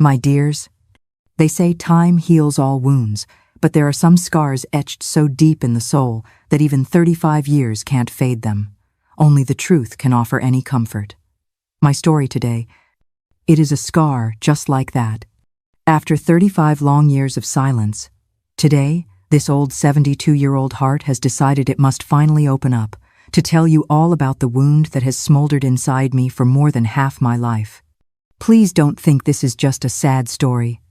My dears, they say time heals all wounds, but there are some scars etched so deep in the soul that even 35 years can't fade them. Only the truth can offer any comfort. My story today, it is a scar just like that. After 35 long years of silence, today, this old 72-year-old heart has decided it must finally open up to tell you all about the wound that has smoldered inside me for more than half my life. Please don't think this is just a sad story.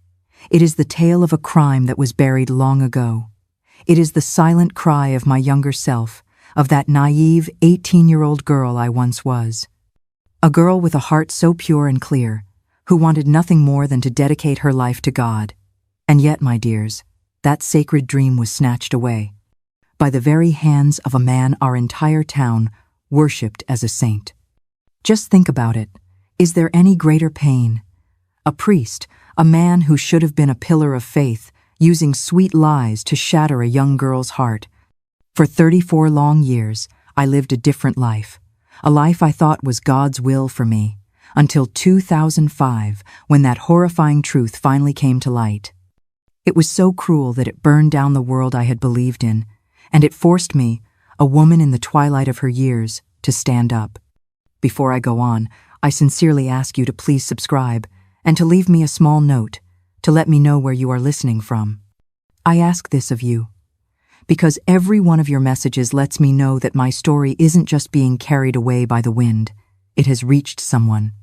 It is the tale of a crime that was buried long ago. It is the silent cry of my younger self, of that naive 18-year-old girl I once was. A girl with a heart so pure and clear, who wanted nothing more than to dedicate her life to God. And yet, my dears, that sacred dream was snatched away by the very hands of a man our entire town worshipped as a saint. Just think about it. Is there any greater pain? A priest, a man who should have been a pillar of faith, using sweet lies to shatter a young girl's heart. For 34 long years, I lived a different life, a life I thought was God's will for me, until 2005, when that horrifying truth finally came to light. It was so cruel that it burned down the world I had believed in, and it forced me, a woman in the twilight of her years, to stand up. Before I go on, I sincerely ask you to please subscribe and to leave me a small note to let me know where you are listening from. I ask this of you because every one of your messages lets me know that my story isn't just being carried away by the wind. It has reached someone.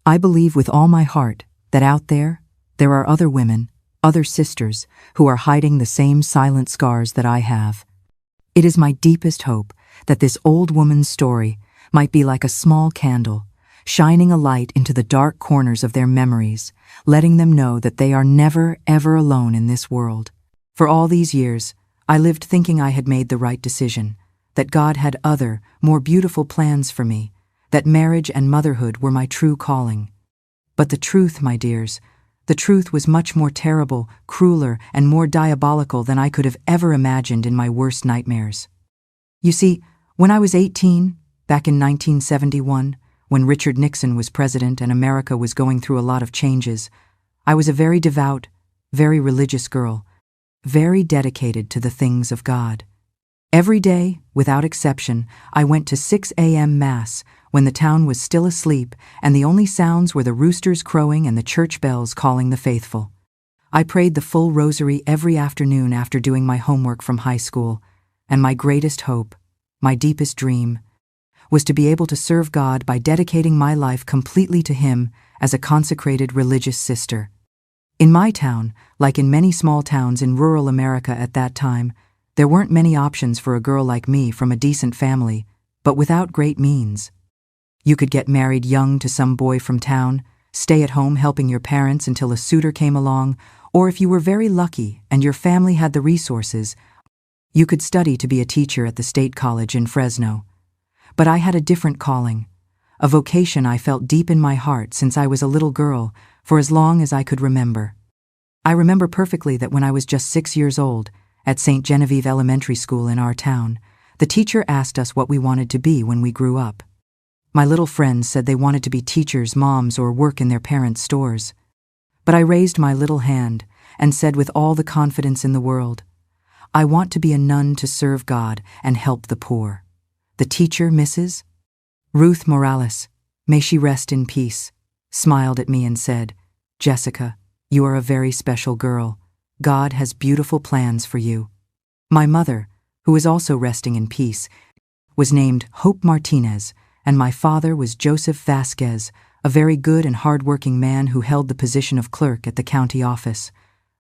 I believe with all my heart that out there are other women, other sisters, who are hiding the same silent scars that I have. It is my deepest hope that this old woman's story might be like a small candle, shining a light into the dark corners of their memories, letting them know that they are never, ever alone in this world. For all these years, I lived thinking I had made the right decision, that God had other, more beautiful plans for me, that marriage and motherhood were my true calling. But the truth, my dears, the truth was much more terrible, crueler, and more diabolical than I could have ever imagined in my worst nightmares. You see, when I was 18, back in 1971, when Richard Nixon was president and America was going through a lot of changes, I was a very devout, very religious girl, very dedicated to the things of God. Every day, without exception, I went to 6 a.m. Mass when the town was still asleep and the only sounds were the roosters crowing and the church bells calling the faithful. I prayed the full rosary every afternoon after doing my homework from high school, and my greatest hope, my deepest dream, was to be able to serve God by dedicating my life completely to Him as a consecrated religious sister. In my town, like in many small towns in rural America at that time, there weren't many options for a girl like me from a decent family, but without great means. You could get married young to some boy from town, stay at home helping your parents until a suitor came along, or if you were very lucky and your family had the resources, you could study to be a teacher at the state college in Fresno. But I had a different calling, a vocation I felt deep in my heart since I was a little girl, for as long as I could remember. I remember perfectly that when I was just 6 years old, at St. Genevieve Elementary School in our town, the teacher asked us what we wanted to be when we grew up. My little friends said they wanted to be teachers, moms, or work in their parents' stores. But I raised my little hand and said with all the confidence in the world, I want to be a nun to serve God and help the poor. The teacher, Mrs. Ruth Morales, may she rest in peace, smiled at me and said, Jessica, you are a very special girl. God has beautiful plans for you. My mother, who is also resting in peace, was named Hope Martinez, and my father was Joseph Vasquez, a very good and hard-working man who held the position of clerk at the county office.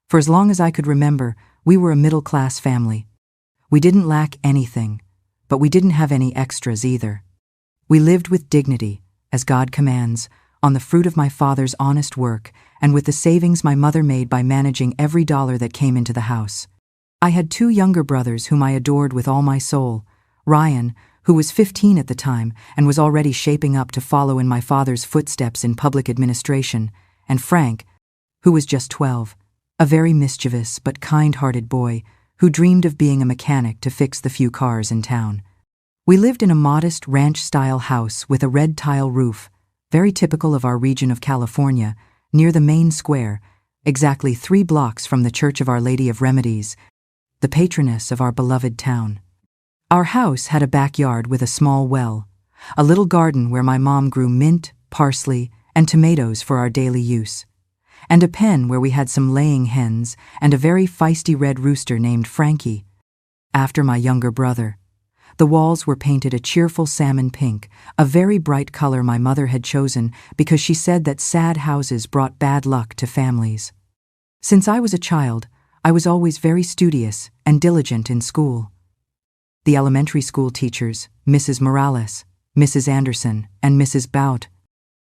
For as long as I could remember, we were a middle-class family. We didn't lack anything, but we didn't have any extras either. We lived with dignity, as God commands, on the fruit of my father's honest work and with the savings my mother made by managing every dollar that came into the house. I had 2 younger brothers whom I adored with all my soul, Ryan, who was 15 at the time and was already shaping up to follow in my father's footsteps in public administration, and Frank, who was just 12, a very mischievous but kind-hearted boy who dreamed of being a mechanic to fix the few cars in town. We lived in a modest ranch-style house with a red tile roof, very typical of our region of California, near the main square, exactly 3 blocks from the Church of Our Lady of Remedies, the patroness of our beloved town. Our house had a backyard with a small well, a little garden where my mom grew mint, parsley, and tomatoes for our daily use, and a pen where we had some laying hens and a very feisty red rooster named Frankie, after my younger brother. The walls were painted a cheerful salmon pink, a very bright color my mother had chosen because she said that sad houses brought bad luck to families. Since I was a child, I was always very studious and diligent in school. The elementary school teachers, Mrs. Morales, Mrs. Anderson, and Mrs. Bout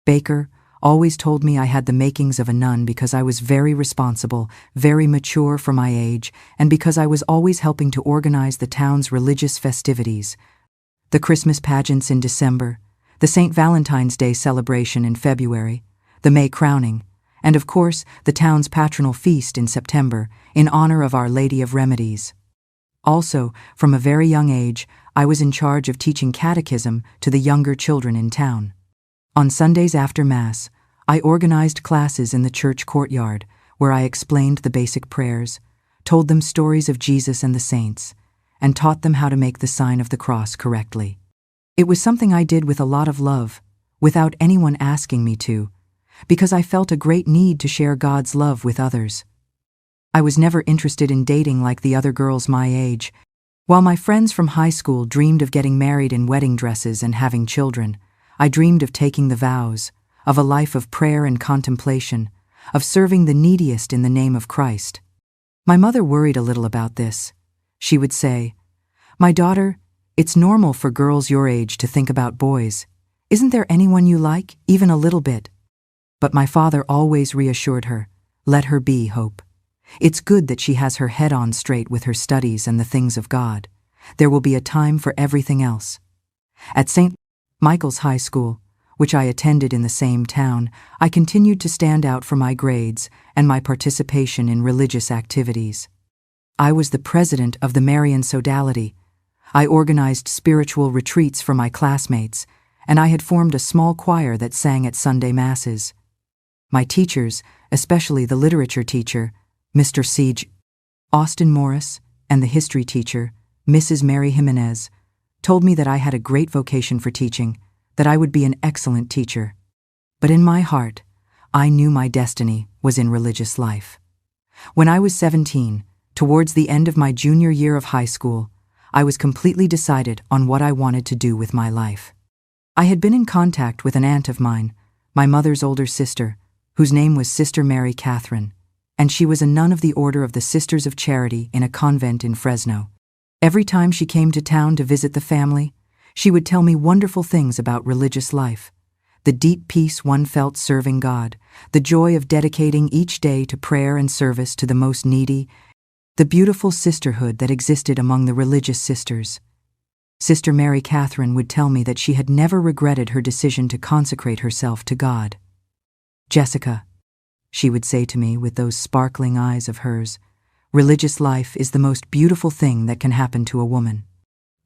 Baker, always told me I had the makings of a nun because I was very responsible, very mature for my age, and because I was always helping to organize the town's religious festivities. The Christmas pageants in December, the St. Valentine's Day celebration in February, the May crowning, and of course the town's patronal feast in September in honor of Our Lady of Remedies. Also, from a very young age, I was in charge of teaching catechism to the younger children in town. On Sundays after Mass, I organized classes in the church courtyard where I explained the basic prayers, told them stories of Jesus and the saints, and taught them how to make the sign of the cross correctly. It was something I did with a lot of love, without anyone asking me to, because I felt a great need to share God's love with others. I was never interested in dating like the other girls my age. While my friends from high school dreamed of getting married in wedding dresses and having children, I dreamed of taking the vows, of a life of prayer and contemplation, of serving the neediest in the name of Christ. My mother worried a little about this. She would say, "My daughter, it's normal for girls your age to think about boys. Isn't there anyone you like, even a little bit?" But my father always reassured her, "Let her be, Hope. It's good that she has her head on straight with her studies and the things of God. There will be a time for everything else." At St. Michael's High School, which I attended in the same town, I continued to stand out for my grades and my participation in religious activities. I was the president of the Marian Sodality. I organized spiritual retreats for my classmates, and I had formed a small choir that sang at Sunday Masses. My teachers, especially the literature teacher, Mr. Siege, Austin Morris, and the history teacher, Mrs. Mary Jimenez, told me that I had a great vocation for teaching, that I would be an excellent teacher. But in my heart, I knew my destiny was in religious life. When I was 17, towards the end of my junior year of high school, I was completely decided on what I wanted to do with my life. I had been in contact with an aunt of mine, my mother's older sister, whose name was Sister Mary Catherine, and she was a nun of the Order of the Sisters of Charity in a convent in Fresno. Every time she came to town to visit the family, she would tell me wonderful things about religious life, the deep peace one felt serving God, the joy of dedicating each day to prayer and service to the most needy, the beautiful sisterhood that existed among the religious sisters. Sister Mary Catherine would tell me that she had never regretted her decision to consecrate herself to God. "Jessica," she would say to me with those sparkling eyes of hers, "religious life is the most beautiful thing that can happen to a woman.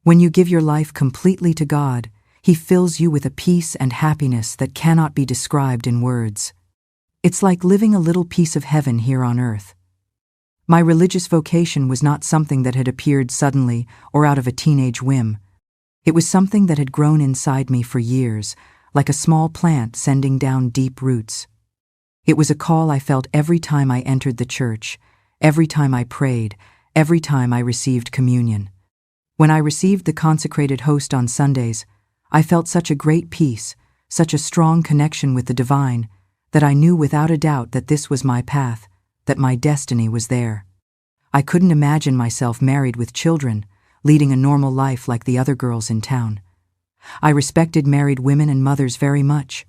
When you give your life completely to God, He fills you with a peace and happiness that cannot be described in words. It's like living a little piece of heaven here on earth." My religious vocation was not something that had appeared suddenly or out of a teenage whim. It was something that had grown inside me for years, like a small plant sending down deep roots. It was a call I felt every time I entered the church, every time I prayed, every time I received communion. When I received the consecrated host on Sundays, I felt such a great peace, such a strong connection with the divine, that I knew without a doubt that this was my path, that my destiny was there. I couldn't imagine myself married with children, leading a normal life like the other girls in town. I respected married women and mothers very much,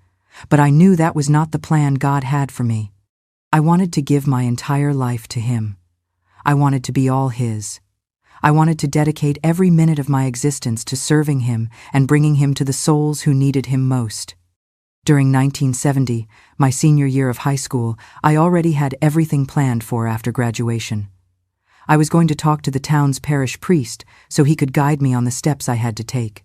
but I knew that was not the plan God had for me. I wanted to give my entire life to Him. I wanted to be all His. I wanted to dedicate every minute of my existence to serving Him and bringing Him to the souls who needed Him most. During 1970, my senior year of high school, I already had everything planned for after graduation. I was going to talk to the town's parish priest so he could guide me on the steps I had to take.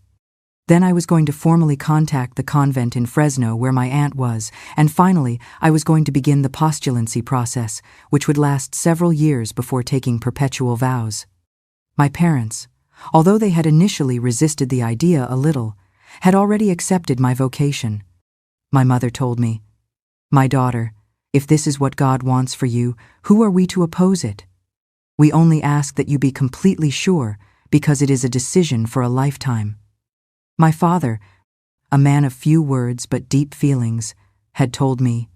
Then I was going to formally contact the convent in Fresno where my aunt was, and finally I was going to begin the postulancy process, which would last several years before taking perpetual vows. My parents, although they had initially resisted the idea a little, had already accepted my vocation. My mother told me, "My daughter, if this is what God wants for you, who are we to oppose it? We only ask that you be completely sure, because it is a decision for a lifetime." My father, a man of few words but deep feelings, had told me,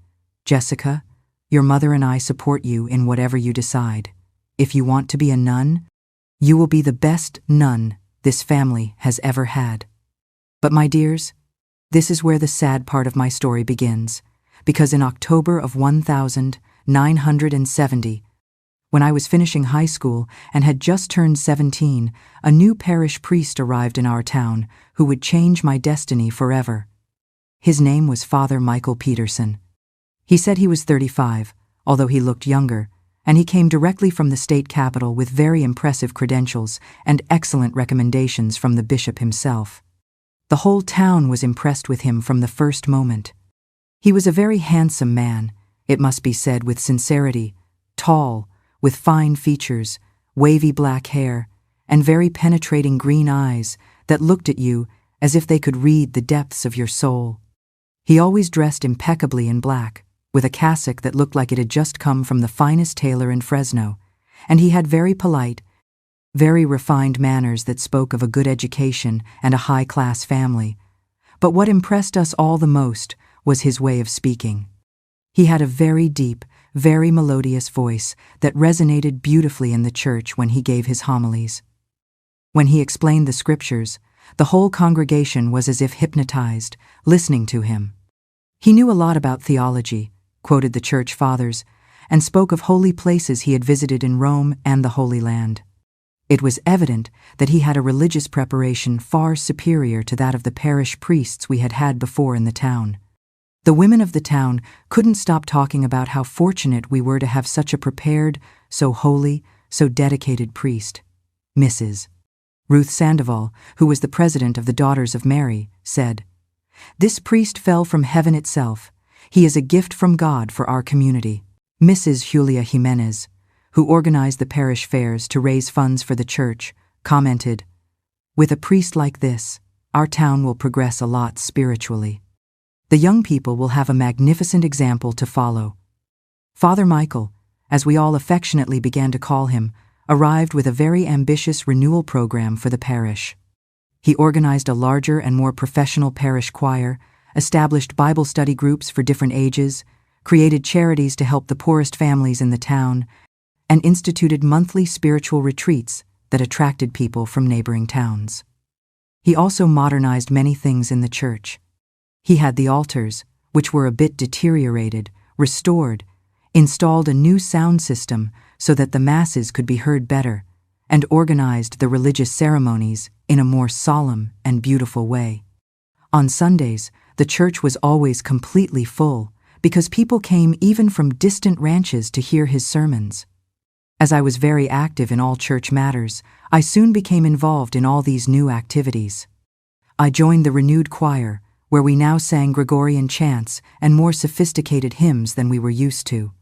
"Jessica, your mother and I support you in whatever you decide. If you want to be a nun, you will be the best nun this family has ever had." But my dears, this is where the sad part of my story begins, because in October of 1970, when I was finishing high school and had just turned 17, a new parish priest arrived in our town who would change my destiny forever. His name was Father Michael Peterson. He said he was 35, although he looked younger, and he came directly from the state capital with very impressive credentials and excellent recommendations from the bishop himself. The whole town was impressed with him from the first moment. He was a very handsome man, it must be said with sincerity, tall, with fine features, wavy black hair, and very penetrating green eyes that looked at you as if they could read the depths of your soul. He always dressed impeccably in black, with a cassock that looked like it had just come from the finest tailor in Fresno, and he had very polite, very refined manners that spoke of a good education and a high-class family. But what impressed us all the most was his way of speaking. He had a very deep, very melodious voice that resonated beautifully in the church when he gave his homilies. When he explained the scriptures, the whole congregation was as if hypnotized, listening to him. He knew a lot about theology, quoted the church fathers, and spoke of holy places he had visited in Rome and the Holy Land. It was evident that he had a religious preparation far superior to that of the parish priests we had had before in the town. The women of the town couldn't stop talking about how fortunate we were to have such a prepared, so holy, so dedicated priest. Mrs. Ruth Sandoval, who was the president of the Daughters of Mary, said, "This priest fell from heaven itself. He is a gift from God for our community." Mrs. Julia Jimenez, who organized the parish fairs to raise funds for the church, commented, "With a priest like this, our town will progress a lot spiritually. The young people will have a magnificent example to follow." Father Michael, as we all affectionately began to call him, arrived with a very ambitious renewal program for the parish. He organized a larger and more professional parish choir, established Bible study groups for different ages, created charities to help the poorest families in the town, and instituted monthly spiritual retreats that attracted people from neighboring towns. He also modernized many things in the church. He had the altars, which were a bit deteriorated, restored, installed a new sound system so that the masses could be heard better, and organized the religious ceremonies in a more solemn and beautiful way. On Sundays, the church was always completely full because people came even from distant ranches to hear his sermons. As I was very active in all church matters, I soon became involved in all these new activities. I joined the renewed choir, where we now sang Gregorian chants and more sophisticated hymns than we were used to.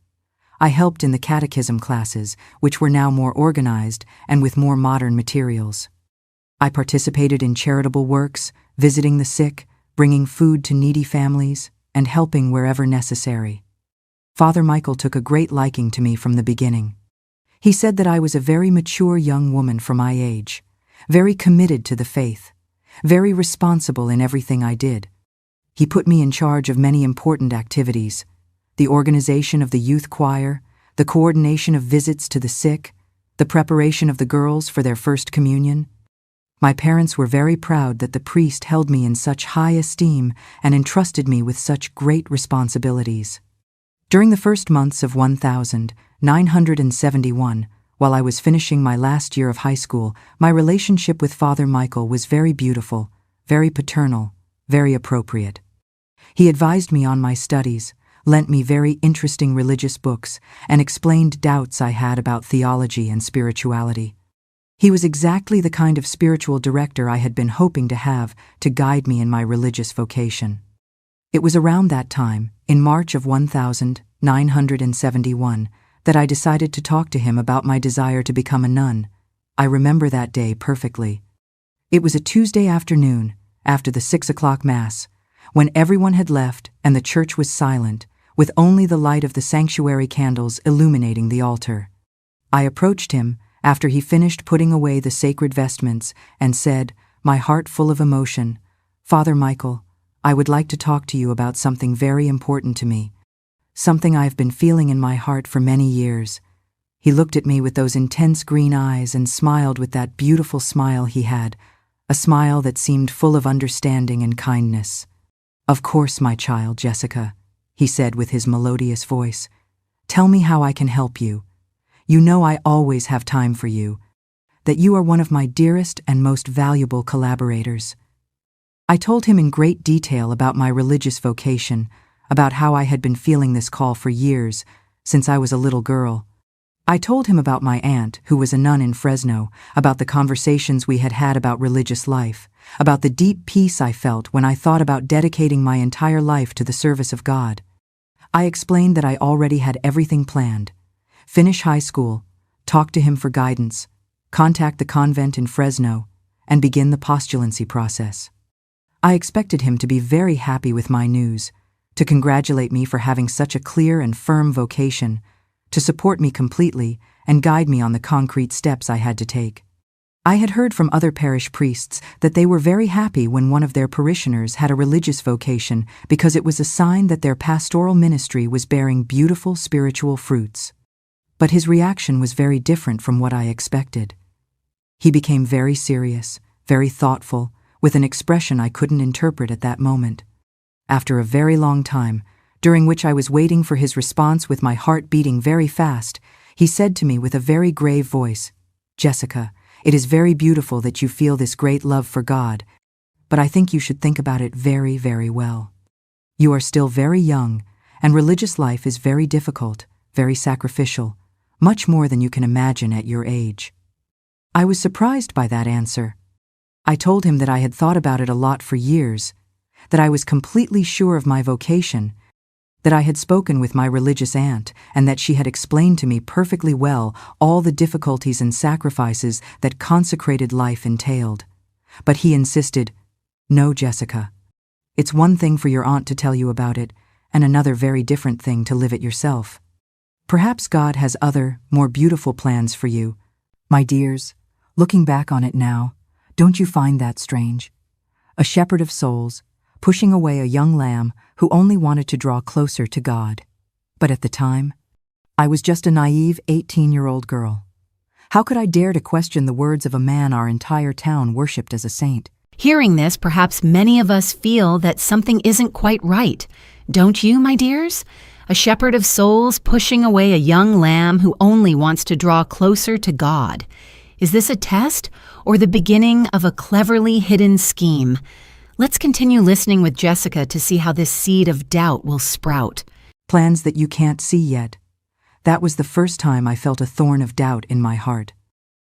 I helped in the catechism classes, which were now more organized and with more modern materials. I participated in charitable works, visiting the sick, bringing food to needy families, and helping wherever necessary. Father Michael took a great liking to me from the beginning. He said that I was a very mature young woman for my age, very committed to the faith, very responsible in everything I did. He put me in charge of many important activities: the organization of the youth choir, the coordination of visits to the sick, the preparation of the girls for their first communion. My parents were very proud that the priest held me in such high esteem and entrusted me with such great responsibilities. During the first months of 1971, while I was finishing my last year of high school, my relationship with Father Michael was very beautiful, very paternal, very appropriate. He advised me on my studies, lent me very interesting religious books, and explained doubts I had about theology and spirituality. He was exactly the kind of spiritual director I had been hoping to have to guide me in my religious vocation. It was around that time, in March of 1971, that I decided to talk to him about my desire to become a nun. I remember that day perfectly. It was a Tuesday afternoon, after the 6 o'clock Mass, when everyone had left and the church was silent, with only the light of the sanctuary candles illuminating the altar. I approached him after he finished putting away the sacred vestments and said, my heart full of emotion, "Father Michael, I would like to talk to you about something very important to me, something I've been feeling in my heart for many years." He looked at me with those intense green eyes and smiled with that beautiful smile he had, a smile that seemed full of understanding and kindness. "Of course, my child, Jessica," he said with his melodious voice. "Tell me how I can help you. You know I always have time for you, that you are one of my dearest and most valuable collaborators." I told him in great detail about my religious vocation, about how I had been feeling this call for years, since I was a little girl. I told him about my aunt, who was a nun in Fresno, about the conversations we had had about religious life, about the deep peace I felt when I thought about dedicating my entire life to the service of God. I explained that I already had everything planned: finish high school, talk to him for guidance, contact the convent in Fresno, and begin the postulancy process. I expected him to be very happy with my news, to congratulate me for having such a clear and firm vocation, to support me completely and guide me on the concrete steps I had to take. I had heard from other parish priests that they were very happy when one of their parishioners had a religious vocation because it was a sign that their pastoral ministry was bearing beautiful spiritual fruits. But his reaction was very different from what I expected. He became very serious, very thoughtful, with an expression I couldn't interpret at that moment. After a very long time, during which I was waiting for his response with my heart beating very fast, he said to me with a very grave voice, "Jessica, it is very beautiful that you feel this great love for God, but I think you should think about it very, very well. You are still very young, and religious life is very difficult, very sacrificial, much more than you can imagine at your age." I was surprised by that answer. I told him that I had thought about it a lot for years, that I was completely sure of my vocation, that I had spoken with my religious aunt, and that she had explained to me perfectly well all the difficulties and sacrifices that consecrated life entailed. But he insisted, "No, Jessica. It's one thing for your aunt to tell you about it, and another very different thing to live it yourself. Perhaps God has other, more beautiful plans for you." My dears, looking back on it now, don't you find that strange? A shepherd of souls, pushing away a young lamb who only wanted to draw closer to God. But at the time, I was just a naive 18-year-old girl. How could I dare to question the words of a man our entire town worshipped as a saint? Hearing this, perhaps many of us feel that something isn't quite right. Don't you, my dears? A shepherd of souls pushing away a young lamb who only wants to draw closer to God. Is this a test or the beginning of a cleverly hidden scheme? Let's continue listening with Jessica to see how this seed of doubt will sprout. Plans that you can't see yet. That was the first time I felt a thorn of doubt in my heart.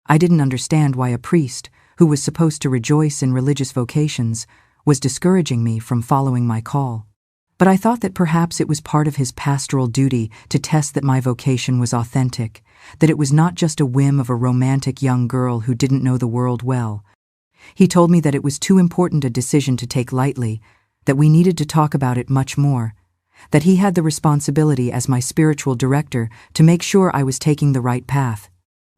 I didn't understand why a priest, who was supposed to rejoice in religious vocations, was discouraging me from following my call. But I thought that perhaps it was part of his pastoral duty to test that my vocation was authentic, that it was not just a whim of a romantic young girl who didn't know the world well. He told me that it was too important a decision to take lightly, that we needed to talk about it much more, that he had the responsibility as my spiritual director to make sure I was taking the right path.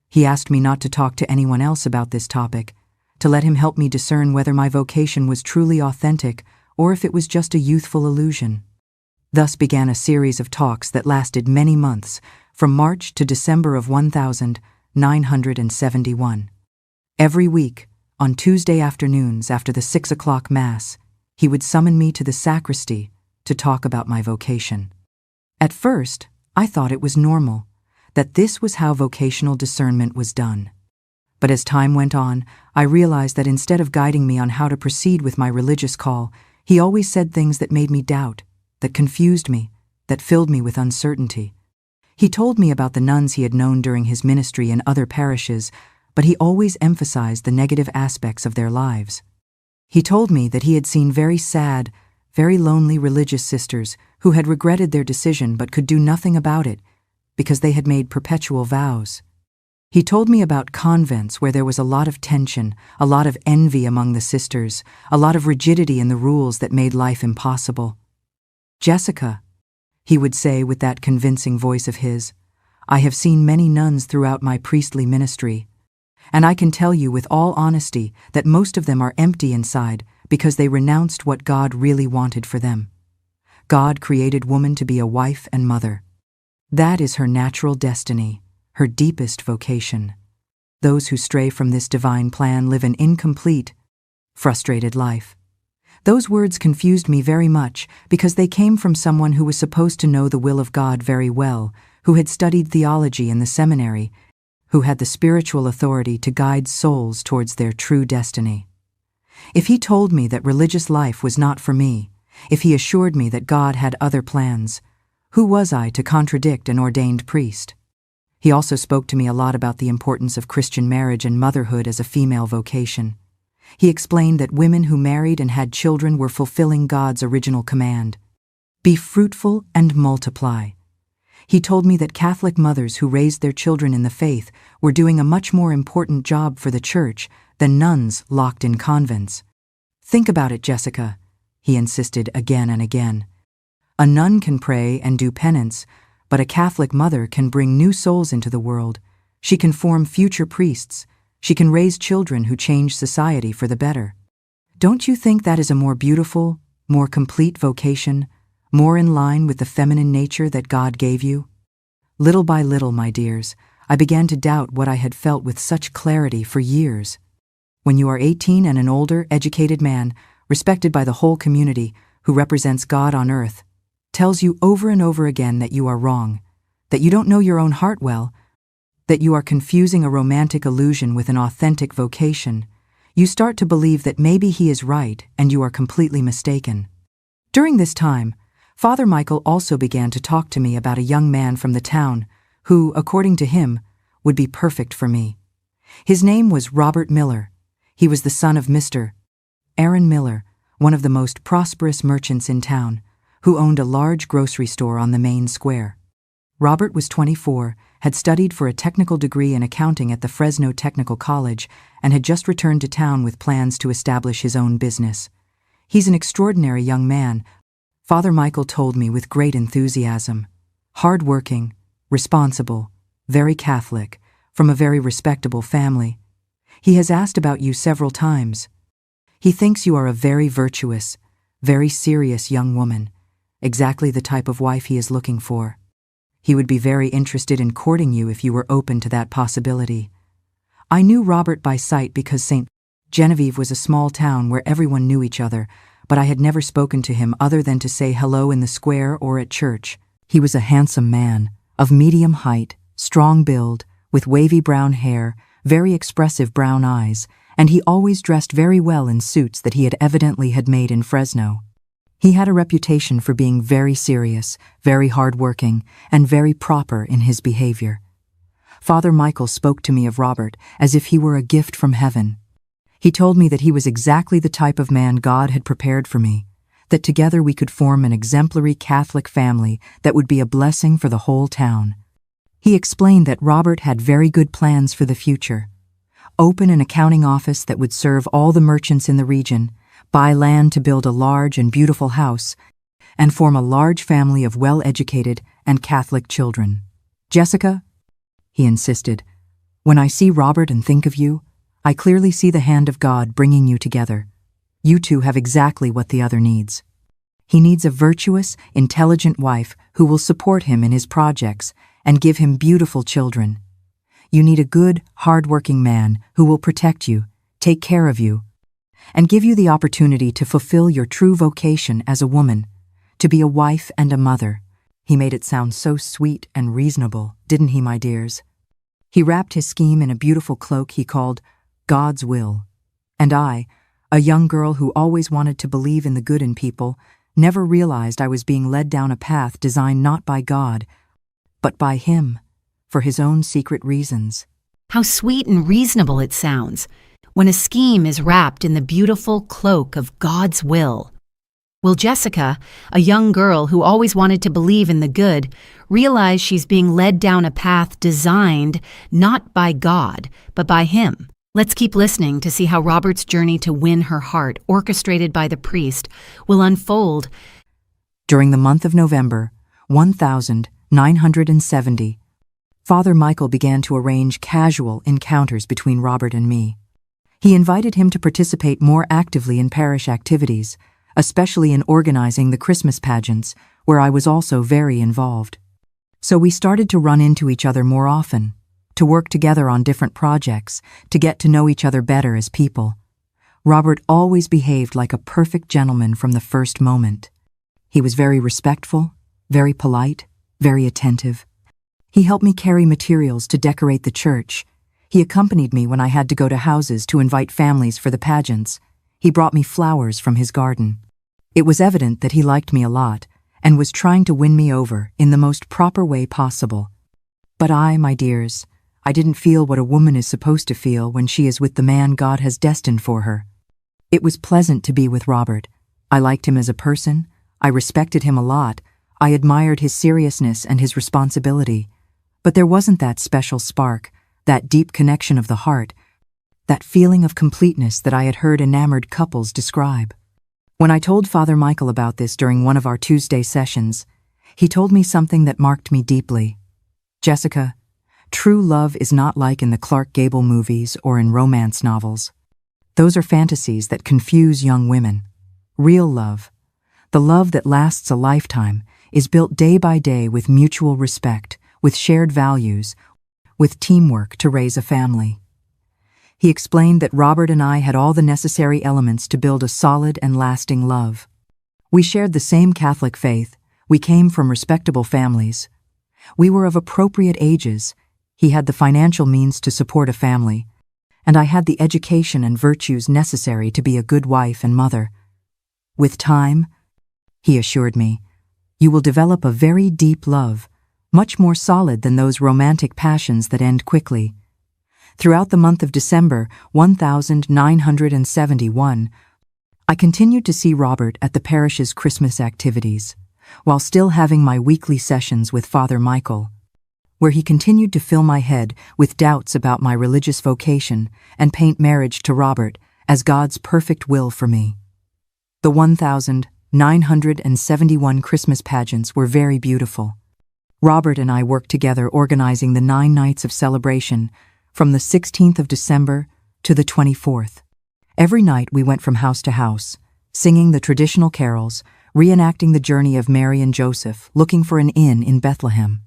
He asked me not to talk to anyone else about this topic, to let him help me discern whether my vocation was truly authentic or if it was just a youthful illusion. Thus began a series of talks that lasted many months, from March to December of 1971. Every week, on Tuesday afternoons after the 6 o'clock Mass, he would summon me to the sacristy to talk about my vocation. At first, I thought it was normal, that this was how vocational discernment was done. But as time went on, I realized that instead of guiding me on how to proceed with my religious call, he always said things that made me doubt, that confused me, that filled me with uncertainty. He told me about the nuns he had known during his ministry in other parishes, but he always emphasized the negative aspects of their lives. He told me that he had seen very sad, very lonely religious sisters who had regretted their decision but could do nothing about it because they had made perpetual vows. He told me about convents where there was a lot of tension, a lot of envy among the sisters, a lot of rigidity in the rules that made life impossible. "Jessica," he would say with that convincing voice of his, "I have seen many nuns throughout my priestly ministry, and I can tell you with all honesty that most of them are empty inside because they renounced what God really wanted for them. God created woman to be a wife and mother. That is her natural destiny, her deepest vocation. Those who stray from this divine plan live an incomplete, frustrated life." Those words confused me very much because they came from someone who was supposed to know the will of God very well, who had studied theology in the seminary, who had the spiritual authority to guide souls towards their true destiny. If he told me that religious life was not for me, if he assured me that God had other plans, who was I to contradict an ordained priest? He also spoke to me a lot about the importance of Christian marriage and motherhood as a female vocation. He explained that women who married and had children were fulfilling God's original command: be fruitful and multiply. He told me that Catholic mothers who raised their children in the faith were doing a much more important job for the church than nuns locked in convents. "Think about it, Jessica," he insisted again and again. "A nun can pray and do penance, but a Catholic mother can bring new souls into the world. She can form future priests. She can raise children who change society for the better. Don't you think that is a more beautiful, more complete vocation, more in line with the feminine nature that God gave you?" Little by little, my dears, I began to doubt what I had felt with such clarity for years. When you are 18 and an older, educated man, respected by the whole community, who represents God on earth, tells you over and over again that you are wrong, that you don't know your own heart well, that you are confusing a romantic illusion with an authentic vocation, you start to believe that maybe he is right and you are completely mistaken. During this time, Father Michael also began to talk to me about a young man from the town who, according to him, would be perfect for me. His name was Robert Miller. He was the son of Mr. Aaron Miller, one of the most prosperous merchants in town, who owned a large grocery store on the main square. Robert was 24, had studied for a technical degree in accounting at the Fresno Technical College, and had just returned to town with plans to establish his own business. "He's an extraordinary young man," Father Michael told me with great enthusiasm. "Hard-working, responsible, very Catholic, from a very respectable family. He has asked about you several times. He thinks you are a very virtuous, very serious young woman, exactly the type of wife he is looking for. He would be very interested in courting you if you were open to that possibility." I knew Robert by sight because St. Genevieve was a small town where everyone knew each other, but I had never spoken to him other than to say hello in the square or at church. He was a handsome man, of medium height, strong build, with wavy brown hair, very expressive brown eyes, and he always dressed very well in suits that he had evidently had made in Fresno. He had a reputation for being very serious, very hard-working, and very proper in his behavior. Father Michael spoke to me of Robert as if he were a gift from heaven. He told me that he was exactly the type of man God had prepared for me, that together we could form an exemplary Catholic family that would be a blessing for the whole town. He explained that Robert had very good plans for the future: open an accounting office that would serve all the merchants in the region, buy land to build a large and beautiful house, and form a large family of well-educated and Catholic children. "Jessica," he insisted, "when I see Robert and think of you, I clearly see the hand of God bringing you together. You two have exactly what the other needs. He needs a virtuous, intelligent wife who will support him in his projects and give him beautiful children. You need a good, hard-working man who will protect you, take care of you, and give you the opportunity to fulfill your true vocation as a woman, to be a wife and a mother." He made it sound so sweet and reasonable, didn't he, my dears? He wrapped his scheme in a beautiful cloak he called God's Will. And I, a young girl who always wanted to believe in the good in people, never realized I was being led down a path designed not by God, but by him, for his own secret reasons. How sweet and reasonable it sounds when a scheme is wrapped in the beautiful cloak of God's will. Will Jessica, a young girl who always wanted to believe in the good, realize she's being led down a path designed not by God, but by Him? Let's keep listening to see how Robert's journey to win her heart, orchestrated by the priest, will unfold. During the month of November, 1970, Father Michael began to arrange casual encounters between Robert and me. He invited him to participate more actively in parish activities, especially in organizing the Christmas pageants, where I was also very involved. So we started to run into each other more often, to work together on different projects, to get to know each other better as people. Robert always behaved like a perfect gentleman from the first moment. He was very respectful, very polite, very attentive. He helped me carry materials to decorate the church. He accompanied me when I had to go to houses to invite families for the pageants. He brought me flowers from his garden. It was evident that he liked me a lot and was trying to win me over in the most proper way possible. But my dears, I didn't feel what a woman is supposed to feel when she is with the man God has destined for her. It was pleasant to be with Robert. I liked him as a person. I respected him a lot. I admired his seriousness and his responsibility. But there wasn't that special spark, that deep connection of the heart, that feeling of completeness that I had heard enamored couples describe. When I told Father Michael about this during one of our Tuesday sessions, he told me something that marked me deeply. Jessica, true love is not like in the Clark Gable movies or in romance novels. Those are fantasies that confuse young women. Real love, the love that lasts a lifetime, is built day by day with mutual respect, with shared values, with teamwork to raise a family. He explained that Robert and I had all the necessary elements to build a solid and lasting love. We shared the same Catholic faith. We came from respectable families. We were of appropriate ages. He had the financial means to support a family, and I had the education and virtues necessary to be a good wife and mother. With time, he assured me, you will develop a very deep love, much more solid than those romantic passions that end quickly. Throughout the month of December 1971, I continued to see Robert at the parish's Christmas activities, while still having my weekly sessions with Father Michael, where he continued to fill my head with doubts about my religious vocation and paint marriage to Robert as God's perfect will for me. The 1971 Christmas pageants were very beautiful. Robert and I worked together organizing the 9 nights of celebration from the 16th of December to the 24th. Every night we went from house to house, singing the traditional carols, reenacting the journey of Mary and Joseph, looking for an inn in Bethlehem.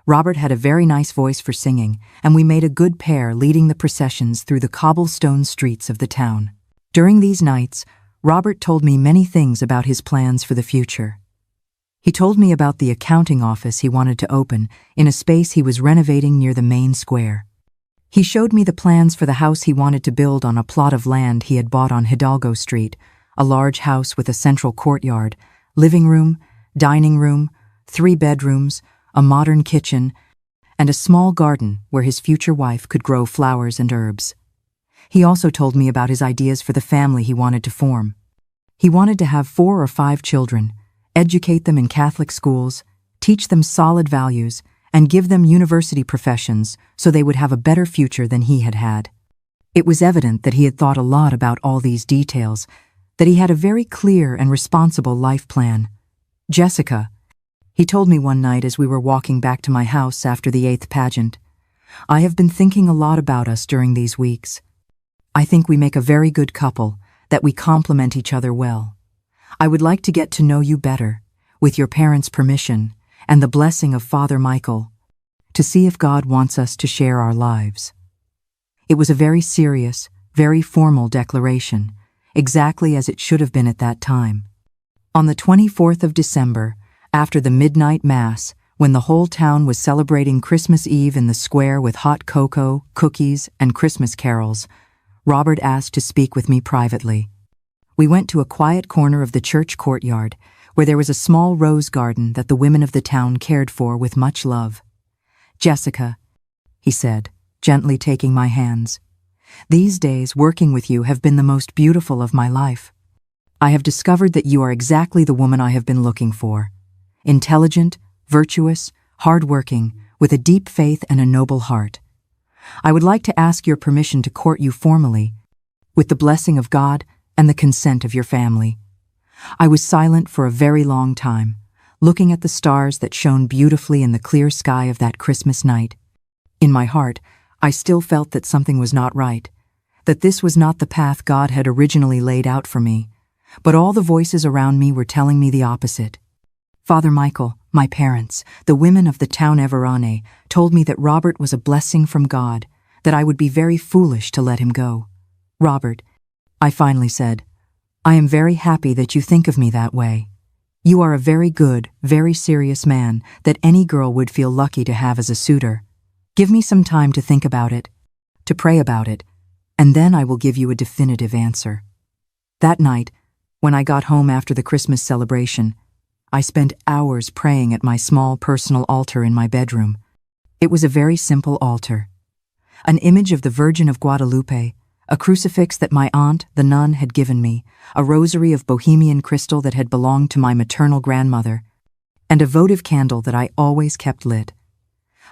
Robert had a very nice voice for singing, and we made a good pair leading the processions through the cobblestone streets of the town. During these nights, Robert told me many things about his plans for the future. He told me about the accounting office he wanted to open in a space he was renovating near the main square. He showed me the plans for the house he wanted to build on a plot of land he had bought on Hidalgo Street, a large house with a central courtyard, living room, dining room, 3 bedrooms, a modern kitchen, and a small garden where his future wife could grow flowers and herbs. He also told me about his ideas for the family he wanted to form. He wanted to have 4 or 5 children, educate them in Catholic schools, teach them solid values, and give them university professions so they would have a better future than he had had. It was evident that he had thought a lot about all these details, that he had a very clear and responsible life plan. Jessica, he told me one night as we were walking back to my house after the 8th pageant, I have been thinking a lot about us during these weeks. I think we make a very good couple, that we complement each other well. I would like to get to know you better, with your parents' permission, and the blessing of Father Michael, to see if God wants us to share our lives. It was a very serious, very formal declaration, exactly as it should have been at that time. On the 24th of December, after the midnight mass, when the whole town was celebrating Christmas Eve in the square with hot cocoa, cookies, and Christmas carols, Robert asked to speak with me privately. We went to a quiet corner of the church courtyard, where there was a small rose garden that the women of the town cared for with much love. Jessica, he said, gently taking my hands. These days, working with you have been the most beautiful of my life. I have discovered that you are exactly the woman I have been looking for. Intelligent, virtuous, hardworking, with a deep faith and a noble heart. I would like to ask your permission to court you formally, with the blessing of God and the consent of your family. I was silent for a very long time, looking at the stars that shone beautifully in the clear sky of that Christmas night. In my heart, I still felt that something was not right, that this was not the path God had originally laid out for me, but all the voices around me were telling me the opposite. Father Michael, my parents, the women of the town Everane, told me that Robert was a blessing from God, that I would be very foolish to let him go. Robert, I finally said, I am very happy that you think of me that way. You are a very good, very serious man that any girl would feel lucky to have as a suitor. Give me some time to think about it, to pray about it, and then I will give you a definitive answer. That night, when I got home after the Christmas celebration, I spent hours praying at my small personal altar in my bedroom. It was a very simple altar. An image of the Virgin of Guadalupe, a crucifix that my aunt, the nun, had given me, a rosary of Bohemian crystal that had belonged to my maternal grandmother, and a votive candle that I always kept lit.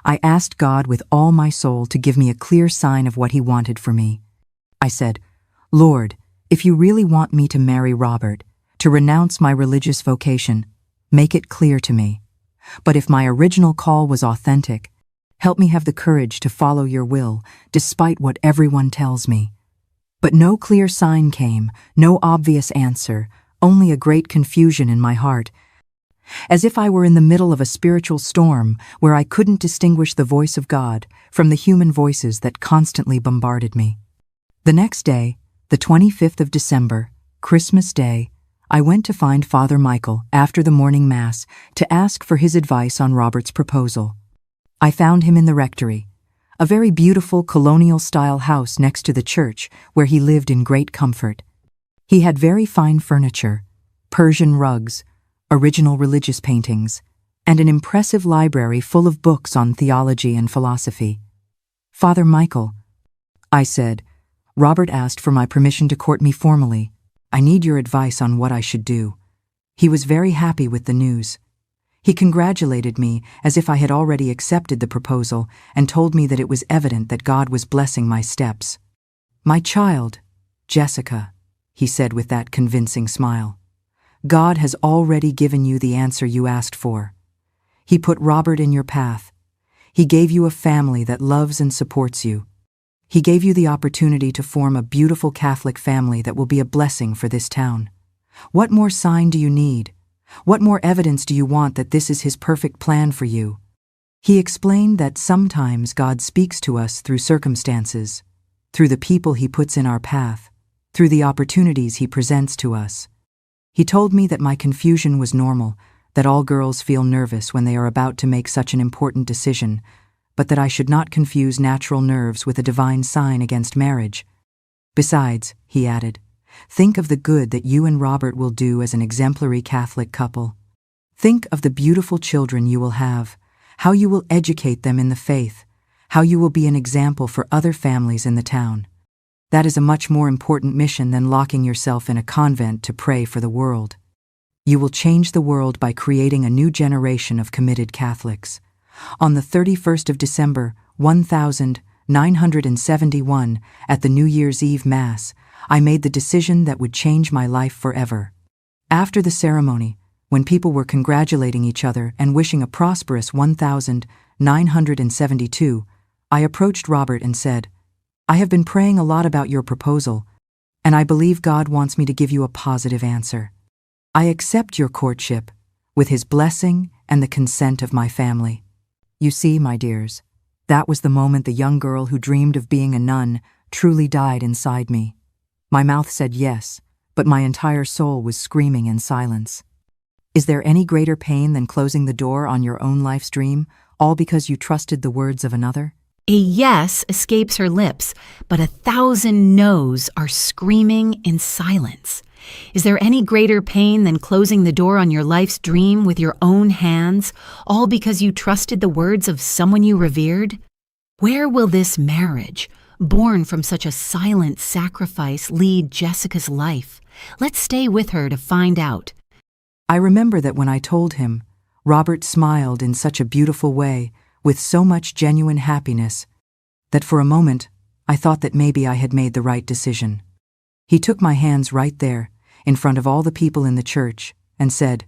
I asked God with all my soul to give me a clear sign of what He wanted for me. I said, Lord, if you really want me to marry Robert, to renounce my religious vocation, make it clear to me. But if my original call was authentic, help me have the courage to follow your will, despite what everyone tells me. But no clear sign came, no obvious answer, only a great confusion in my heart, as if I were in the middle of a spiritual storm where I couldn't distinguish the voice of God from the human voices that constantly bombarded me. The next day, the 25th of December, Christmas Day, I went to find Father Michael after the morning Mass to ask for his advice on Robert's proposal. I found him in the rectory, a very beautiful colonial-style house next to the church where he lived in great comfort. He had very fine furniture, Persian rugs, original religious paintings, and an impressive library full of books on theology and philosophy. Father Michael, I said, Robert asked for my permission to court me formally. I need your advice on what I should do. He was very happy with the news. He congratulated me as if I had already accepted the proposal and told me that it was evident that God was blessing my steps. My child, Jessica, he said with that convincing smile, God has already given you the answer you asked for. He put Robert in your path. He gave you a family that loves and supports you. He gave you the opportunity to form a beautiful Catholic family that will be a blessing for this town. What more sign do you need? What more evidence do you want that this is His perfect plan for you? He explained that sometimes God speaks to us through circumstances, through the people He puts in our path, through the opportunities He presents to us. He told me that my confusion was normal, that all girls feel nervous when they are about to make such an important decision, but that I should not confuse natural nerves with a divine sign against marriage. Besides, he added, think of the good that you and Robert will do as an exemplary Catholic couple. Think of the beautiful children you will have, how you will educate them in the faith, how you will be an example for other families in the town. That is a much more important mission than locking yourself in a convent to pray for the world. You will change the world by creating a new generation of committed Catholics. On the 31st of December, 1971, at the New Year's Eve Mass, I made the decision that would change my life forever. After the ceremony, when people were congratulating each other and wishing a prosperous 1972, I approached Robert and said, I have been praying a lot about your proposal, and I believe God wants me to give you a positive answer. I accept your courtship, with His blessing and the consent of my family. You see, my dears, that was the moment the young girl who dreamed of being a nun truly died inside me. My mouth said yes, but my entire soul was screaming in silence. Is there any greater pain than closing the door on your own life's dream, all because you trusted the words of another? A yes escapes her lips, but 1,000 no's are screaming in silence. Is there any greater pain than closing the door on your life's dream with your own hands, all because you trusted the words of someone you revered? Where will this marriage, born from such a silent sacrifice, lead Jessica's life? Let's stay with her to find out. I remember that when I told him, Robert smiled in such a beautiful way, with so much genuine happiness, that for a moment I thought that maybe I had made the right decision. He took my hands right there, in front of all the people in the church, and said,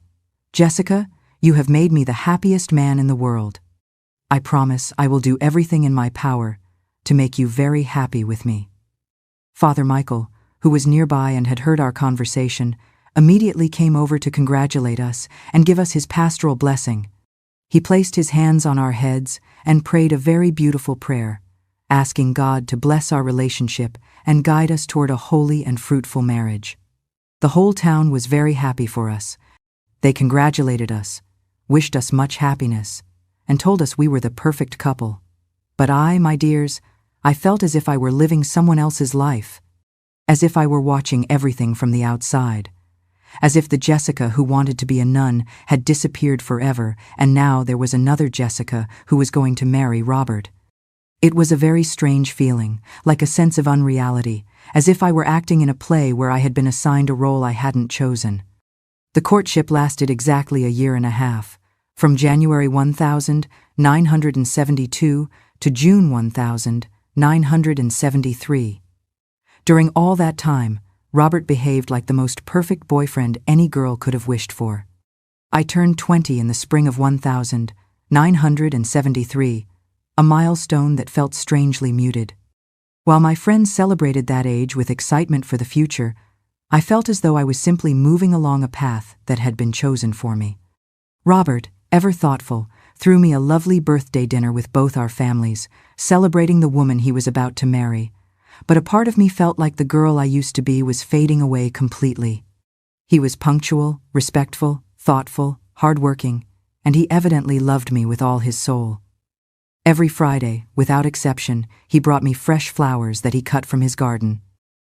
"Jessica, you have made me the happiest man in the world. I promise I will do everything in my power to make you very happy with me." Father Michael, who was nearby and had heard our conversation, immediately came over to congratulate us and give us his pastoral blessing. He placed his hands on our heads and prayed a very beautiful prayer, asking God to bless our relationship and guide us toward a holy and fruitful marriage. The whole town was very happy for us. They congratulated us, wished us much happiness, and told us we were the perfect couple. But I, my dears, I felt as if I were living someone else's life, as if I were watching everything from the outside, as if the Jessica who wanted to be a nun had disappeared forever, and now there was another Jessica who was going to marry Robert. It was a very strange feeling, like a sense of unreality, as if I were acting in a play where I had been assigned a role I hadn't chosen. The courtship lasted exactly a year and a half, from January 1972 to June 1973. During all that time, Robert behaved like the most perfect boyfriend any girl could have wished for. I turned 20 in the spring of 1973, a milestone that felt strangely muted. While my friends celebrated that age with excitement for the future, I felt as though I was simply moving along a path that had been chosen for me. Robert, ever thoughtful, threw me a lovely birthday dinner with both our families, celebrating the woman he was about to marry. But a part of me felt like the girl I used to be was fading away completely. He was punctual, respectful, thoughtful, hardworking, and he evidently loved me with all his soul. Every Friday, without exception, he brought me fresh flowers that he cut from his garden.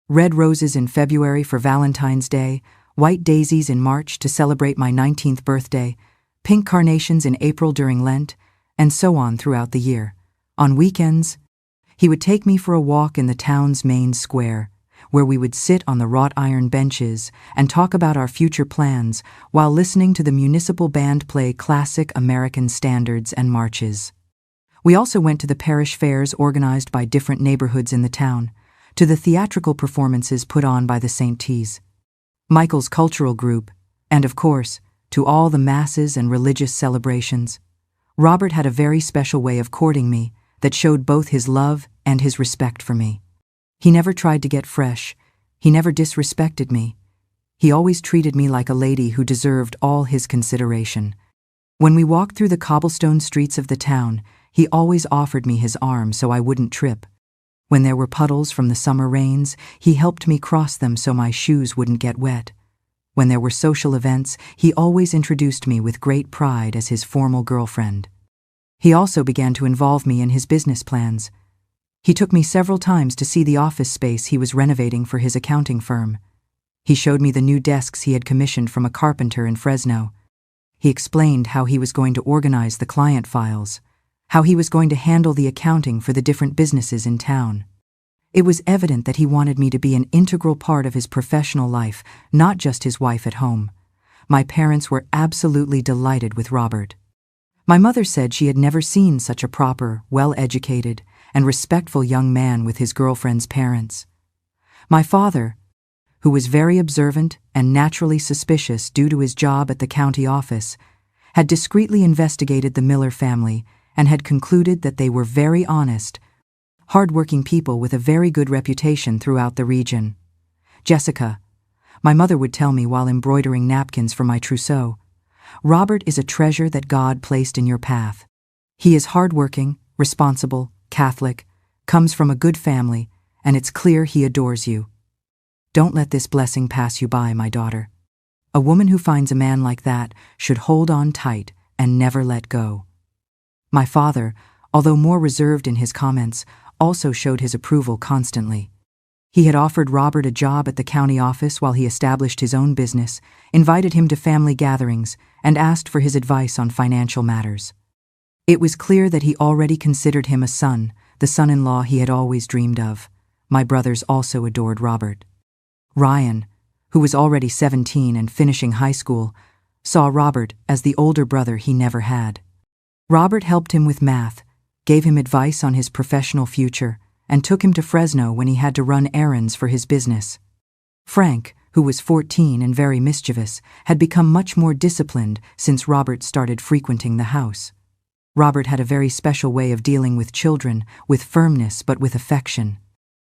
Red roses in February for Valentine's Day, white daisies in March to celebrate my 19th birthday, pink carnations in April during Lent, and so on throughout the year. On weekends, he would take me for a walk in the town's main square, where we would sit on the wrought iron benches and talk about our future plans while listening to the municipal band play classic American standards and marches. We also went to the parish fairs organized by different neighborhoods in the town, to the theatrical performances put on by the St. T's, Michael's cultural group, and of course, to all the masses and religious celebrations. Robert had a very special way of courting me that showed both his love and his respect for me. He never tried to get fresh. He never disrespected me. He always treated me like a lady who deserved all his consideration. When we walked through the cobblestone streets of the town, he always offered me his arm so I wouldn't trip. When there were puddles from the summer rains, he helped me cross them so my shoes wouldn't get wet. When there were social events, he always introduced me with great pride as his formal girlfriend. He also began to involve me in his business plans. He took me several times to see the office space he was renovating for his accounting firm. He showed me the new desks he had commissioned from a carpenter in Fresno. He explained how he was going to organize the client files, how he was going to handle the accounting for the different businesses in town. It was evident that he wanted me to be an integral part of his professional life, not just his wife at home. My parents were absolutely delighted with Robert. My mother said she had never seen such a proper, well-educated, and respectful young man with his girlfriend's parents. My father, who was very observant and naturally suspicious due to his job at the county office, had discreetly investigated the Miller family and had concluded that they were very honest, hard-working people with a very good reputation throughout the region. "Jessica," my mother would tell me while embroidering napkins for my trousseau, "Robert is a treasure that God placed in your path. He is hard-working, responsible, Catholic, comes from a good family, and it's clear he adores you. Don't let this blessing pass you by, my daughter. A woman who finds a man like that should hold on tight and never let go." My father, although more reserved in his comments, also showed his approval constantly. He had offered Robert a job at the county office while he established his own business, invited him to family gatherings, and asked for his advice on financial matters. It was clear that he already considered him a son, the son-in-law he had always dreamed of. My brothers also adored Robert. Ryan, who was already 17 and finishing high school, saw Robert as the older brother he never had. Robert helped him with math, gave him advice on his professional future, and took him to Fresno when he had to run errands for his business. Frank, who was 14 and very mischievous, had become much more disciplined since Robert started frequenting the house. Robert had a very special way of dealing with children, with firmness but with affection.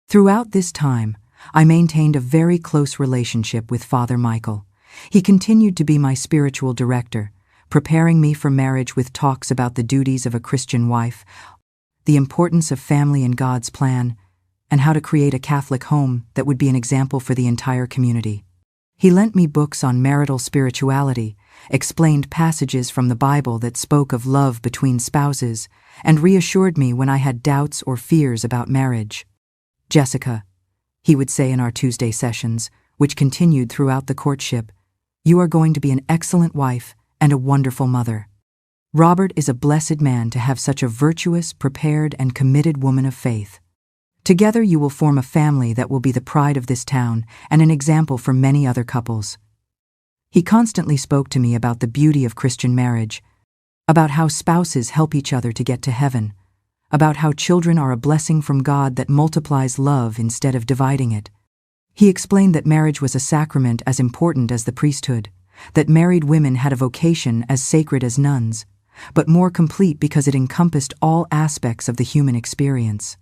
Throughout this time, I maintained a very close relationship with Father Michael. He continued to be my spiritual director, preparing me for marriage with talks about the duties of a Christian wife, the importance of family in God's plan, and how to create a Catholic home that would be an example for the entire community. He lent me books on marital spirituality, explained passages from the Bible that spoke of love between spouses, and reassured me when I had doubts or fears about marriage. "Jessica," he would say in our Tuesday sessions, which continued throughout the courtship, "you are going to be an excellent wife and a wonderful mother. Robert is a blessed man to have such a virtuous, prepared, and committed woman of faith. Together you will form a family that will be the pride of this town and an example for many other couples." He constantly spoke to me about the beauty of Christian marriage, about how spouses help each other to get to heaven, about how children are a blessing from God that multiplies love instead of dividing it. He explained that marriage was a sacrament as important as the priesthood, that married women had a vocation as sacred as nuns, but more complete because it encompassed all aspects of the human experience.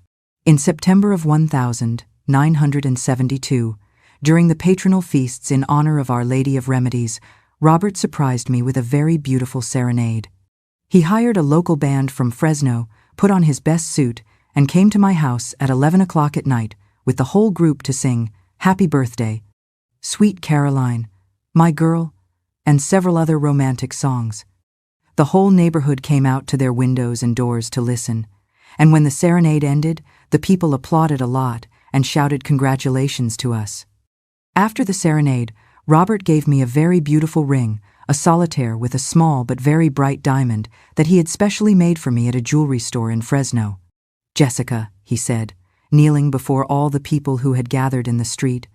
In September of 1972, during the patronal feasts in honor of Our Lady of Remedies, Robert surprised me with a very beautiful serenade. He hired a local band from Fresno, put on his best suit, and came to my house at 11 o'clock at night with the whole group to sing "Happy Birthday," "Sweet Caroline," "My Girl," and several other romantic songs. The whole neighborhood came out to their windows and doors to listen, and when the serenade ended, the people applauded a lot and shouted congratulations to us. After the serenade, Robert gave me a very beautiful ring, a solitaire with a small but very bright diamond that he had specially made for me at a jewelry store in Fresno. "Jessica," he said, kneeling before all the people who had gathered in the street,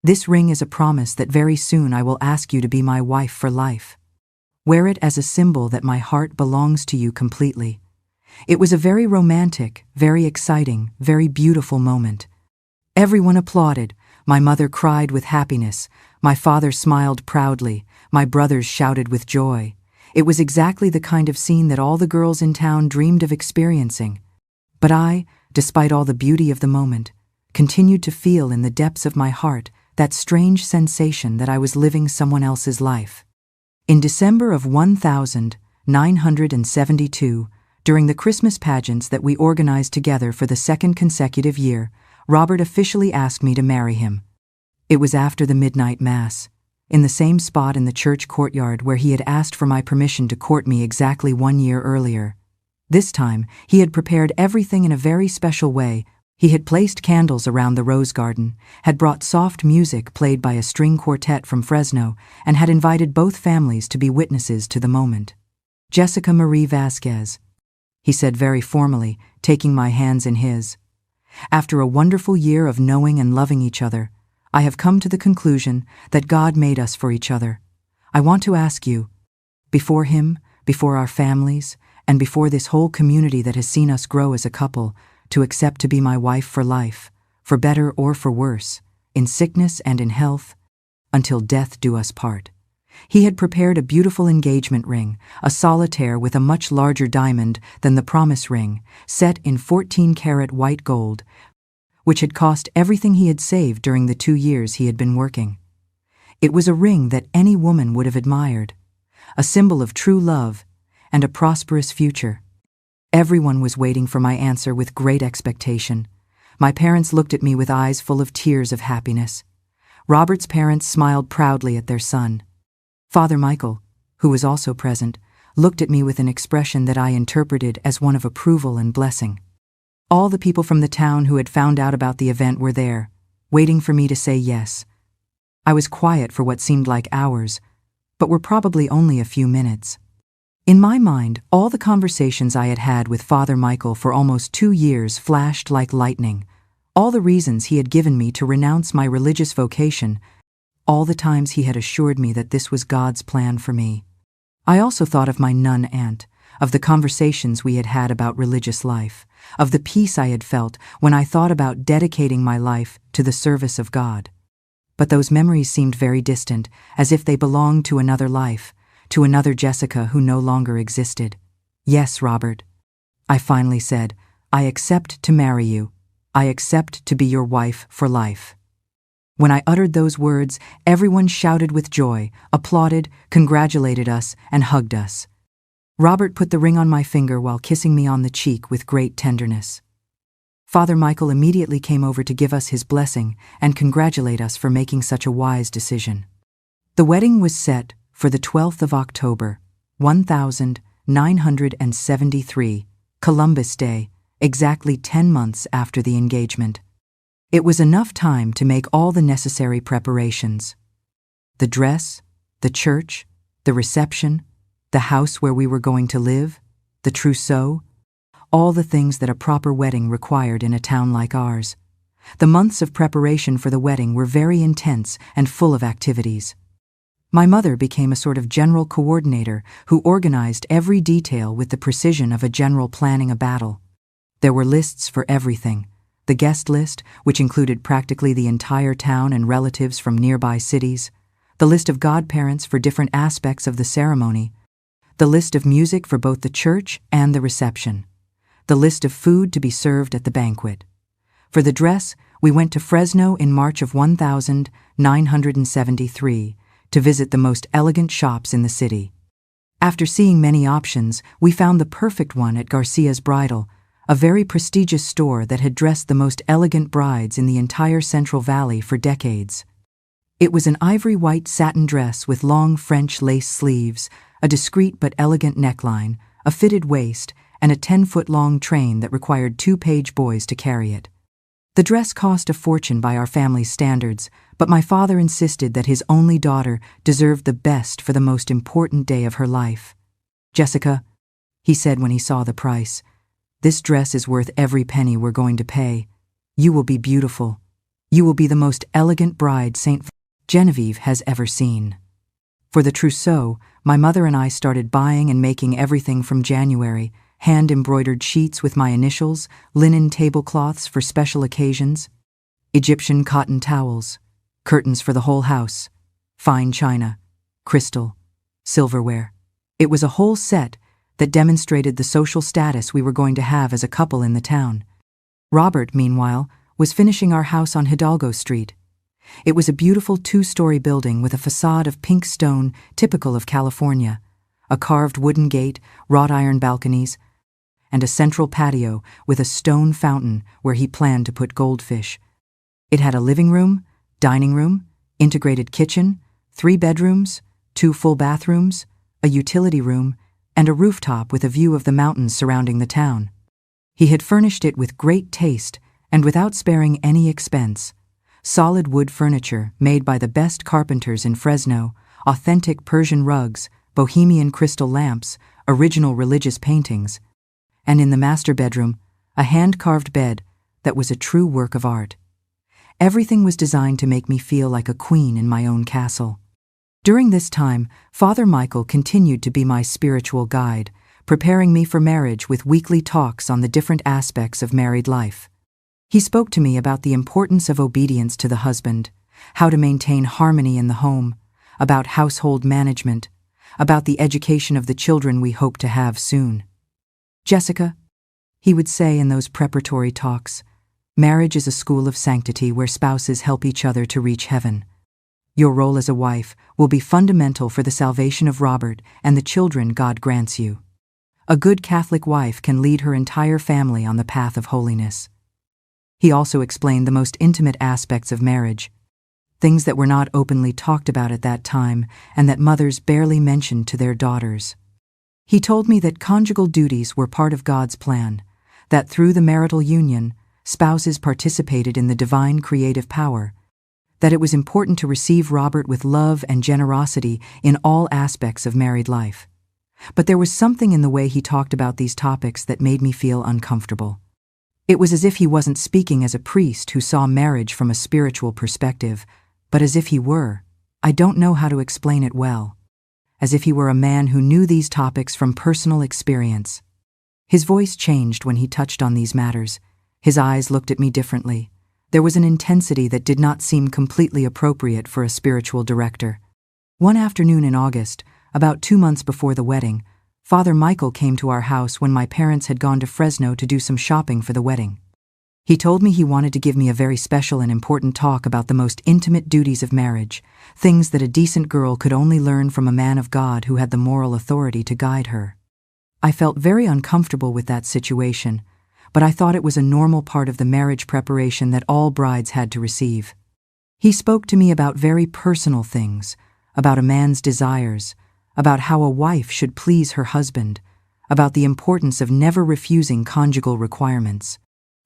"this ring is a promise that very soon I will ask you to be my wife for life. Wear it as a symbol that my heart belongs to you completely." It was a very romantic, very exciting, very beautiful moment. Everyone applauded. My mother cried with happiness. My father smiled proudly. My brothers shouted with joy. It was exactly the kind of scene that all the girls in town dreamed of experiencing. But I, despite all the beauty of the moment, continued to feel in the depths of my heart that strange sensation that I was living someone else's life. In December of 1972, during the Christmas pageants that we organized together for the second consecutive year, Robert officially asked me to marry him. It was after the midnight mass, in the same spot in the church courtyard where he had asked for my permission to court me exactly 1 year earlier. This time, he had prepared everything in a very special way. He had placed candles around the rose garden, had brought soft music played by a string quartet from Fresno, and had invited both families to be witnesses to the moment. "Jessica Marie Vasquez," he said very formally, taking my hands in his. "After a wonderful year of knowing and loving each other, I have come to the conclusion that God made us for each other. I want to ask you, before Him, before our families, and before this whole community that has seen us grow as a couple, to accept to be my wife for life, for better or for worse, in sickness and in health, until death do us part." He had prepared a beautiful engagement ring, a solitaire with a much larger diamond than the promise ring, set in 14-karat white gold, which had cost everything he had saved during the 2 years he had been working. It was a ring that any woman would have admired, a symbol of true love and a prosperous future. Everyone was waiting for my answer with great expectation. My parents looked at me with eyes full of tears of happiness. Robert's parents smiled proudly at their son. Father Michael, who was also present, looked at me with an expression that I interpreted as one of approval and blessing. All the people from the town who had found out about the event were there, waiting for me to say yes. I was quiet for what seemed like hours, but were probably only a few minutes. In my mind, all the conversations I had had with Father Michael for almost 2 years flashed like lightning. All the reasons he had given me to renounce my religious vocation, all the times he had assured me that this was God's plan for me. I also thought of my nun aunt, of the conversations we had had about religious life, of the peace I had felt when I thought about dedicating my life to the service of God. But those memories seemed very distant, as if they belonged to another life, to another Jessica who no longer existed. "Yes, Robert," I finally said, "I accept to marry you. I accept to be your wife for life." When I uttered those words, everyone shouted with joy, applauded, congratulated us, and hugged us. Robert put the ring on my finger while kissing me on the cheek with great tenderness. Father Michael immediately came over to give us his blessing and congratulate us for making such a wise decision. The wedding was set for the 12th of October, 1973, Columbus Day, exactly 10 months after the engagement. It was enough time to make all the necessary preparations. The dress, the church, the reception, the house where we were going to live, the trousseau, all the things that a proper wedding required in a town like ours. The months of preparation for the wedding were very intense and full of activities. My mother became a sort of general coordinator who organized every detail with the precision of a general planning a battle. There were lists for everything. The guest list, which included practically the entire town and relatives from nearby cities, the list of godparents for different aspects of the ceremony, the list of music for both the church and the reception, the list of food to be served at the banquet. For the dress, we went to Fresno in March of 1973 to visit the most elegant shops in the city. After seeing many options, we found the perfect one at Garcia's Bridal, a very prestigious store that had dressed the most elegant brides in the entire Central Valley for decades. It was an ivory white satin dress with long French lace sleeves, a discreet but elegant neckline, a fitted waist, and a 10-foot-long train that required 2 page boys to carry it. The dress cost a fortune by our family's standards, but my father insisted that his only daughter deserved the best for the most important day of her life. "Jessica," he said when he saw the price, "this dress is worth every penny we're going to pay. You will be beautiful. You will be the most elegant bride St. Genevieve has ever seen." For the trousseau, my mother and I started buying and making everything from January: hand-embroidered sheets with my initials, linen tablecloths for special occasions, Egyptian cotton towels, curtains for the whole house, fine china, crystal, silverware. It was a whole set that demonstrated the social status we were going to have as a couple in the town. Robert, meanwhile, was finishing our house on Hidalgo Street. It was a beautiful 2-story building with a facade of pink stone typical of California, a carved wooden gate, wrought iron balconies, and a central patio with a stone fountain where he planned to put goldfish. It had a living room, dining room, integrated kitchen, 3 bedrooms, 2 full bathrooms, a utility room, and a rooftop with a view of the mountains surrounding the town. He had furnished it with great taste and without sparing any expense. Solid wood furniture made by the best carpenters in Fresno, authentic Persian rugs, bohemian crystal lamps, original religious paintings, and in the master bedroom, a hand-carved bed that was a true work of art. Everything was designed to make me feel like a queen in my own castle. During this time, Father Michael continued to be my spiritual guide, preparing me for marriage with weekly talks on the different aspects of married life. He spoke to me about the importance of obedience to the husband, how to maintain harmony in the home, about household management, about the education of the children we hope to have soon. "Jessica," he would say in those preparatory talks, "marriage is a school of sanctity where spouses help each other to reach heaven. Your role as a wife will be fundamental for the salvation of Robert and the children God grants you. A good Catholic wife can lead her entire family on the path of holiness." He also explained the most intimate aspects of marriage, things that were not openly talked about at that time and that mothers barely mentioned to their daughters. He told me that conjugal duties were part of God's plan, that through the marital union, spouses participated in the divine creative power, that it was important to receive Robert with love and generosity in all aspects of married life. But there was something in the way he talked about these topics that made me feel uncomfortable. It was as if he wasn't speaking as a priest who saw marriage from a spiritual perspective, but as if he were. I don't know how to explain it well. As if he were a man who knew these topics from personal experience. His voice changed when he touched on these matters. His eyes looked at me differently. There was an intensity that did not seem completely appropriate for a spiritual director. One afternoon in August, about 2 months before the wedding, Father Michael came to our house when my parents had gone to Fresno to do some shopping for the wedding. He told me he wanted to give me a very special and important talk about the most intimate duties of marriage, things that a decent girl could only learn from a man of God who had the moral authority to guide her. I felt very uncomfortable with that situation, but I thought it was a normal part of the marriage preparation that all brides had to receive. He spoke to me about very personal things, about a man's desires, about how a wife should please her husband, about the importance of never refusing conjugal requirements.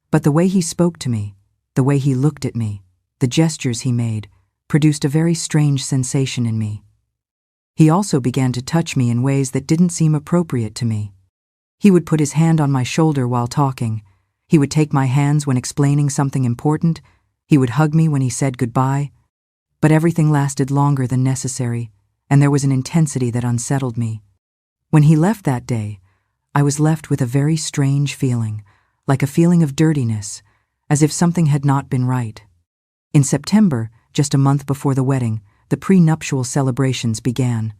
But the way he spoke to me, the way he looked at me, the gestures he made, produced a very strange sensation in me. He also began to touch me in ways that didn't seem appropriate to me. He would put his hand on my shoulder while talking. He would take my hands when explaining something important. He would hug me when he said goodbye. But everything lasted longer than necessary, and there was an intensity that unsettled me. When he left that day, I was left with a very strange feeling, like a feeling of dirtiness, as if something had not been right. In September, just a month before the wedding, the prenuptial celebrations began.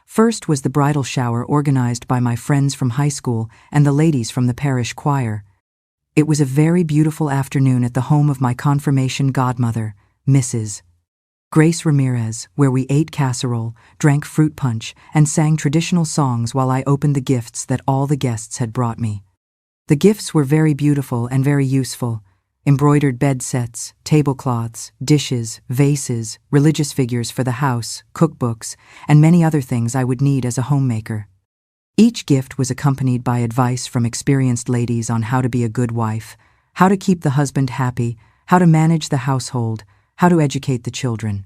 First was the bridal shower organized by my friends from high school and the ladies from the parish choir. It was a very beautiful afternoon at the home of my confirmation godmother, Mrs. Grace Ramirez, where we ate casserole, drank fruit punch, and sang traditional songs while I opened the gifts that all the guests had brought me. The gifts were very beautiful and very useful. Embroidered bed sets, tablecloths, dishes, vases, religious figures for the house, cookbooks, and many other things I would need as a homemaker. Each gift was accompanied by advice from experienced ladies on how to be a good wife, how to keep the husband happy, how to manage the household, how to educate the children.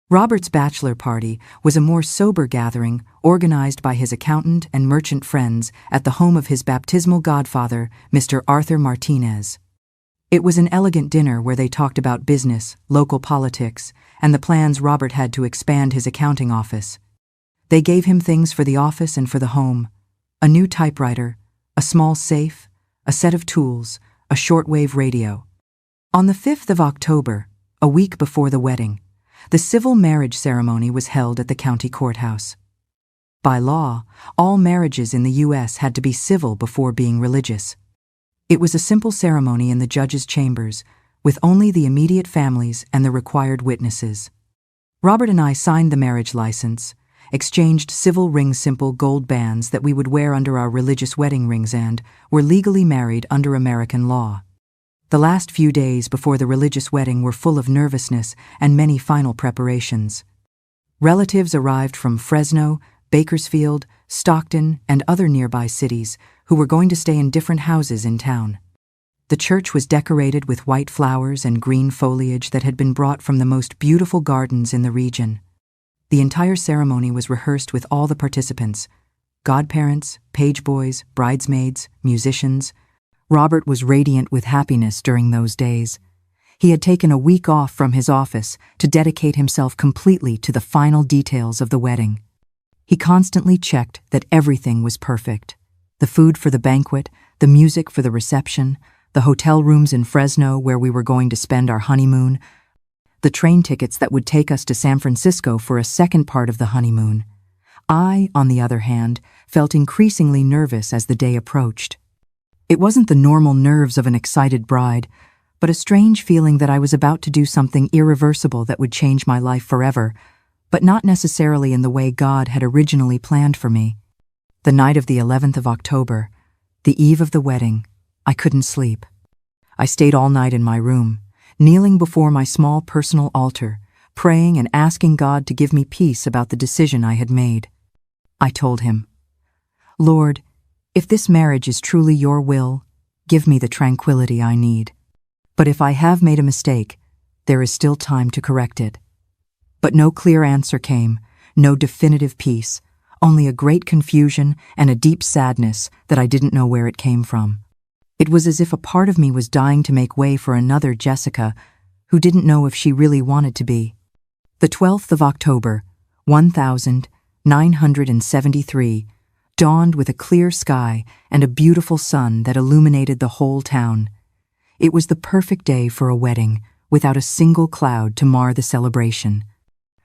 Robert's bachelor party was a more sober gathering organized by his accountant and merchant friends at the home of his baptismal godfather, Mr. Arthur Martinez. It was an elegant dinner where they talked about business, local politics, and the plans Robert had to expand his accounting office. They gave him things for the office and for the home: a new typewriter, a small safe, a set of tools, a shortwave radio. On the 5th of October, a week before the wedding, the civil marriage ceremony was held at the county courthouse. By law, all marriages in the U.S. had to be civil before being religious. It was a simple ceremony in the judge's chambers, with only the immediate families and the required witnesses. Robert and I signed the marriage license, exchanged civil ring-simple gold bands that we would wear under our religious wedding rings, and were legally married under American law. The last few days before the religious wedding were full of nervousness and many final preparations. Relatives arrived from Fresno, Bakersfield, Stockton, and other nearby cities who were going to stay in different houses in town. The church was decorated with white flowers and green foliage that had been brought from the most beautiful gardens in the region. The entire ceremony was rehearsed with all the participants: godparents, page boys, bridesmaids, musicians. Robert was radiant with happiness during those days. He had taken a week off from his office to dedicate himself completely to the final details of the wedding. He constantly checked that everything was perfect: the food for the banquet, the music for the reception, the hotel rooms in Fresno where we were going to spend our honeymoon, the train tickets that would take us to San Francisco for a second part of the honeymoon. I, on the other hand, felt increasingly nervous as the day approached. It wasn't the normal nerves of an excited bride, but a strange feeling that I was about to do something irreversible that would change my life forever, but not necessarily in the way God had originally planned for me. The night of the 11th of October, the eve of the wedding, I couldn't sleep. I stayed all night in my room, kneeling before my small personal altar, praying and asking God to give me peace about the decision I had made. I told him, "Lord, if this marriage is truly your will, give me the tranquility I need. But if I have made a mistake, there is still time to correct it." But no clear answer came, no definitive peace, only a great confusion and a deep sadness that I didn't know where it came from. It was as if a part of me was dying to make way for another Jessica who didn't know if she really wanted to be. The 12th of October, 1973, dawned with a clear sky and a beautiful sun that illuminated the whole town. It was the perfect day for a wedding, without a single cloud to mar the celebration.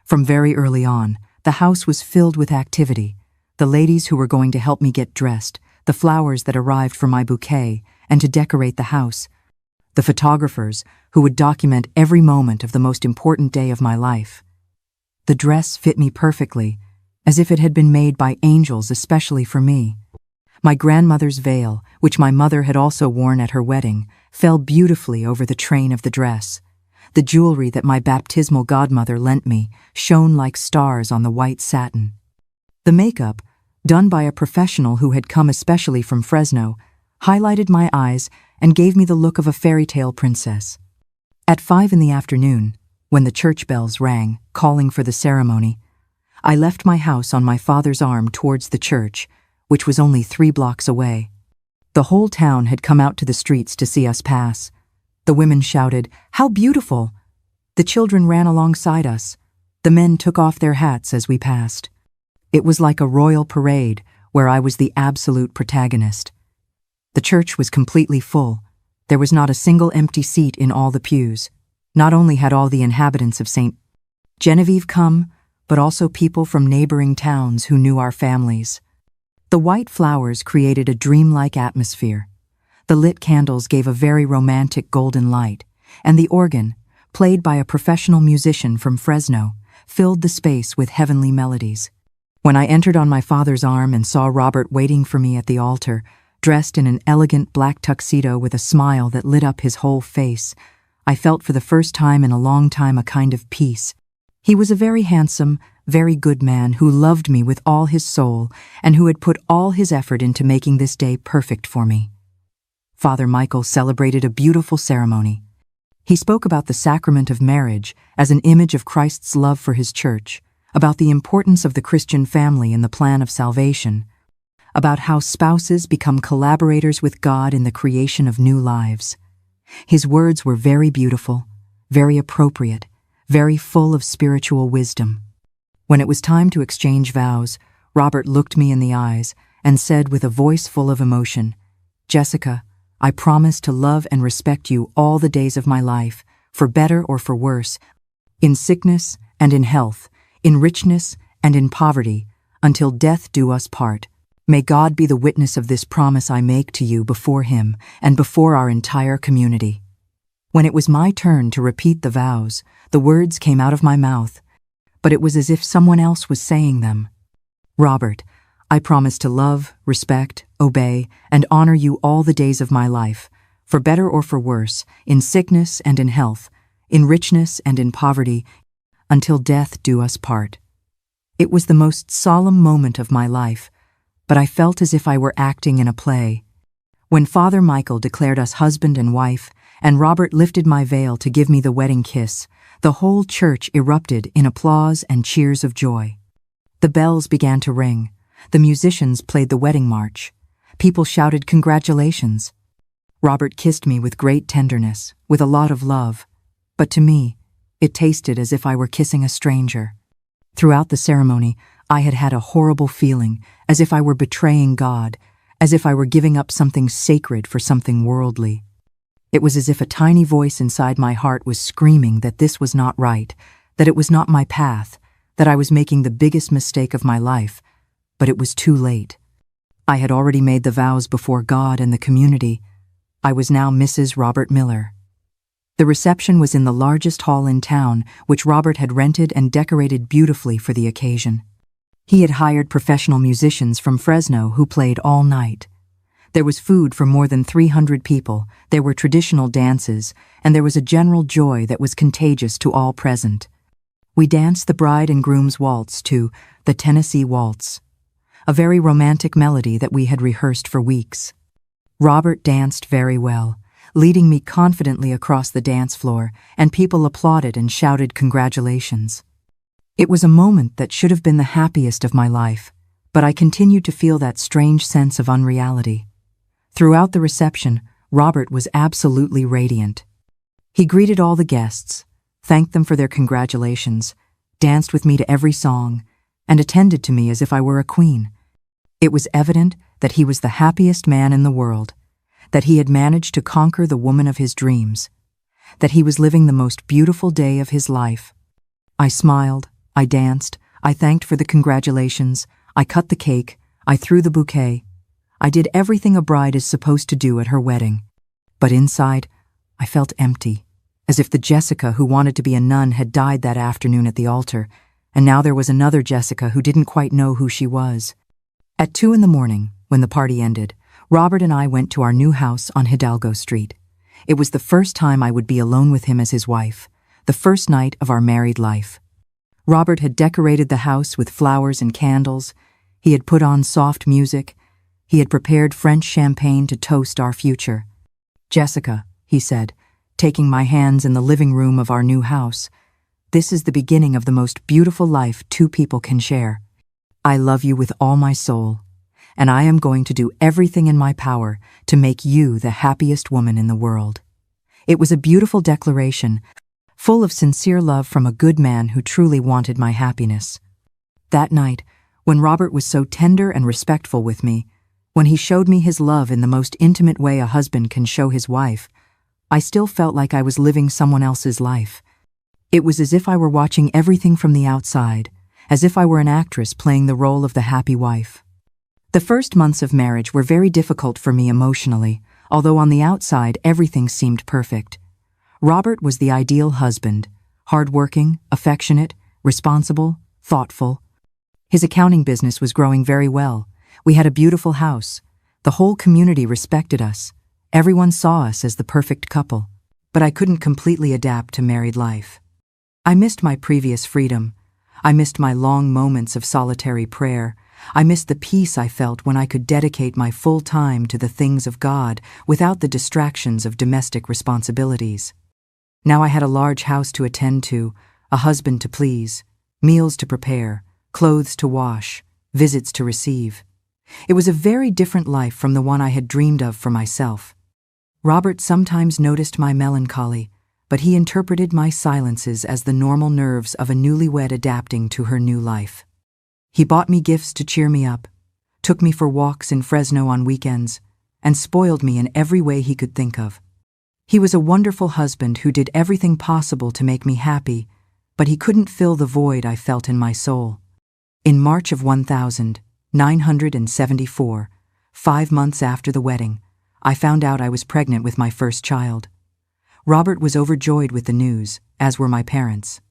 From very early on, the house was filled with activity. The ladies who were going to help me get dressed, the flowers that arrived for my bouquet, and to decorate the house, the photographers who would document every moment of the most important day of my life. The dress fit me perfectly, as if it had been made by angels especially for me. My grandmother's veil, which my mother had also worn at her wedding, fell beautifully over the train of the dress. The jewelry that my baptismal godmother lent me shone like stars on the white satin. The makeup, done by a professional who had come especially from Fresno, highlighted my eyes and gave me the look of a fairy tale princess. At 5 in the afternoon, when the church bells rang, calling for the ceremony, I left my house on my father's arm towards the church, which was only 3 blocks away. The whole town had come out to the streets to see us pass. The women shouted, "How beautiful!" The children ran alongside us. The men took off their hats as we passed. It was like a royal parade where I was the absolute protagonist. The church was completely full. There was not a single empty seat in all the pews. Not only had all the inhabitants of St. Genevieve come, but also people from neighboring towns who knew our families. The white flowers created a dreamlike atmosphere. The lit candles gave a very romantic golden light, and the organ, played by a professional musician from Fresno, filled the space with heavenly melodies. When I entered on my father's arm and saw Robert waiting for me at the altar, dressed in an elegant black tuxedo with a smile that lit up his whole face, I felt for the first time in a long time a kind of peace. He was a very handsome, very good man who loved me with all his soul and who had put all his effort into making this day perfect for me. Father Michael celebrated a beautiful ceremony. He spoke about the sacrament of marriage as an image of Christ's love for his church, about the importance of the Christian family in the plan of salvation, about how spouses become collaborators with God in the creation of new lives. His words were very beautiful, very appropriate, very full of spiritual wisdom. When it was time to exchange vows, Robert looked me in the eyes and said with a voice full of emotion, "Jessica, I promise to love and respect you all the days of my life, for better or for worse, in sickness and in health, in richness and in poverty, until death do us part. May God be the witness of this promise I make to you before Him and before our entire community." When it was my turn to repeat the vows, the words came out of my mouth, but it was as if someone else was saying them. "Robert, I promise to love, respect, obey, and honor you all the days of my life, for better or for worse, in sickness and in health, in richness and in poverty, until death do us part." It was the most solemn moment of my life, but I felt as if I were acting in a play. When Father Michael declared us husband and wife, and Robert lifted my veil to give me the wedding kiss, the whole church erupted in applause and cheers of joy. The bells began to ring. The musicians played the wedding march. People shouted congratulations. Robert kissed me with great tenderness, with a lot of love, but to me, it tasted as if I were kissing a stranger. Throughout the ceremony, I had had a horrible feeling, as if I were betraying God, as if I were giving up something sacred for something worldly. It was as if a tiny voice inside my heart was screaming that this was not right, that it was not my path, that I was making the biggest mistake of my life, but it was too late. I had already made the vows before God and the community. I was now Mrs. Robert Miller. The reception was in the largest hall in town, which Robert had rented and decorated beautifully for the occasion. He had hired professional musicians from Fresno who played all night. There was food for more than 300 people, there were traditional dances, and there was a general joy that was contagious to all present. We danced the bride and groom's waltz to the Tennessee Waltz, a very romantic melody that we had rehearsed for weeks. Robert danced very well, leading me confidently across the dance floor, and people applauded and shouted congratulations. It was a moment that should have been the happiest of my life, But I continued to feel that strange sense of unreality. Throughout the reception, Robert was absolutely radiant. He greeted all the guests, thanked them for their congratulations, danced with me to every song, and attended to me as if I were a queen. It was evident that he was the happiest man in the world, that he had managed to conquer the woman of his dreams, that he was living the most beautiful day of his life. I smiled, I danced, I thanked for the congratulations, I cut the cake, I threw the bouquet. I did everything a bride is supposed to do at her wedding. But inside, I felt empty, as if the Jessica who wanted to be a nun had died that afternoon at the altar, and now there was another Jessica who didn't quite know who she was. At 2 a.m, when the party ended, Robert and I went to our new house on Hidalgo Street. It was the first time I would be alone with him as his wife, the first night of our married life. Robert had decorated the house with flowers and candles. He had put on soft music. He had prepared French champagne to toast our future. "Jessica," he said, taking my hands in the living room of our new house, "this is the beginning of the most beautiful life two people can share. I love you with all my soul, and I am going to do everything in my power to make you the happiest woman in the world." It was a beautiful declaration, full of sincere love from a good man who truly wanted my happiness. That night, when Robert was so tender and respectful with me, when he showed me his love in the most intimate way a husband can show his wife, I still felt like I was living someone else's life. It was as if I were watching everything from the outside, as if I were an actress playing the role of the happy wife. The first months of marriage were very difficult for me emotionally, although on the outside everything seemed perfect. Robert was the ideal husband, hardworking, affectionate, responsible, thoughtful. His accounting business was growing very well. We had a beautiful house. The whole community respected us. Everyone saw us as the perfect couple. But I couldn't completely adapt to married life. I missed my previous freedom. I missed my long moments of solitary prayer. I missed the peace I felt when I could dedicate my full time to the things of God without the distractions of domestic responsibilities. Now I had a large house to attend to, a husband to please, meals to prepare, clothes to wash, visits to receive. It was a very different life from the one I had dreamed of for myself. Robert sometimes noticed my melancholy, but he interpreted my silences as the normal nerves of a newlywed adapting to her new life. He bought me gifts to cheer me up, took me for walks in Fresno on weekends, and spoiled me in every way he could think of. He was a wonderful husband who did everything possible to make me happy, but he couldn't fill the void I felt in my soul. In March of 1974, 5 months after the wedding, I found out I was pregnant with my first child. Robert was overjoyed with the news, as were my parents.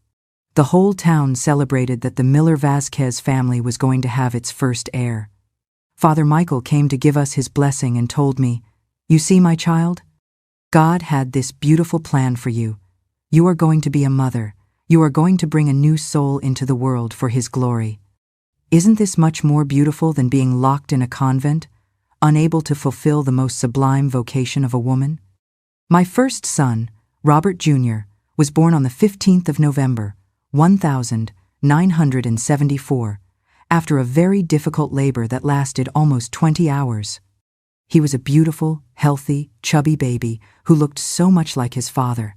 The whole town celebrated that the Miller-Vasquez family was going to have its first heir. Father Michael came to give us his blessing and told me, "You see, my child? God had this beautiful plan for you. You are going to be a mother. You are going to bring a new soul into the world for His glory. Isn't this much more beautiful than being locked in a convent, unable to fulfill the most sublime vocation of a woman?" My first son, Robert Jr., was born on the 15th of November, 1974, after a very difficult labor that lasted almost 20 hours. He was a beautiful, healthy, chubby baby who looked so much like his father.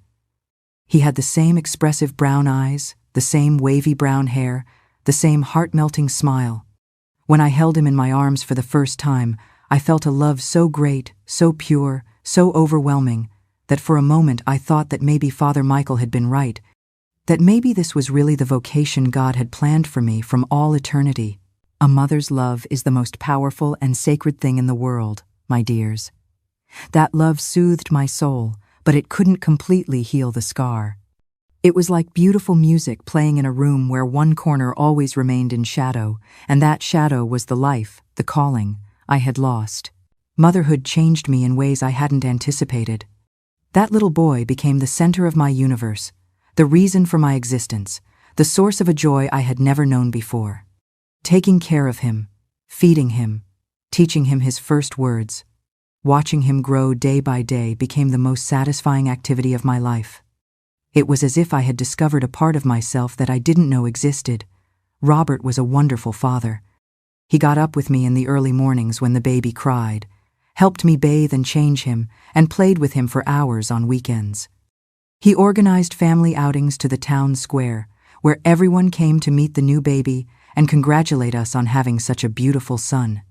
He had the same expressive brown eyes, the same wavy brown hair, the same heart-melting smile. When I held him in my arms for the first time, I felt a love so great, so pure, so overwhelming, that for a moment I thought that maybe Father Michael had been right, that maybe this was really the vocation God had planned for me from all eternity. A mother's love is the most powerful and sacred thing in the world, my dears. That love soothed my soul, but it couldn't completely heal the scar. It was like beautiful music playing in a room where one corner always remained in shadow, and that shadow was the life, the calling, I had lost. Motherhood changed me in ways I hadn't anticipated. That little boy became the center of my universe, the reason for my existence, the source of a joy I had never known before. Taking care of him, feeding him, teaching him his first words, watching him grow day by day became the most satisfying activity of my life. It was as if I had discovered a part of myself that I didn't know existed. Robert was a wonderful father. He got up with me in the early mornings when the baby cried, helped me bathe and change him, and played with him for hours on weekends. He organized family outings to the town square, where everyone came to meet the new baby and congratulate us on having such a beautiful son.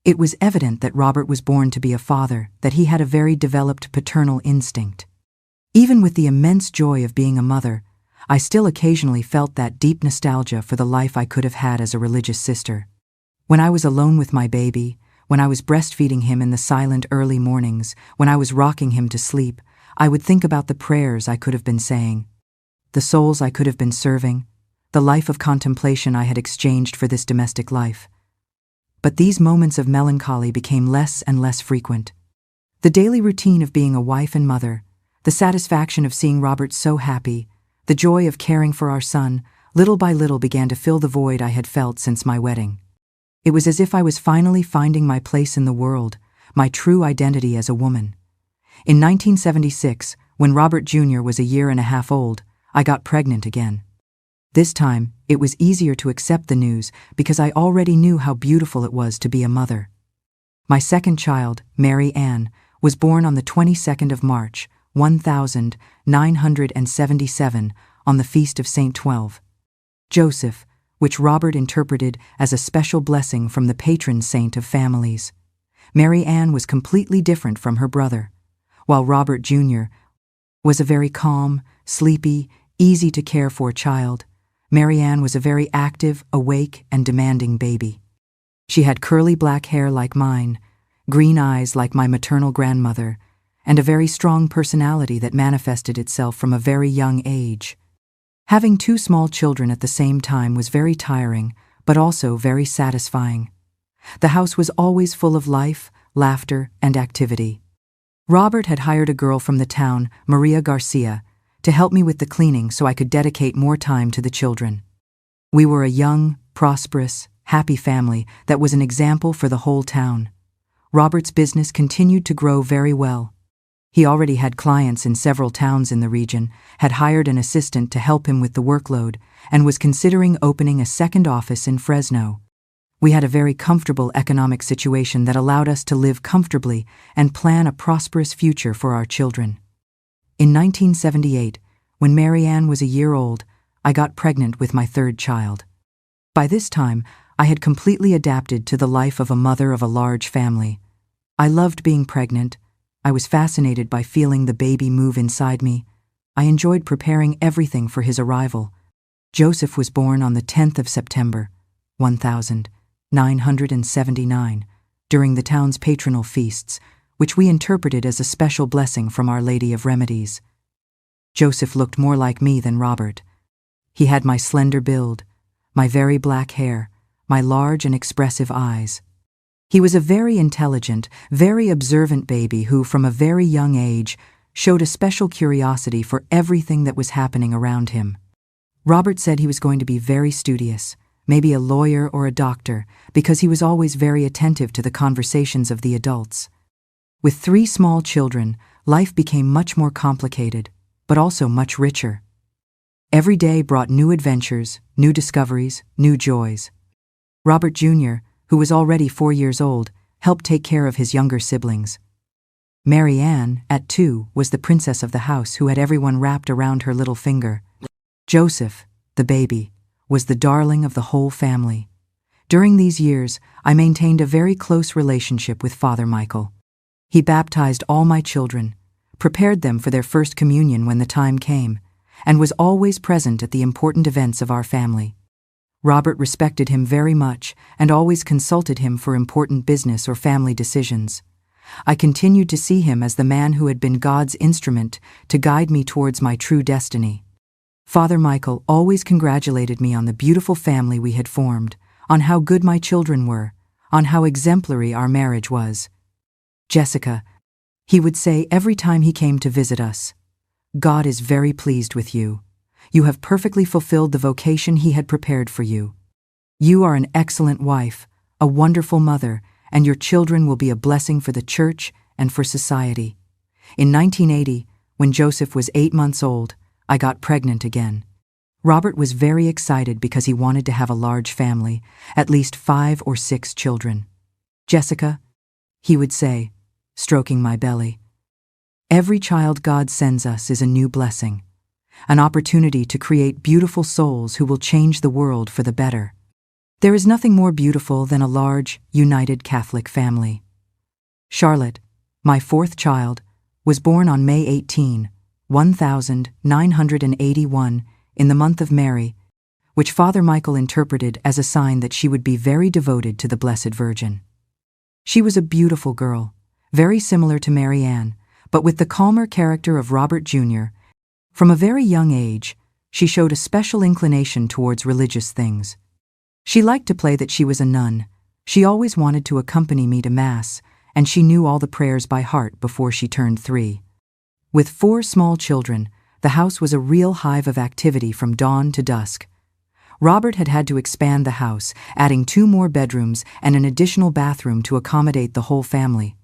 It was evident that Robert was born to be a father, that he had a very developed paternal instinct. Even with the immense joy of being a mother, I still occasionally felt that deep nostalgia for the life I could have had as a religious sister. When I was alone with my baby, when I was breastfeeding him in the silent early mornings, when I was rocking him to sleep, I would think about the prayers I could have been saying, the souls I could have been serving, the life of contemplation I had exchanged for this domestic life. But these moments of melancholy became less and less frequent. The daily routine of being a wife and mother, the satisfaction of seeing Robert so happy, the joy of caring for our son, little by little began to fill the void I had felt since my wedding. It was as if I was finally finding my place in the world, my true identity as a woman. In 1976, when Robert Jr. was a year and a half old, I got pregnant again. This time, it was easier to accept the news because I already knew how beautiful it was to be a mother. My second child, Mary Ann, was born on the 22nd of March, 1977, on the feast of St. Twelve. Joseph, which Robert interpreted as a special blessing from the patron saint of families. Mary Ann was completely different from her brother. While Robert Jr. was a very calm, sleepy, easy-to-care-for child, Mary Ann was a very active, awake, and demanding baby. She had curly black hair like mine, green eyes like my maternal grandmother, and a very strong personality that manifested itself from a very young age. Having two small children at the same time was very tiring, but also very satisfying. The house was always full of life, laughter, and activity. Robert had hired a girl from the town, Maria Garcia, to help me with the cleaning so I could dedicate more time to the children. We were a young, prosperous, happy family that was an example for the whole town. Robert's business continued to grow very well. He already had clients in several towns in the region, had hired an assistant to help him with the workload, and was considering opening a second office in Fresno. We had a very comfortable economic situation that allowed us to live comfortably and plan a prosperous future for our children. In 1978, when Mary Ann was a year old, I got pregnant with my third child. By this time, I had completely adapted to the life of a mother of a large family. I loved being pregnant. I was fascinated by feeling the baby move inside me. I enjoyed preparing everything for his arrival. Joseph was born on the 10th of September, 1979, during the town's patronal feasts, which we interpreted as a special blessing from Our Lady of Remedies. Joseph looked more like me than Robert. He had my slender build, my very black hair, my large and expressive eyes. He was a very intelligent, very observant baby who, from a very young age, showed a special curiosity for everything that was happening around him. Robert said he was going to be very studious, maybe a lawyer or a doctor, because he was always very attentive to the conversations of the adults. With 3 small children, life became much more complicated, but also much richer. Every day brought new adventures, new discoveries, new joys. Robert Jr., who was already 4 years old, helped take care of his younger siblings. Mary Ann, at 2, was the princess of the house who had everyone wrapped around her little finger. Joseph, the baby, was the darling of the whole family. During these years, I maintained a very close relationship with Father Michael. He baptized all my children, prepared them for their first communion when the time came, and was always present at the important events of our family. Robert respected him very much and always consulted him for important business or family decisions. I continued to see him as the man who had been God's instrument to guide me towards my true destiny. Father Michael always congratulated me on the beautiful family we had formed, on how good my children were, on how exemplary our marriage was. Jessica, he would say every time he came to visit us, God is very pleased with you. You have perfectly fulfilled the vocation he had prepared for you. You are an excellent wife, a wonderful mother, and your children will be a blessing for the church and for society. In 1980, when Joseph was 8 months old, I got pregnant again. Robert was very excited because he wanted to have a large family, at least 5 or 6 children. "Jessica," he would say, stroking my belly, "every child God sends us is a new blessing, an opportunity to create beautiful souls who will change the world for the better. There is nothing more beautiful than a large, united Catholic family." Charlotte, my 4th child, was born on May 18, 1981, in the month of Mary, which Father Michael interpreted as a sign that she would be very devoted to the Blessed Virgin. She was a beautiful girl, very similar to Mary Ann, but with the calmer character of Robert Jr. From a very young age, she showed a special inclination towards religious things. She liked to play that she was a nun. She always wanted to accompany me to Mass, and she knew all the prayers by heart before she turned 3. With 4 small children, the house was a real hive of activity from dawn to dusk. Robert had had to expand the house, adding 2 more bedrooms and an additional bathroom to accommodate the whole family.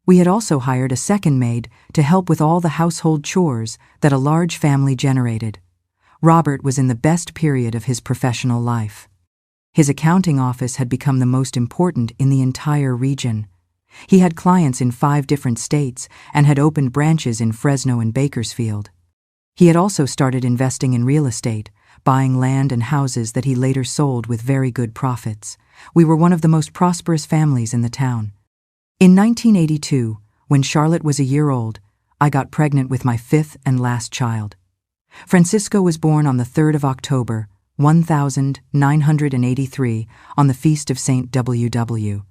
We had also hired a second maid to help with all the household chores that a large family generated. Robert was in the best period of his professional life. His accounting office had become the most important in the entire region. He had clients in 5 different states and had opened branches in Fresno and Bakersfield. He had also started investing in real estate, buying land and houses that he later sold with very good profits. We were one of the most prosperous families in the town. In 1982, when Charlotte was a year old, I got pregnant with my 5th and last child. Francisco was born on the 3rd of October, 1983, on the feast of Saint W.W.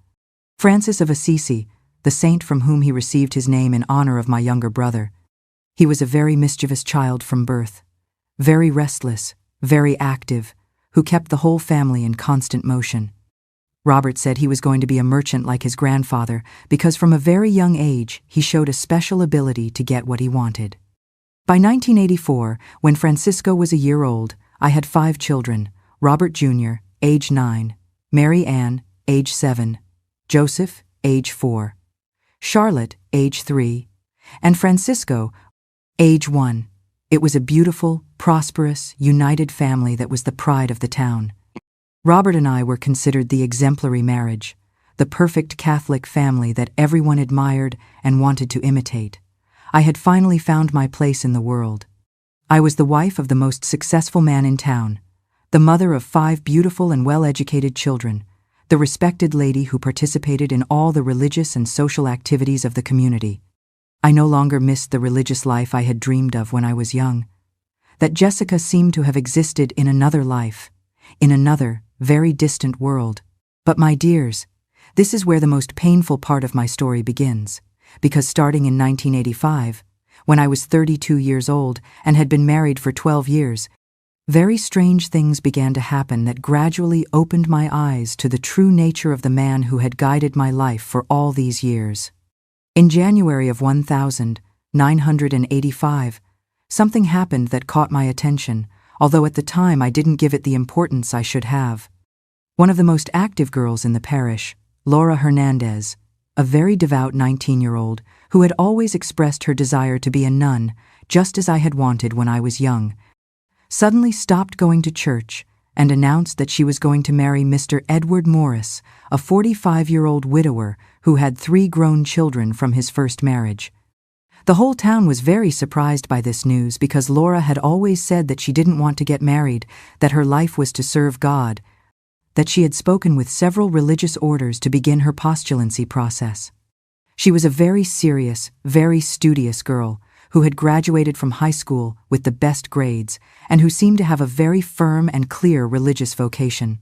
Francis of Assisi, the saint from whom he received his name in honor of my younger brother. He was a very mischievous child from birth, very restless, very active, who kept the whole family in constant motion. Robert said he was going to be a merchant like his grandfather because from a very young age he showed a special ability to get what he wanted. By 1984, when Francisco was a year old, I had 5 children: Robert Jr., age 9, Mary Ann, age 7, Joseph, age 4, Charlotte, age 3, and Francisco, age 1. It was a beautiful, prosperous, united family that was the pride of the town. Robert and I were considered the exemplary marriage, the perfect Catholic family that everyone admired and wanted to imitate. I had finally found my place in the world. I was the wife of the most successful man in town, the mother of 5 beautiful and well-educated children, the respected lady who participated in all the religious and social activities of the community. I no longer missed the religious life I had dreamed of when I was young. That Jessica seemed to have existed in another life, in another, very distant world. But my dears, this is where the most painful part of my story begins, because starting in 1985, when I was 32 years old and had been married for 12 years, very strange things began to happen that gradually opened my eyes to the true nature of the man who had guided my life for all these years. In January of 1985, something happened that caught my attention, although at the time I didn't give it the importance I should have. One of the most active girls in the parish, Laura Hernandez, a very devout 19-year-old who had always expressed her desire to be a nun, just as I had wanted when I was young, suddenly stopped going to church and announced that she was going to marry Mr. Edward Morris, a 45-year-old widower who had 3 grown children from his first marriage. The whole town was very surprised by this news because Laura had always said that she didn't want to get married, that her life was to serve God, that she had spoken with several religious orders to begin her postulancy process. She was a very serious, very studious girl who had graduated from high school with the best grades and who seemed to have a very firm and clear religious vocation.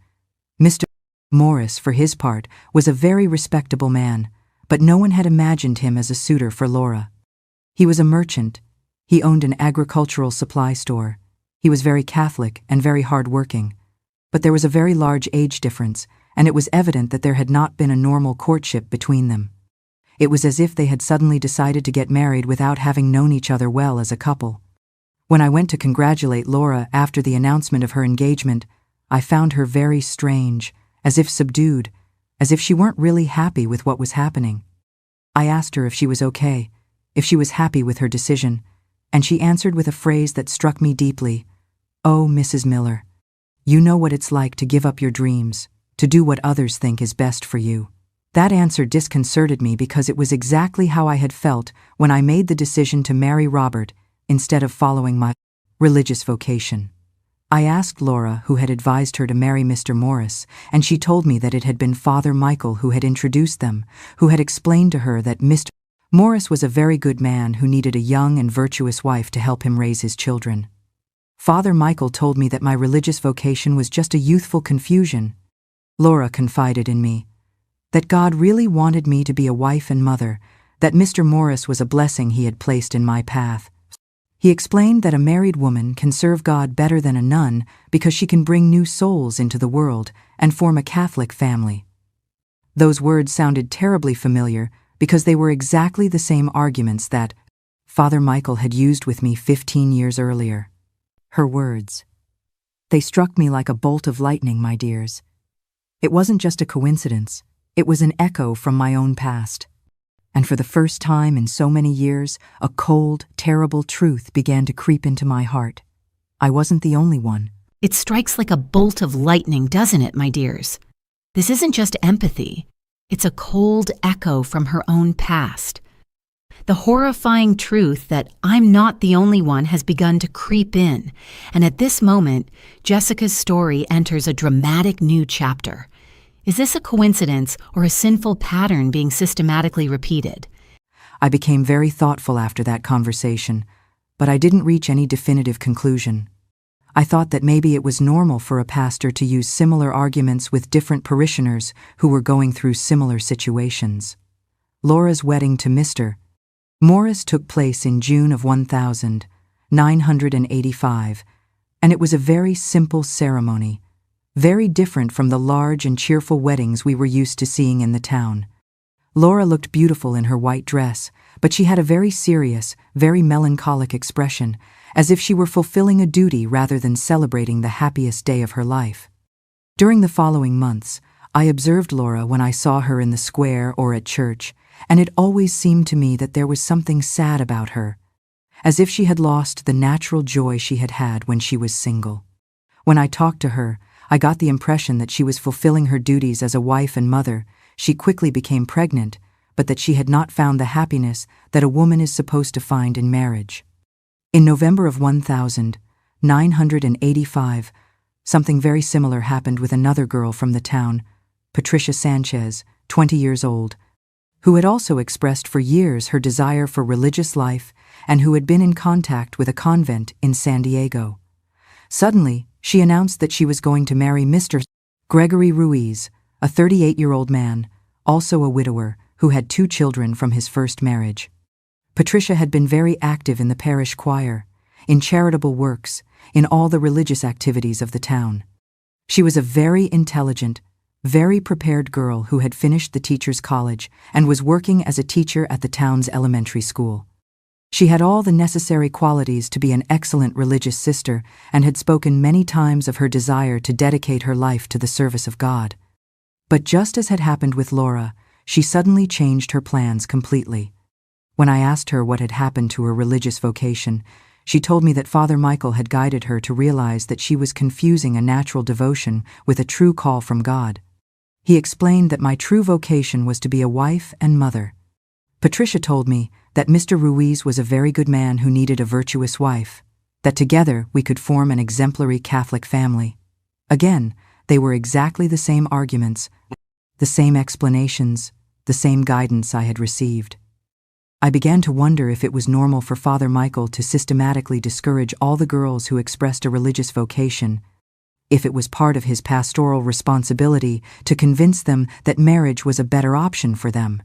Mr. Morris, for his part, was a very respectable man, but no one had imagined him as a suitor for Laura. He was a merchant. He owned an agricultural supply store. He was very Catholic and very hard-working. But there was a very large age difference, and it was evident that there had not been a normal courtship between them. It was as if they had suddenly decided to get married without having known each other well as a couple. When I went to congratulate Laura after the announcement of her engagement, I found her very strange, as if subdued, as if she weren't really happy with what was happening. I asked her if she was okay, if she was happy with her decision, and she answered with a phrase that struck me deeply, "Oh, Mrs. Miller, you know what it's like to give up your dreams, to do what others think is best for you." That answer disconcerted me because it was exactly how I had felt when I made the decision to marry Robert instead of following my religious vocation. I asked Laura, who had advised her to marry Mr. Morris, and she told me that it had been Father Michael who had introduced them, who had explained to her that Mr. Morris was a very good man who needed a young and virtuous wife to help him raise his children. Father Michael told me that my religious vocation was just a youthful confusion. Laura confided in me that God really wanted me to be a wife and mother, that Mr. Morris was a blessing he had placed in my path. He explained that a married woman can serve God better than a nun because she can bring new souls into the world and form a Catholic family. Those words sounded terribly familiar because they were exactly the same arguments that Father Michael had used with me 15 years earlier. Her words. They struck me like a bolt of lightning, my dears. It wasn't just a coincidence. It was an echo from my own past. And for the first time in so many years, a cold, terrible truth began to creep into my heart. I wasn't the only one. It strikes like a bolt of lightning, doesn't it, my dears? This isn't just empathy. It's a cold echo from her own past. The horrifying truth that I'm not the only one has begun to creep in, and at this moment, Jessica's story enters a dramatic new chapter. Is this a coincidence or a sinful pattern being systematically repeated? I became very thoughtful after that conversation, but I didn't reach any definitive conclusion. I thought that maybe it was normal for a pastor to use similar arguments with different parishioners who were going through similar situations. Laura's wedding to Mr. Morris took place in June of 1985, and it was a very simple ceremony, very different from the large and cheerful weddings we were used to seeing in the town. Laura looked beautiful in her white dress, but she had a very serious, very melancholic expression, as if she were fulfilling a duty rather than celebrating the happiest day of her life. During the following months, I observed Laura when I saw her in the square or at church, and it always seemed to me that there was something sad about her, as if she had lost the natural joy she had had when she was single. When I talked to her, I got the impression that she was fulfilling her duties as a wife and mother. She quickly became pregnant, but that she had not found the happiness that a woman is supposed to find in marriage. In November of 1985, something very similar happened with another girl from the town, Patricia Sanchez, 20 years old, who had also expressed for years her desire for religious life and who had been in contact with a convent in San Diego. Suddenly, she announced that she was going to marry Mr. Gregory Ruiz, a 38-year-old man, also a widower, who had 2 children from his first marriage. Patricia had been very active in the parish choir, in charitable works, in all the religious activities of the town. She was a very intelligent, very prepared girl who had finished the teacher's college and was working as a teacher at the town's elementary school. She had all the necessary qualities to be an excellent religious sister and had spoken many times of her desire to dedicate her life to the service of God. But just as had happened with Laura, she suddenly changed her plans completely. When I asked her what had happened to her religious vocation, she told me that Father Michael had guided her to realize that she was confusing a natural devotion with a true call from God. He explained that my true vocation was to be a wife and mother. Patricia told me that Mr. Ruiz was a very good man who needed a virtuous wife, that together we could form an exemplary Catholic family. Again, they were exactly the same arguments, the same explanations, the same guidance I had received. I began to wonder if it was normal for Father Michael to systematically discourage all the girls who expressed a religious vocation, if it was part of his pastoral responsibility to convince them that marriage was a better option for them.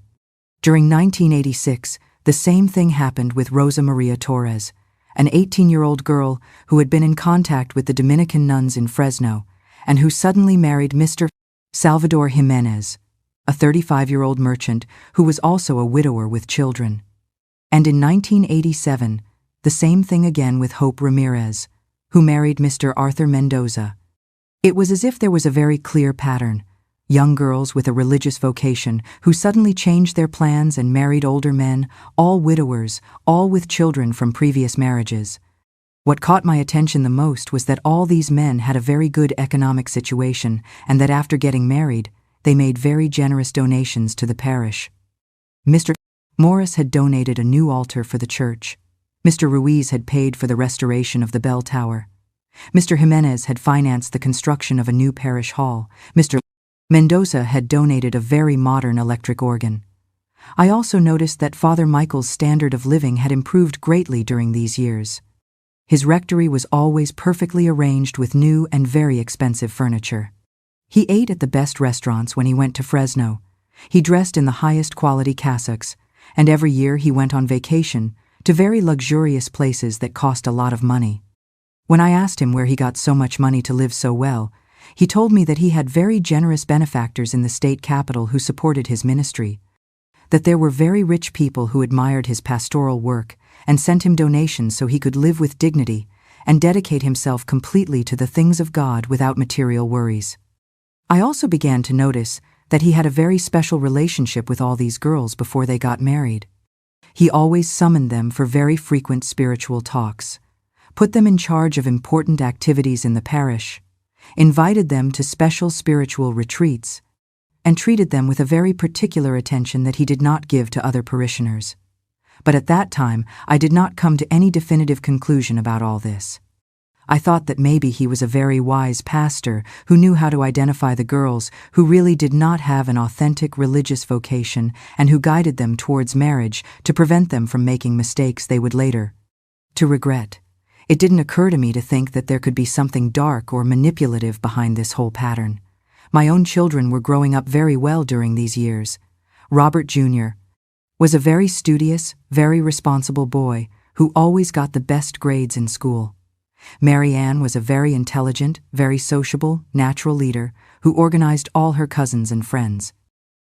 During 1986, the same thing happened with Rosa Maria Torres, an 18-year-old girl who had been in contact with the Dominican nuns in Fresno and who suddenly married Mr. Salvador Jimenez, a 35-year-old merchant who was also a widower with children. And in 1987, the same thing again with Hope Ramirez, who married Mr. Arthur Mendoza. It was as if there was a very clear pattern. Young girls with a religious vocation who suddenly changed their plans and married older men, all widowers, all with children from previous marriages. What caught my attention the most was that all these men had a very good economic situation, and that after getting married, they made very generous donations to the parish. Mr. Morris had donated a new altar for the church. Mr. Ruiz had paid for the restoration of the bell tower. Mr. Jimenez had financed the construction of a new parish hall. Mr. Mendoza had donated a very modern electric organ. I also noticed that Father Michael's standard of living had improved greatly during these years. His rectory was always perfectly arranged with new and very expensive furniture. He ate at the best restaurants when he went to Fresno. He dressed in the highest quality cassocks, and every year he went on vacation to very luxurious places that cost a lot of money. When I asked him where he got so much money to live so well, he told me that he had very generous benefactors in the state capital who supported his ministry, that there were very rich people who admired his pastoral work and sent him donations so he could live with dignity and dedicate himself completely to the things of God without material worries. I also began to notice that he had a very special relationship with all these girls before they got married. He always summoned them for very frequent spiritual talks, put them in charge of important activities in the parish, invited them to special spiritual retreats, and treated them with a very particular attention that he did not give to other parishioners. But at that time, I did not come to any definitive conclusion about all this. I thought that maybe he was a very wise pastor who knew how to identify the girls who really did not have an authentic religious vocation and who guided them towards marriage to prevent them from making mistakes they would later to regret. It didn't occur to me to think that there could be something dark or manipulative behind this whole pattern. My own children were growing up very well during these years. Robert Jr. was a very studious, very responsible boy who always got the best grades in school. Mary Ann was a very intelligent, very sociable, natural leader who organized all her cousins and friends.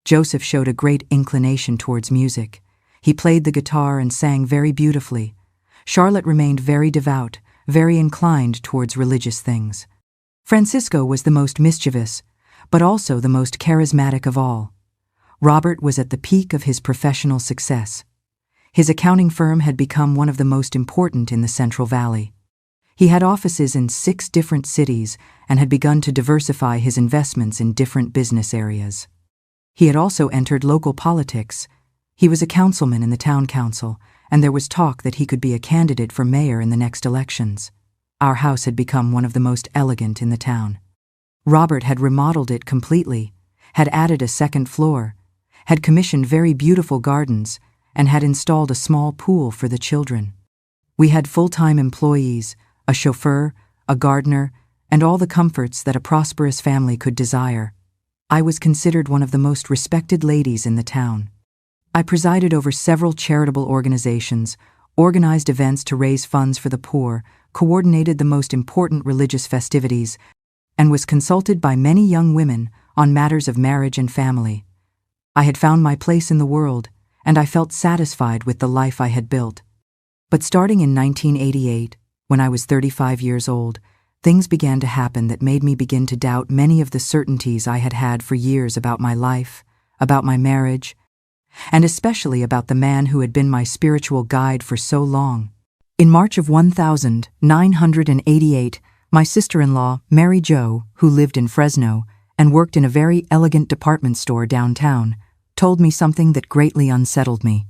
Joseph showed a great inclination towards music. He played the guitar and sang very beautifully. Charlotte remained very devout, very inclined towards religious things. Francisco was the most mischievous, but also the most charismatic of all. Robert was at the peak of his professional success. His accounting firm had become one of the most important in the Central Valley. He had offices in 6 different cities and had begun to diversify his investments in different business areas. He had also entered local politics. He was a councilman in the town council, and there was talk that he could be a candidate for mayor in the next elections. Our house had become one of the most elegant in the town. Robert had remodeled it completely, had added a second floor, had commissioned very beautiful gardens, and had installed a small pool for the children. We had full-time employees, a chauffeur, a gardener, and all the comforts that a prosperous family could desire. I was considered one of the most respected ladies in the town. I presided over several charitable organizations, organized events to raise funds for the poor, coordinated the most important religious festivities, and was consulted by many young women on matters of marriage and family. I had found my place in the world, and I felt satisfied with the life I had built. But starting in 1988, when I was 35 years old, things began to happen that made me begin to doubt many of the certainties I had had for years about my life, about my marriage, and especially about the man who had been my spiritual guide for so long. In March of 1988, my sister-in-law, Mary Jo, who lived in Fresno and worked in a very elegant department store downtown, told me something that greatly unsettled me.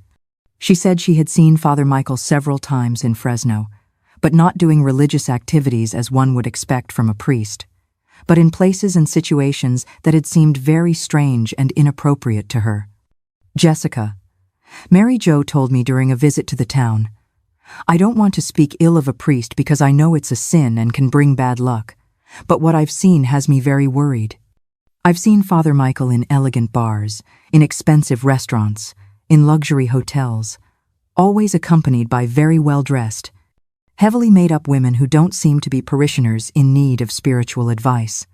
She said she had seen Father Michael several times in Fresno, but not doing religious activities as one would expect from a priest, but in places and situations that had seemed very strange and inappropriate to her. Jessica, Mary Jo told me during a visit to the town, "I don't want to speak ill of a priest because I know it's a sin and can bring bad luck, but what I've seen has me very worried. I've seen Father Michael in elegant bars, in expensive restaurants, in luxury hotels, always accompanied by very well-dressed, heavily made-up women who don't seem to be parishioners in need of spiritual advice."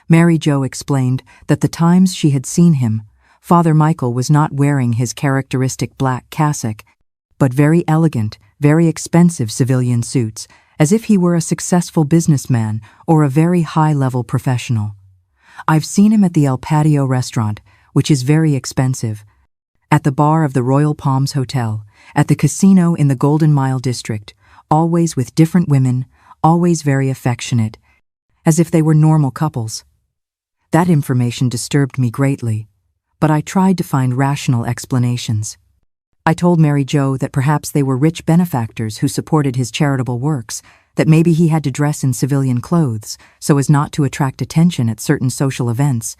Mary Jo explained that the times she had seen him, Father Michael was not wearing his characteristic black cassock, but very elegant, very expensive civilian suits, as if he were a successful businessman or a very high-level professional. "I've seen him at the El Patio restaurant, which is very expensive, at the bar of the Royal Palms Hotel, at the casino in the Golden Mile District, always with different women, always very affectionate, as if they were normal couples. That information disturbed me greatly, but I tried to find rational explanations. I told Mary Jo that perhaps they were rich benefactors who supported his charitable works, that maybe he had to dress in civilian clothes so as not to attract attention at certain social events,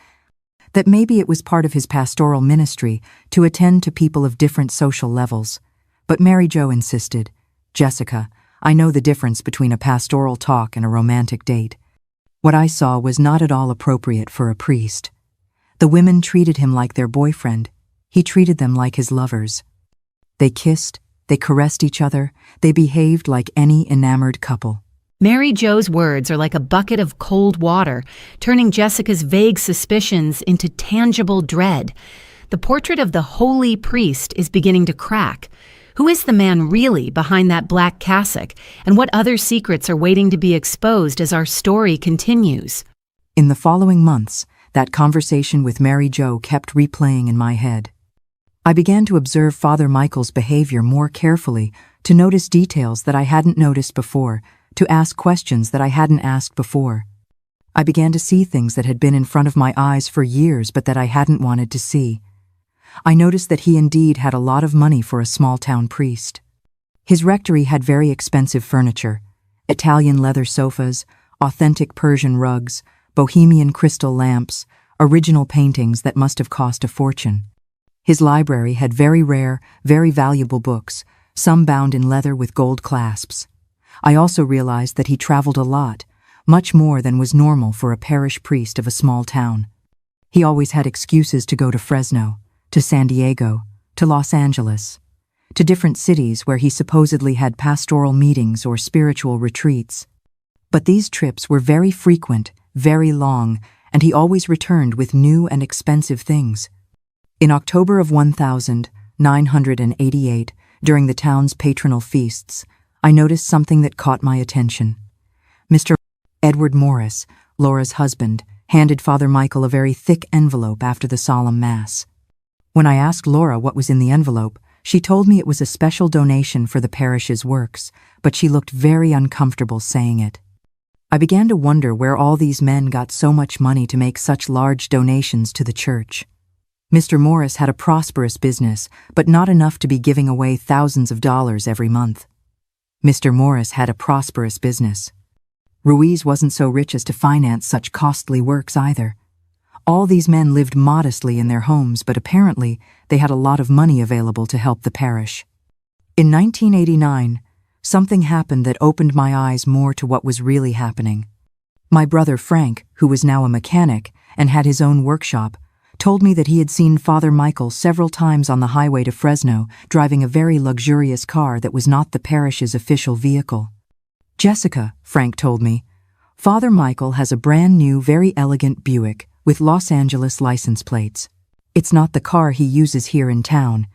that maybe it was part of his pastoral ministry to attend to people of different social levels. But Mary Jo insisted, "Jessica, I know the difference between a pastoral talk and a romantic date. What I saw was not at all appropriate for a priest. The women treated him like their boyfriend. He treated them like his lovers. They kissed, they caressed each other, they behaved like any enamored couple." Mary Jo's words are like a bucket of cold water, turning Jessica's vague suspicions into tangible dread. The portrait of the holy priest is beginning to crack. Who is the man really behind that black cassock, and what other secrets are waiting to be exposed as our story continues? In the following months, that conversation with Mary Jo kept replaying in my head. I began to observe Father Michael's behavior more carefully, to notice details that I hadn't noticed before, to ask questions that I hadn't asked before. I began to see things that had been in front of my eyes for years but that I hadn't wanted to see. I noticed that he indeed had a lot of money for a small-town priest. His rectory had very expensive furniture, Italian leather sofas, authentic Persian rugs, bohemian crystal lamps, original paintings that must have cost a fortune. His library had very rare, very valuable books, some bound in leather with gold clasps. I also realized that he traveled a lot, much more than was normal for a parish priest of a small town. He always had excuses to go to Fresno, to San Diego, to Los Angeles, to different cities where he supposedly had pastoral meetings or spiritual retreats. But these trips were very frequent, very long, and he always returned with new and expensive things. In October of 1988, during the town's patronal feasts, I noticed something that caught my attention. Mr. Edward Morris, Laura's husband, handed Father Michael a very thick envelope after the solemn Mass. When I asked Laura what was in the envelope, she told me it was a special donation for the parish's works, but she looked very uncomfortable saying it. I began to wonder where all these men got so much money to make such large donations to the church. Mr. Morris had a prosperous business, but not enough to be giving away thousands of dollars every month. Mr. Morris had a prosperous business. Ruiz wasn't so rich as to finance such costly works either. All these men lived modestly in their homes, but apparently they had a lot of money available to help the parish. In 1989, something happened that opened my eyes more to what was really happening. My brother Frank, who was now a mechanic and had his own workshop, told me that he had seen Father Michael several times on the highway to Fresno, driving a very luxurious car that was not the parish's official vehicle. "Jessica," Frank told me, "Father Michael has a brand new, very elegant Buick with Los Angeles license plates. It's not the car he uses here in town.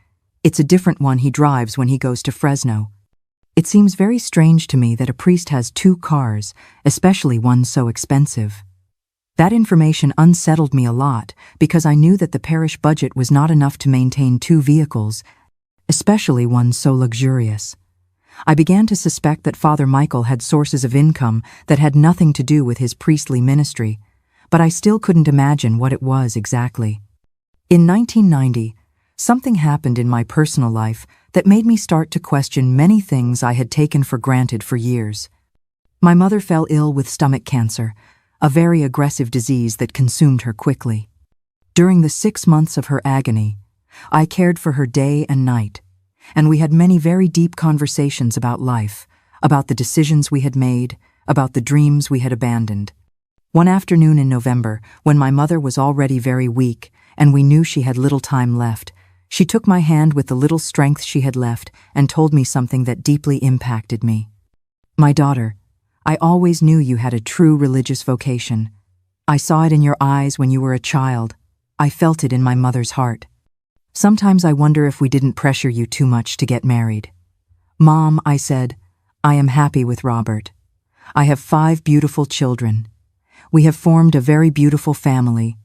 It's a different one he drives when he goes to Fresno. It seems very strange to me that a priest has two cars, especially one so expensive." That information unsettled me a lot because I knew that the parish budget was not enough to maintain two vehicles, especially one so luxurious. I began to suspect that Father Michael had sources of income that had nothing to do with his priestly ministry, but I still couldn't imagine what it was exactly. In 1990, something happened in my personal life that made me start to question many things I had taken for granted for years. My mother fell ill with stomach cancer, a very aggressive disease that consumed her quickly. During the 6 months of her agony, I cared for her day and night, and we had many very deep conversations about life, about the decisions we had made, about the dreams we had abandoned. One afternoon in November, when my mother was already very weak and we knew she had little time left, she took my hand with the little strength she had left and told me something that deeply impacted me. "My daughter, I always knew you had a true religious vocation. I saw it in your eyes when you were a child. I felt it in my mother's heart. Sometimes I wonder if we didn't pressure you too much to get married." "Mom," I said, "I am happy with Robert. I have 5 beautiful children. We have formed a very beautiful family.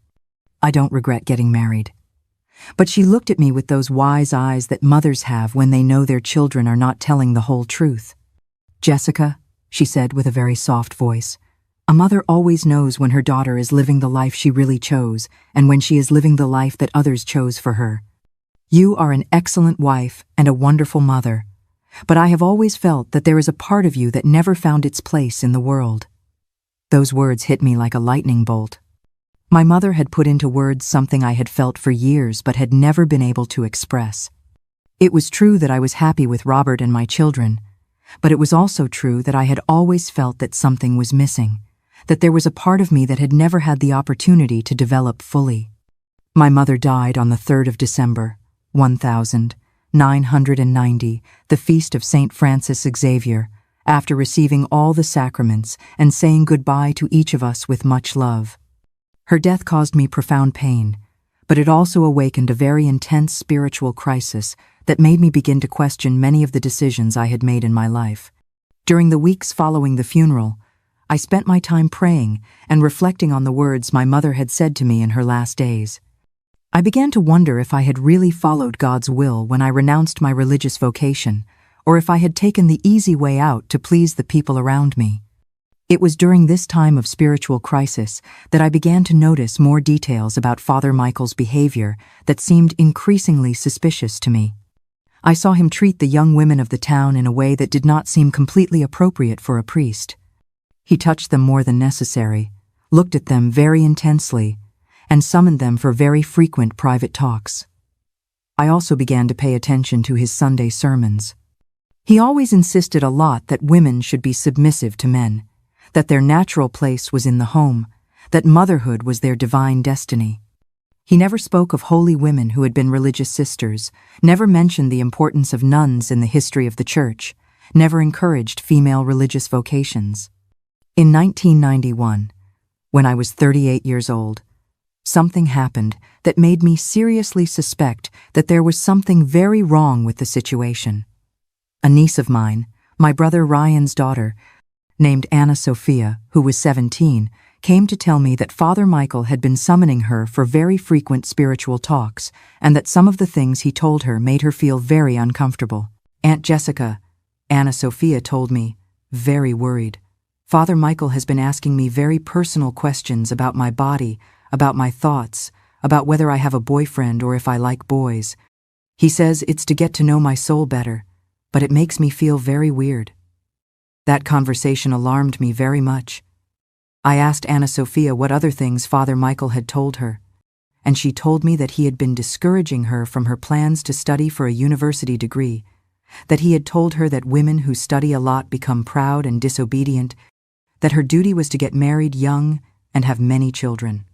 I don't regret getting married." But she looked at me with those wise eyes that mothers have when they know their children are not telling the whole truth. "Jessica," she said with a very soft voice, "a mother always knows when her daughter is living the life she really chose and when she is living the life that others chose for her. You are an excellent wife and a wonderful mother, but I have always felt that there is a part of you that never found its place in the world." Those words hit me like a lightning bolt. My mother had put into words something I had felt for years but had never been able to express. It was true that I was happy with Robert and my children, but it was also true that I had always felt that something was missing, that there was a part of me that had never had the opportunity to develop fully. My mother died on the 3rd of December, 1990, the feast of St. Francis Xavier, after receiving all the sacraments and saying goodbye to each of us with much love. Her death caused me profound pain, but it also awakened a very intense spiritual crisis that made me begin to question many of the decisions I had made in my life. During the weeks following the funeral, I spent my time praying and reflecting on the words my mother had said to me in her last days. I began to wonder if I had really followed God's will when I renounced my religious vocation, or if I had taken the easy way out to please the people around me. It was during this time of spiritual crisis that I began to notice more details about Father Michael's behavior that seemed increasingly suspicious to me. I saw him treat the young women of the town in a way that did not seem completely appropriate for a priest. He touched them more than necessary, looked at them very intensely, and summoned them for very frequent private talks. I also began to pay attention to his Sunday sermons. He always insisted a lot that women should be submissive to men, that their natural place was in the home, that motherhood was their divine destiny. He never spoke of holy women who had been religious sisters, never mentioned the importance of nuns in the history of the church, never encouraged female religious vocations. In 1991, when I was 38 years old, something happened that made me seriously suspect that there was something very wrong with the situation. A niece of mine, my brother Ryan's daughter, named Anna Sophia, who was 17, came to tell me that Father Michael had been summoning her for very frequent spiritual talks, and that some of the things he told her made her feel very uncomfortable. "Aunt Jessica," Anna Sophia told me, very worried, "Father Michael has been asking me very personal questions about my body, about my thoughts, about whether I have a boyfriend or if I like boys. He says it's to get to know my soul better, but it makes me feel very weird." That conversation alarmed me very much. I asked Anna Sophia what other things Father Michael had told her, and she told me that he had been discouraging her from her plans to study for a university degree, that he had told her that women who study a lot become proud and disobedient, that her duty was to get married young and have many children.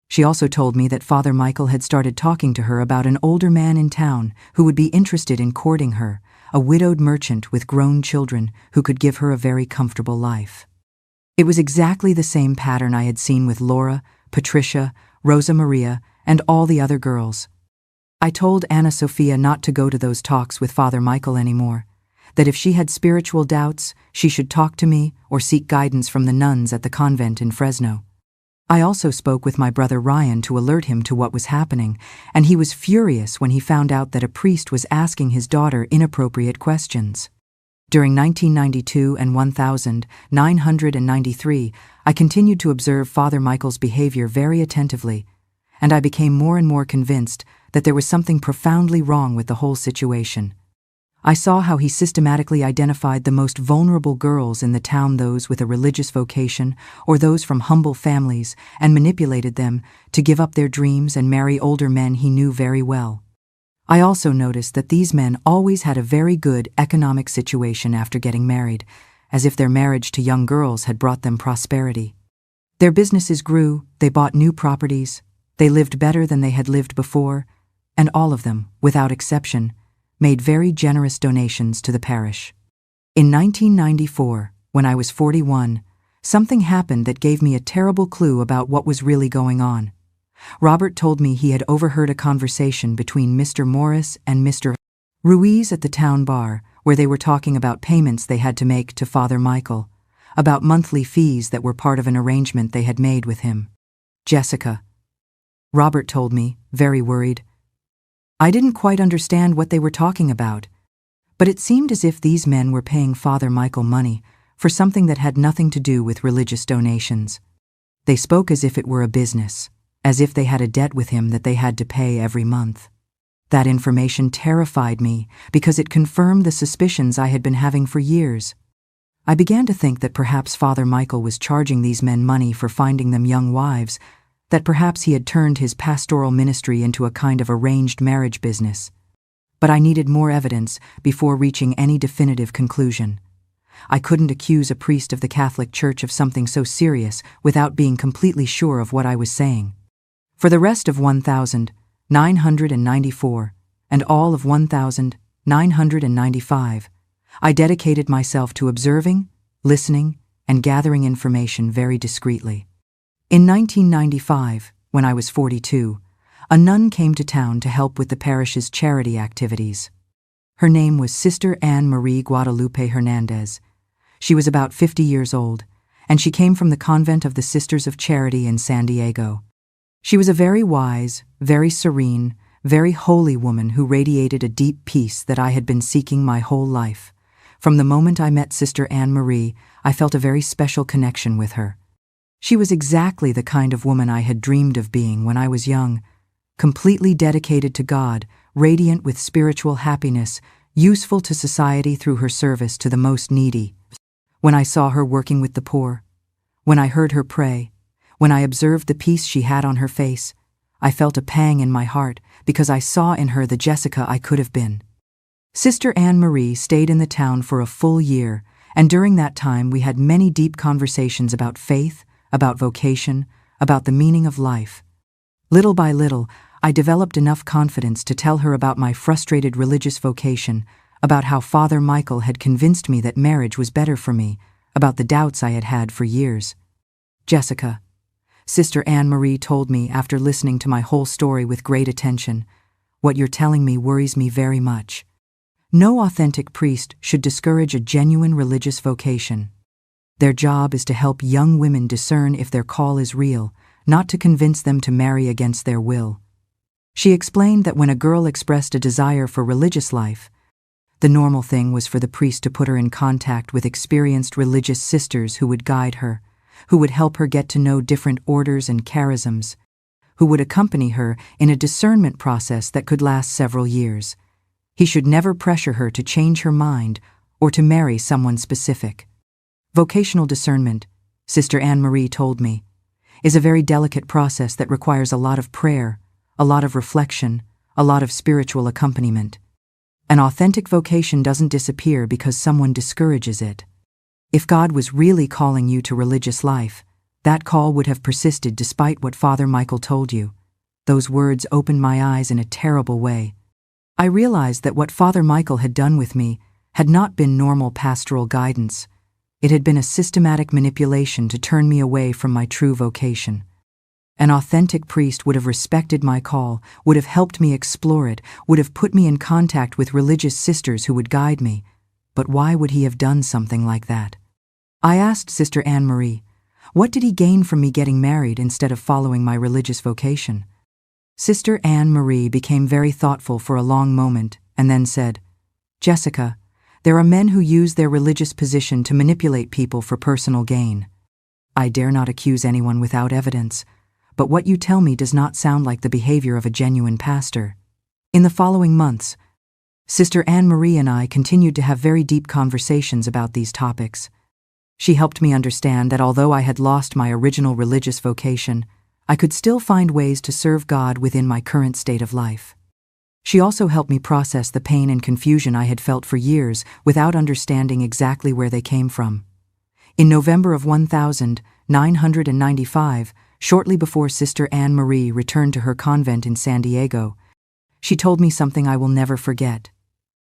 She also told me that Father Michael had started talking to her about an older man in town who would be interested in courting her, a widowed merchant with grown children who could give her a very comfortable life. It was exactly the same pattern I had seen with Laura, Patricia, Rosa Maria, and all the other girls. I told Anna Sophia not to go to those talks with Father Michael anymore, that if she had spiritual doubts, she should talk to me or seek guidance from the nuns at the convent in Fresno. I also spoke with my brother Ryan to alert him to what was happening, and he was furious when he found out that a priest was asking his daughter inappropriate questions. During 1992 and 1993, I continued to observe Father Michael's behavior very attentively, and I became more and more convinced that there was something profoundly wrong with the whole situation. I saw how he systematically identified the most vulnerable girls in the town, those with a religious vocation or those from humble families, and manipulated them to give up their dreams and marry older men he knew very well. I also noticed that these men always had a very good economic situation after getting married, as if their marriage to young girls had brought them prosperity. Their businesses grew, they bought new properties, they lived better than they had lived before, and all of them, without exception, made very generous donations to the parish. In 1994, when I was 41, something happened that gave me a terrible clue about what was really going on. Robert told me he had overheard a conversation between Mr. Morris and Mr. Ruiz at the town bar, where they were talking about payments they had to make to Father Michael, about monthly fees that were part of an arrangement they had made with him. "Jessica," Robert told me, very worried, "I didn't quite understand what they were talking about, But it seemed as if these men were paying Father Michael money for something that had nothing to do with religious donations. They spoke as if it were a business, as if they had a debt with him that they had to pay every month. That information terrified me because it confirmed the suspicions I had been having for years. I began to think that perhaps Father Michael was charging these men money for finding them young wives, that perhaps he had turned his pastoral ministry into a kind of arranged marriage business. But I needed more evidence before reaching any definitive conclusion. I couldn't accuse a priest of the Catholic Church of something so serious without being completely sure of what I was saying. For the rest of 1994 and all of 1995, I dedicated myself to observing, listening, and gathering information very discreetly. In 1995, when I was 42, a nun came to town to help with the parish's charity activities. Her name was Sister Anne Marie Guadalupe Hernandez. She was about 50 years old, and she came from the convent of the Sisters of Charity in San Diego. She was a very wise, very serene, very holy woman who radiated a deep peace that I had been seeking my whole life. From the moment I met Sister Anne Marie, I felt a very special connection with her. She was exactly the kind of woman I had dreamed of being when I was young, completely dedicated to God, radiant with spiritual happiness, useful to society through her service to the most needy. When I saw her working with the poor, when I heard her pray, when I observed the peace she had on her face, I felt a pang in my heart because I saw in her the Jessica I could have been. Sister Anne Marie stayed in the town for a full year, and during that time we had many deep conversations about faith, about vocation, about the meaning of life. Little by little, I developed enough confidence to tell her about my frustrated religious vocation, about how Father Michael had convinced me that marriage was better for me, about the doubts I had had for years. "Jessica," Sister Anne Marie told me after listening to my whole story with great attention, "what you're telling me worries me very much. No authentic priest should discourage a genuine religious vocation. Their job is to help young women discern if their call is real, not to convince them to marry against their will." She explained that when a girl expressed a desire for religious life, the normal thing was for the priest to put her in contact with experienced religious sisters who would guide her, who would help her get to know different orders and charisms, who would accompany her in a discernment process that could last several years. He should never pressure her to change her mind or to marry someone specific. Vocational discernment, Sister Anne Marie told me, is a very delicate process that requires a lot of prayer, a lot of reflection, a lot of spiritual accompaniment. An authentic vocation doesn't disappear because someone discourages it. If God was really calling you to religious life, that call would have persisted despite what Father Michael told you. Those words opened my eyes in a terrible way. I realized that what Father Michael had done with me had not been normal pastoral guidance. It had been a systematic manipulation to turn me away from my true vocation. An authentic priest would have respected my call, would have helped me explore it, would have put me in contact with religious sisters who would guide me. But why would he have done something like that? I asked Sister Anne Marie, what did he gain from me getting married instead of following my religious vocation? Sister Anne Marie became very thoughtful for a long moment and then said, "Jessica, there are men who use their religious position to manipulate people for personal gain. I dare not accuse anyone without evidence, but what you tell me does not sound like the behavior of a genuine pastor." In the following months, Sister Anne Marie and I continued to have very deep conversations about these topics. She helped me understand that although I had lost my original religious vocation, I could still find ways to serve God within my current state of life. She also helped me process the pain and confusion I had felt for years without understanding exactly where they came from. In November of 1995, shortly before Sister Anne Marie returned to her convent in San Diego, she told me something I will never forget.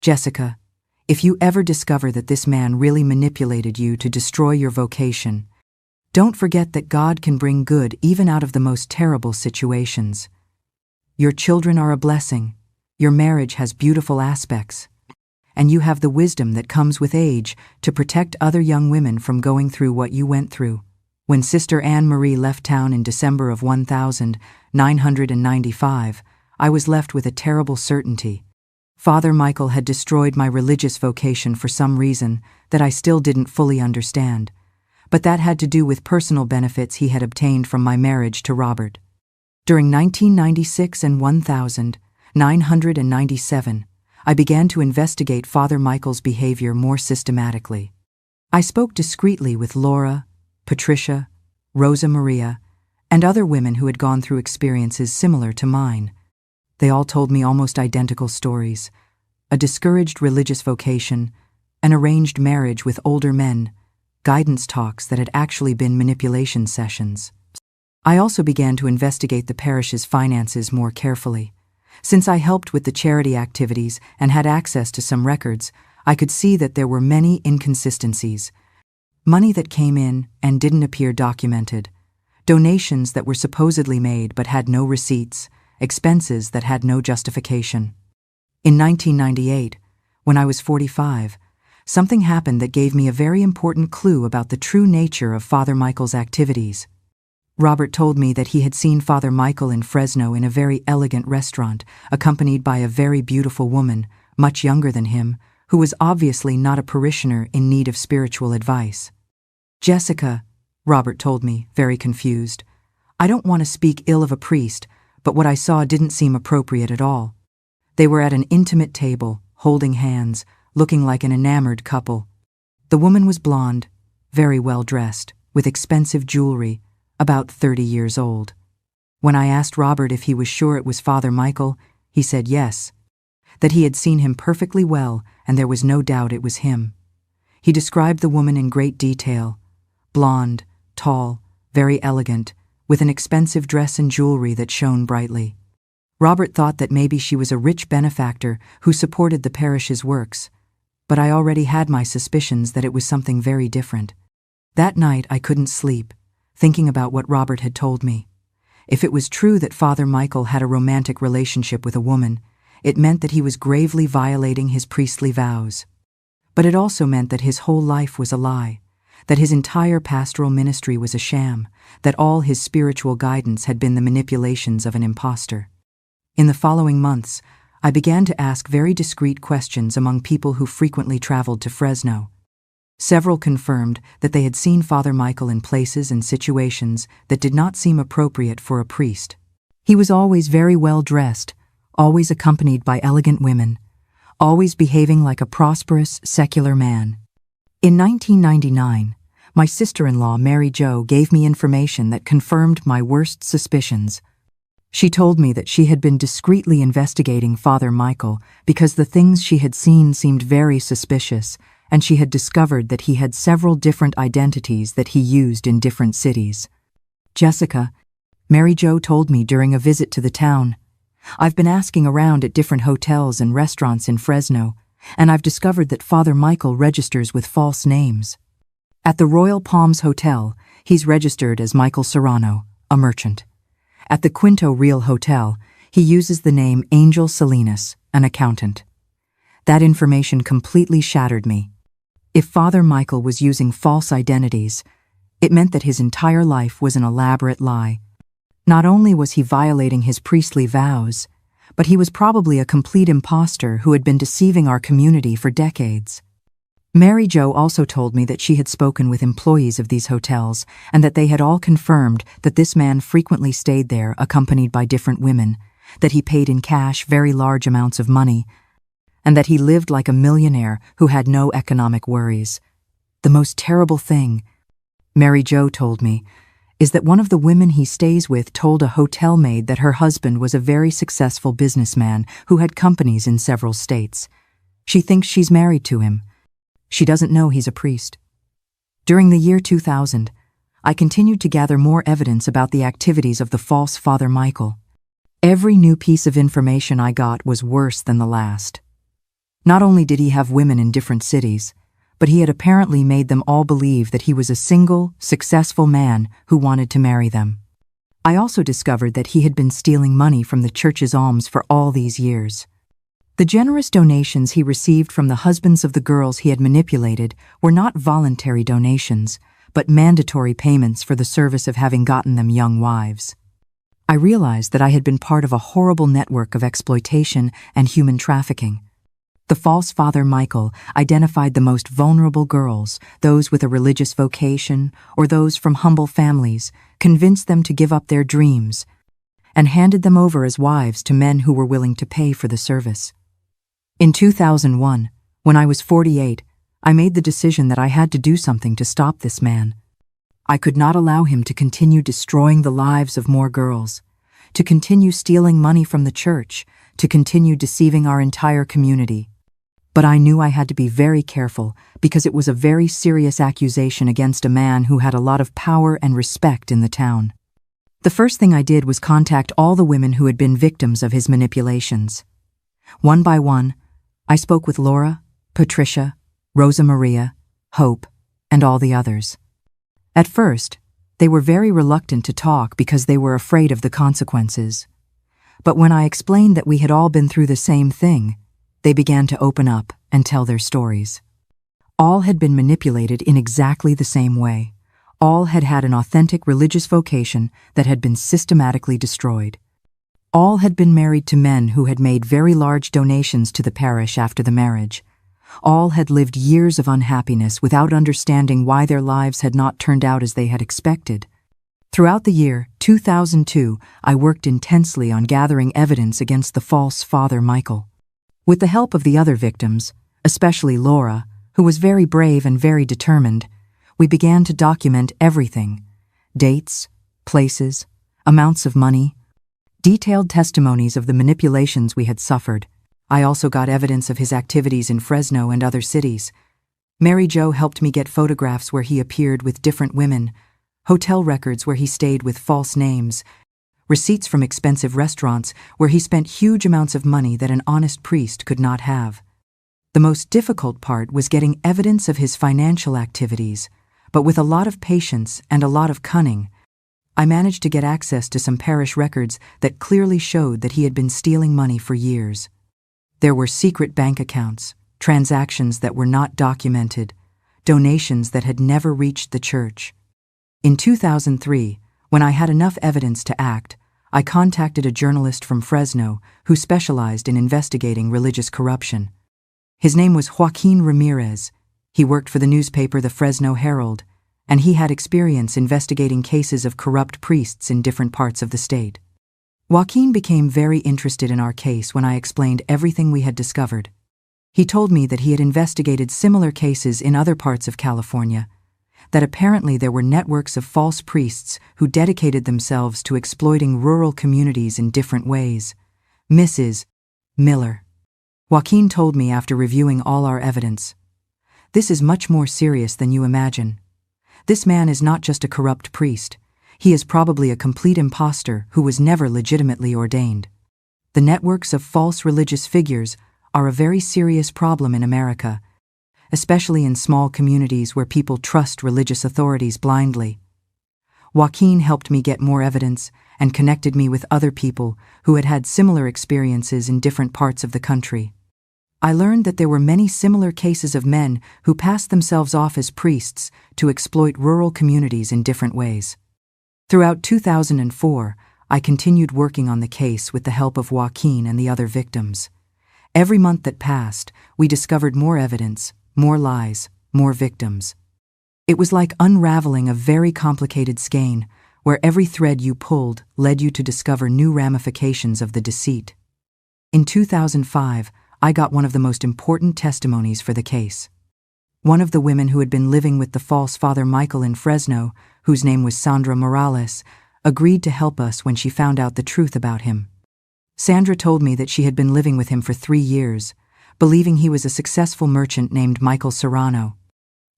"Jessica, if you ever discover that this man really manipulated you to destroy your vocation, don't forget that God can bring good even out of the most terrible situations. Your children are a blessing, your marriage has beautiful aspects, and you have the wisdom that comes with age to protect other young women from going through what you went through." When Sister Anne Marie left town in December of 1995, I was left with a terrible certainty. Father Michael had destroyed my religious vocation for some reason that I still didn't fully understand, but that had to do with personal benefits he had obtained from my marriage to Robert. During 1996 and 1997, I began to investigate Father Michael's behavior more systematically. I spoke discreetly with Laura, Patricia, Rosa Maria, and other women who had gone through experiences similar to mine. They all told me almost identical stories: a discouraged religious vocation, an arranged marriage with older men, guidance talks that had actually been manipulation sessions. I also began to investigate the parish's finances more carefully. Since I helped with the charity activities and had access to some records, I could see that there were many inconsistencies. Money that came in and didn't appear documented, donations that were supposedly made but had no receipts, expenses that had no justification. In 1998, when I was 45, something happened that gave me a very important clue about the true nature of Father Michael's activities. Robert told me that he had seen Father Michael in Fresno in a very elegant restaurant, accompanied by a very beautiful woman, much younger than him, who was obviously not a parishioner in need of spiritual advice. "Jessica," Robert told me, very confused, "I don't want to speak ill of a priest, but what I saw didn't seem appropriate at all. They were at an intimate table, holding hands, looking like an enamored couple. The woman was blonde, very well dressed, with expensive jewelry, about 30 years old. When I asked Robert if he was sure it was Father Michael, he said yes, that he had seen him perfectly well and there was no doubt it was him. He described the woman in great detail: blonde, tall, very elegant, with an expensive dress and jewelry that shone brightly. Robert thought that maybe she was a rich benefactor who supported the parish's works, but I already had my suspicions that it was something very different. That night I couldn't sleep, thinking about what Robert had told me. If it was true that Father Michael had a romantic relationship with a woman, it meant that he was gravely violating his priestly vows. But it also meant that his whole life was a lie, that his entire pastoral ministry was a sham, that all his spiritual guidance had been the manipulations of an impostor. In the following months, I began to ask very discreet questions among people who frequently traveled to Fresno. Several confirmed that they had seen Father Michael in places and situations that did not seem appropriate for a priest. He was always very well dressed, always accompanied by elegant women, always behaving like a prosperous, secular man. In 1999, my sister-in-law, Mary Jo, gave me information that confirmed my worst suspicions. She told me that she had been discreetly investigating Father Michael because the things she had seen seemed very suspicious, and she had discovered that he had several different identities that he used in different cities. "Jessica," Mary Jo told me during a visit to the town, "I've been asking around at different hotels and restaurants in Fresno, and I've discovered that Father Michael registers with false names. At the Royal Palms Hotel, he's registered as Michael Serrano, a merchant. At the Quinto Real Hotel, he uses the name Angel Salinas, an accountant." That information completely shattered me. If Father Michael was using false identities, it meant that his entire life was an elaborate lie. Not only was he violating his priestly vows, but he was probably a complete imposter who had been deceiving our community for decades. Mary Jo also told me that she had spoken with employees of these hotels and that they had all confirmed that this man frequently stayed there accompanied by different women, that he paid in cash very large amounts of money, and that he lived like a millionaire who had no economic worries. The most terrible thing, Mary Jo told me, is that one of the women he stays with told a hotel maid that her husband was a very successful businessman who had companies in several states. She thinks she's married to him. She doesn't know he's a priest. During the year 2000, I continued to gather more evidence about the activities of the false Father Michael. Every new piece of information I got was worse than the last. Not only did he have women in different cities, but he had apparently made them all believe that he was a single, successful man who wanted to marry them. I also discovered that he had been stealing money from the church's alms for all these years. The generous donations he received from the husbands of the girls he had manipulated were not voluntary donations, but mandatory payments for the service of having gotten them young wives. I realized that I had been part of a horrible network of exploitation and human trafficking. The false father Michael identified the most vulnerable girls, those with a religious vocation or those from humble families, convinced them to give up their dreams, and handed them over as wives to men who were willing to pay for the service. In 2001, when I was 48, I made the decision that I had to do something to stop this man. I could not allow him to continue destroying the lives of more girls, to continue stealing money from the church, to continue deceiving our entire community. But I knew I had to be very careful because it was a very serious accusation against a man who had a lot of power and respect in the town. The first thing I did was contact all the women who had been victims of his manipulations. One by one, I spoke with Laura, Patricia, Rosa Maria, Hope, and all the others. At first, they were very reluctant to talk because they were afraid of the consequences. But when I explained that we had all been through the same thing, they began to open up and tell their stories. All had been manipulated in exactly the same way. All had had an authentic religious vocation that had been systematically destroyed. All had been married to men who had made very large donations to the parish after the marriage. All had lived years of unhappiness without understanding why their lives had not turned out as they had expected. Throughout the year 2002, I worked intensely on gathering evidence against the false father Michael. With the help of the other victims, especially Laura, who was very brave and very determined, we began to document everything: dates, places, amounts of money, detailed testimonies of the manipulations we had suffered. I also got evidence of his activities in Fresno and other cities. Mary Jo helped me get photographs where he appeared with different women, hotel records where he stayed with false names, receipts from expensive restaurants where he spent huge amounts of money that an honest priest could not have. The most difficult part was getting evidence of his financial activities, but with a lot of patience and a lot of cunning, I managed to get access to some parish records that clearly showed that he had been stealing money for years. There were secret bank accounts, transactions that were not documented, donations that had never reached the church. In 2003, when I had enough evidence to act, I contacted a journalist from Fresno who specialized in investigating religious corruption. His name was Joaquin Ramirez. He worked for the newspaper The Fresno Herald, and he had experience investigating cases of corrupt priests in different parts of the state. Joaquin became very interested in our case when I explained everything we had discovered. He told me that he had investigated similar cases in other parts of California, that apparently there were networks of false priests who dedicated themselves to exploiting rural communities in different ways. Mrs. Miller. Joaquin told me after reviewing all our evidence, "This is much more serious than you imagine. This man is not just a corrupt priest. He is probably a complete imposter who was never legitimately ordained. The networks of false religious figures are a very serious problem in America, especially in small communities where people trust religious authorities blindly." Joaquin helped me get more evidence and connected me with other people who had had similar experiences in different parts of the country. I learned that there were many similar cases of men who passed themselves off as priests to exploit rural communities in different ways. Throughout 2004, I continued working on the case with the help of Joaquin and the other victims. Every month that passed, we discovered more evidence, more lies, more victims. It was like unraveling a very complicated skein, where every thread you pulled led you to discover new ramifications of the deceit. In 2005, I got one of the most important testimonies for the case. One of the women who had been living with the false father Michael in Fresno, whose name was Sandra Morales, agreed to help us when she found out the truth about him. Sandra told me that she had been living with him for 3 years, believing he was a successful merchant named Michael Serrano.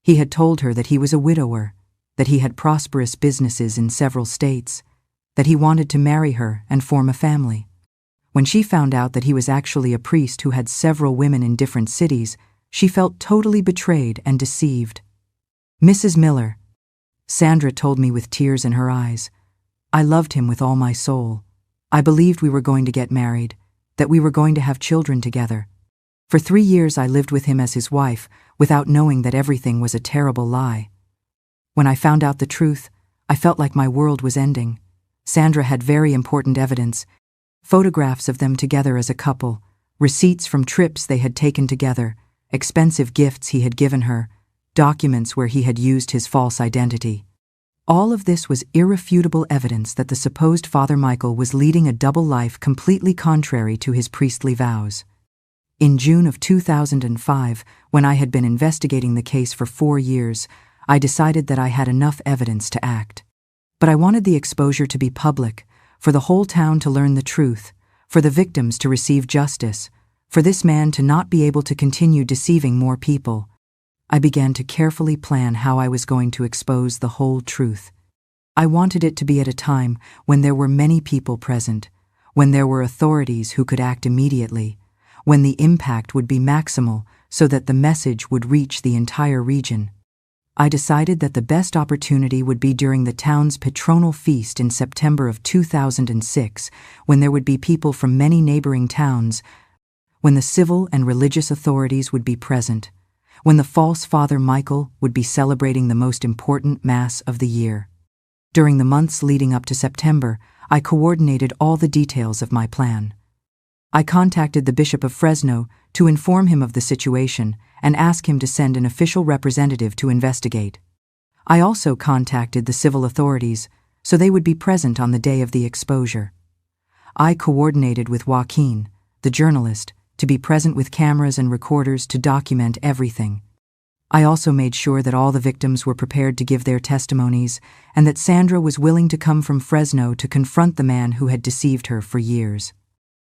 He had told her that he was a widower, that he had prosperous businesses in several states, that he wanted to marry her and form a family. When she found out that he was actually a priest who had several women in different cities, she felt totally betrayed and deceived. "Mrs. Miller," Sandra told me with tears in her eyes, "I loved him with all my soul. I believed we were going to get married, that we were going to have children together. For 3 years I lived with him as his wife, without knowing that everything was a terrible lie. When I found out the truth, I felt like my world was ending." Sandra had very important evidence, photographs of them together as a couple, receipts from trips they had taken together, expensive gifts he had given her, documents where he had used his false identity. All of this was irrefutable evidence that the supposed Father Michael was leading a double life completely contrary to his priestly vows. In June of 2005, when I had been investigating the case for 4 years, I decided that I had enough evidence to act. But I wanted the exposure to be public, for the whole town to learn the truth, for the victims to receive justice, for this man to not be able to continue deceiving more people. I began to carefully plan how I was going to expose the whole truth. I wanted it to be at a time when there were many people present, when there were authorities who could act immediately, when the impact would be maximal so that the message would reach the entire region. I decided that the best opportunity would be during the town's patronal feast in September of 2006, when there would be people from many neighboring towns, when the civil and religious authorities would be present, when the false Father Michael would be celebrating the most important Mass of the year. During the months leading up to September, I coordinated all the details of my plan. I contacted the Bishop of Fresno to inform him of the situation and ask him to send an official representative to investigate. I also contacted the civil authorities so they would be present on the day of the exposure. I coordinated with Joaquin, the journalist, to be present with cameras and recorders to document everything. I also made sure that all the victims were prepared to give their testimonies and that Sandra was willing to come from Fresno to confront the man who had deceived her for years.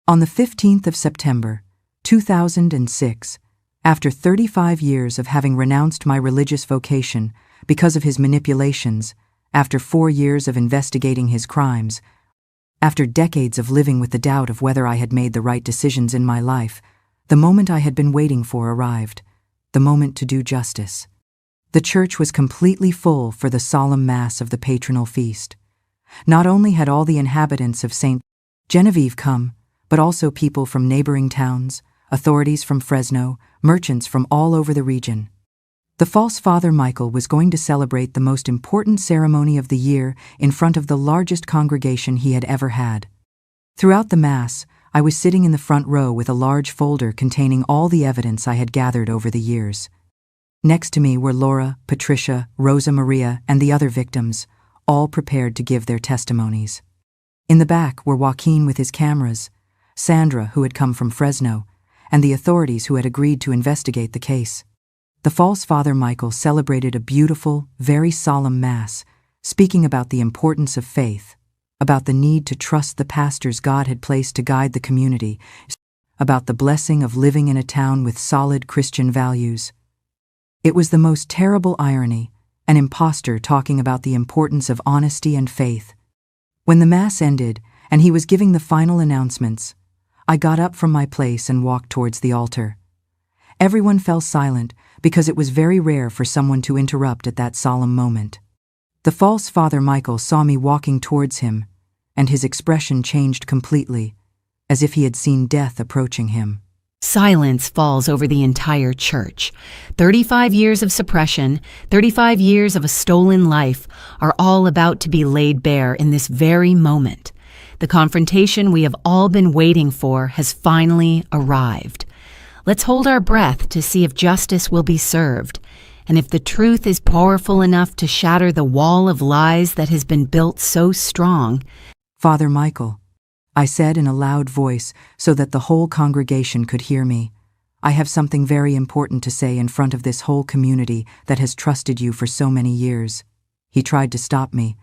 On the 15th of September, 2006, after 35 years of having renounced my religious vocation because of his manipulations, after 4 years of investigating his crimes, after decades of living with the doubt of whether I had made the right decisions in my life, the moment I had been waiting for arrived, the moment to do justice. The church was completely full for the solemn Mass of the patronal feast. Not only had all the inhabitants of St. Genevieve come, but also people from neighboring towns, authorities from Fresno, merchants from all over the region. The false Father Michael was going to celebrate the most important ceremony of the year in front of the largest congregation he had ever had. Throughout the Mass, I was sitting in the front row with a large folder containing all the evidence I had gathered over the years. Next to me were Laura, Patricia, Rosa Maria, and the other victims, all prepared to give their testimonies. In the back were Joaquin with his cameras, Sandra, who had come from Fresno, and the authorities who had agreed to investigate the case. The false Father Michael celebrated a beautiful, very solemn Mass, speaking about the importance of faith, about the need to trust the pastors God had placed to guide the community, about the blessing of living in a town with solid Christian values. It was the most terrible irony, an impostor talking about the importance of honesty and faith. When the Mass ended and he was giving the final announcements, I got up from my place and walked towards the altar. Everyone fell silent because it was very rare for someone to interrupt at that solemn moment. The false Father Michael saw me walking towards him, and his expression changed completely, as if he had seen death approaching him. Silence falls over the entire church. 35 years of suppression, 35 years of a stolen life are all about to be laid bare in this very moment. The confrontation we have all been waiting for has finally arrived. Let's hold our breath to see if justice will be served, and if the truth is powerful enough to shatter the wall of lies that has been built so strong. Father Michael, I said in a loud voice so that the whole congregation could hear me, I have something very important to say in front of this whole community that has trusted you for so many years. He tried to stop me.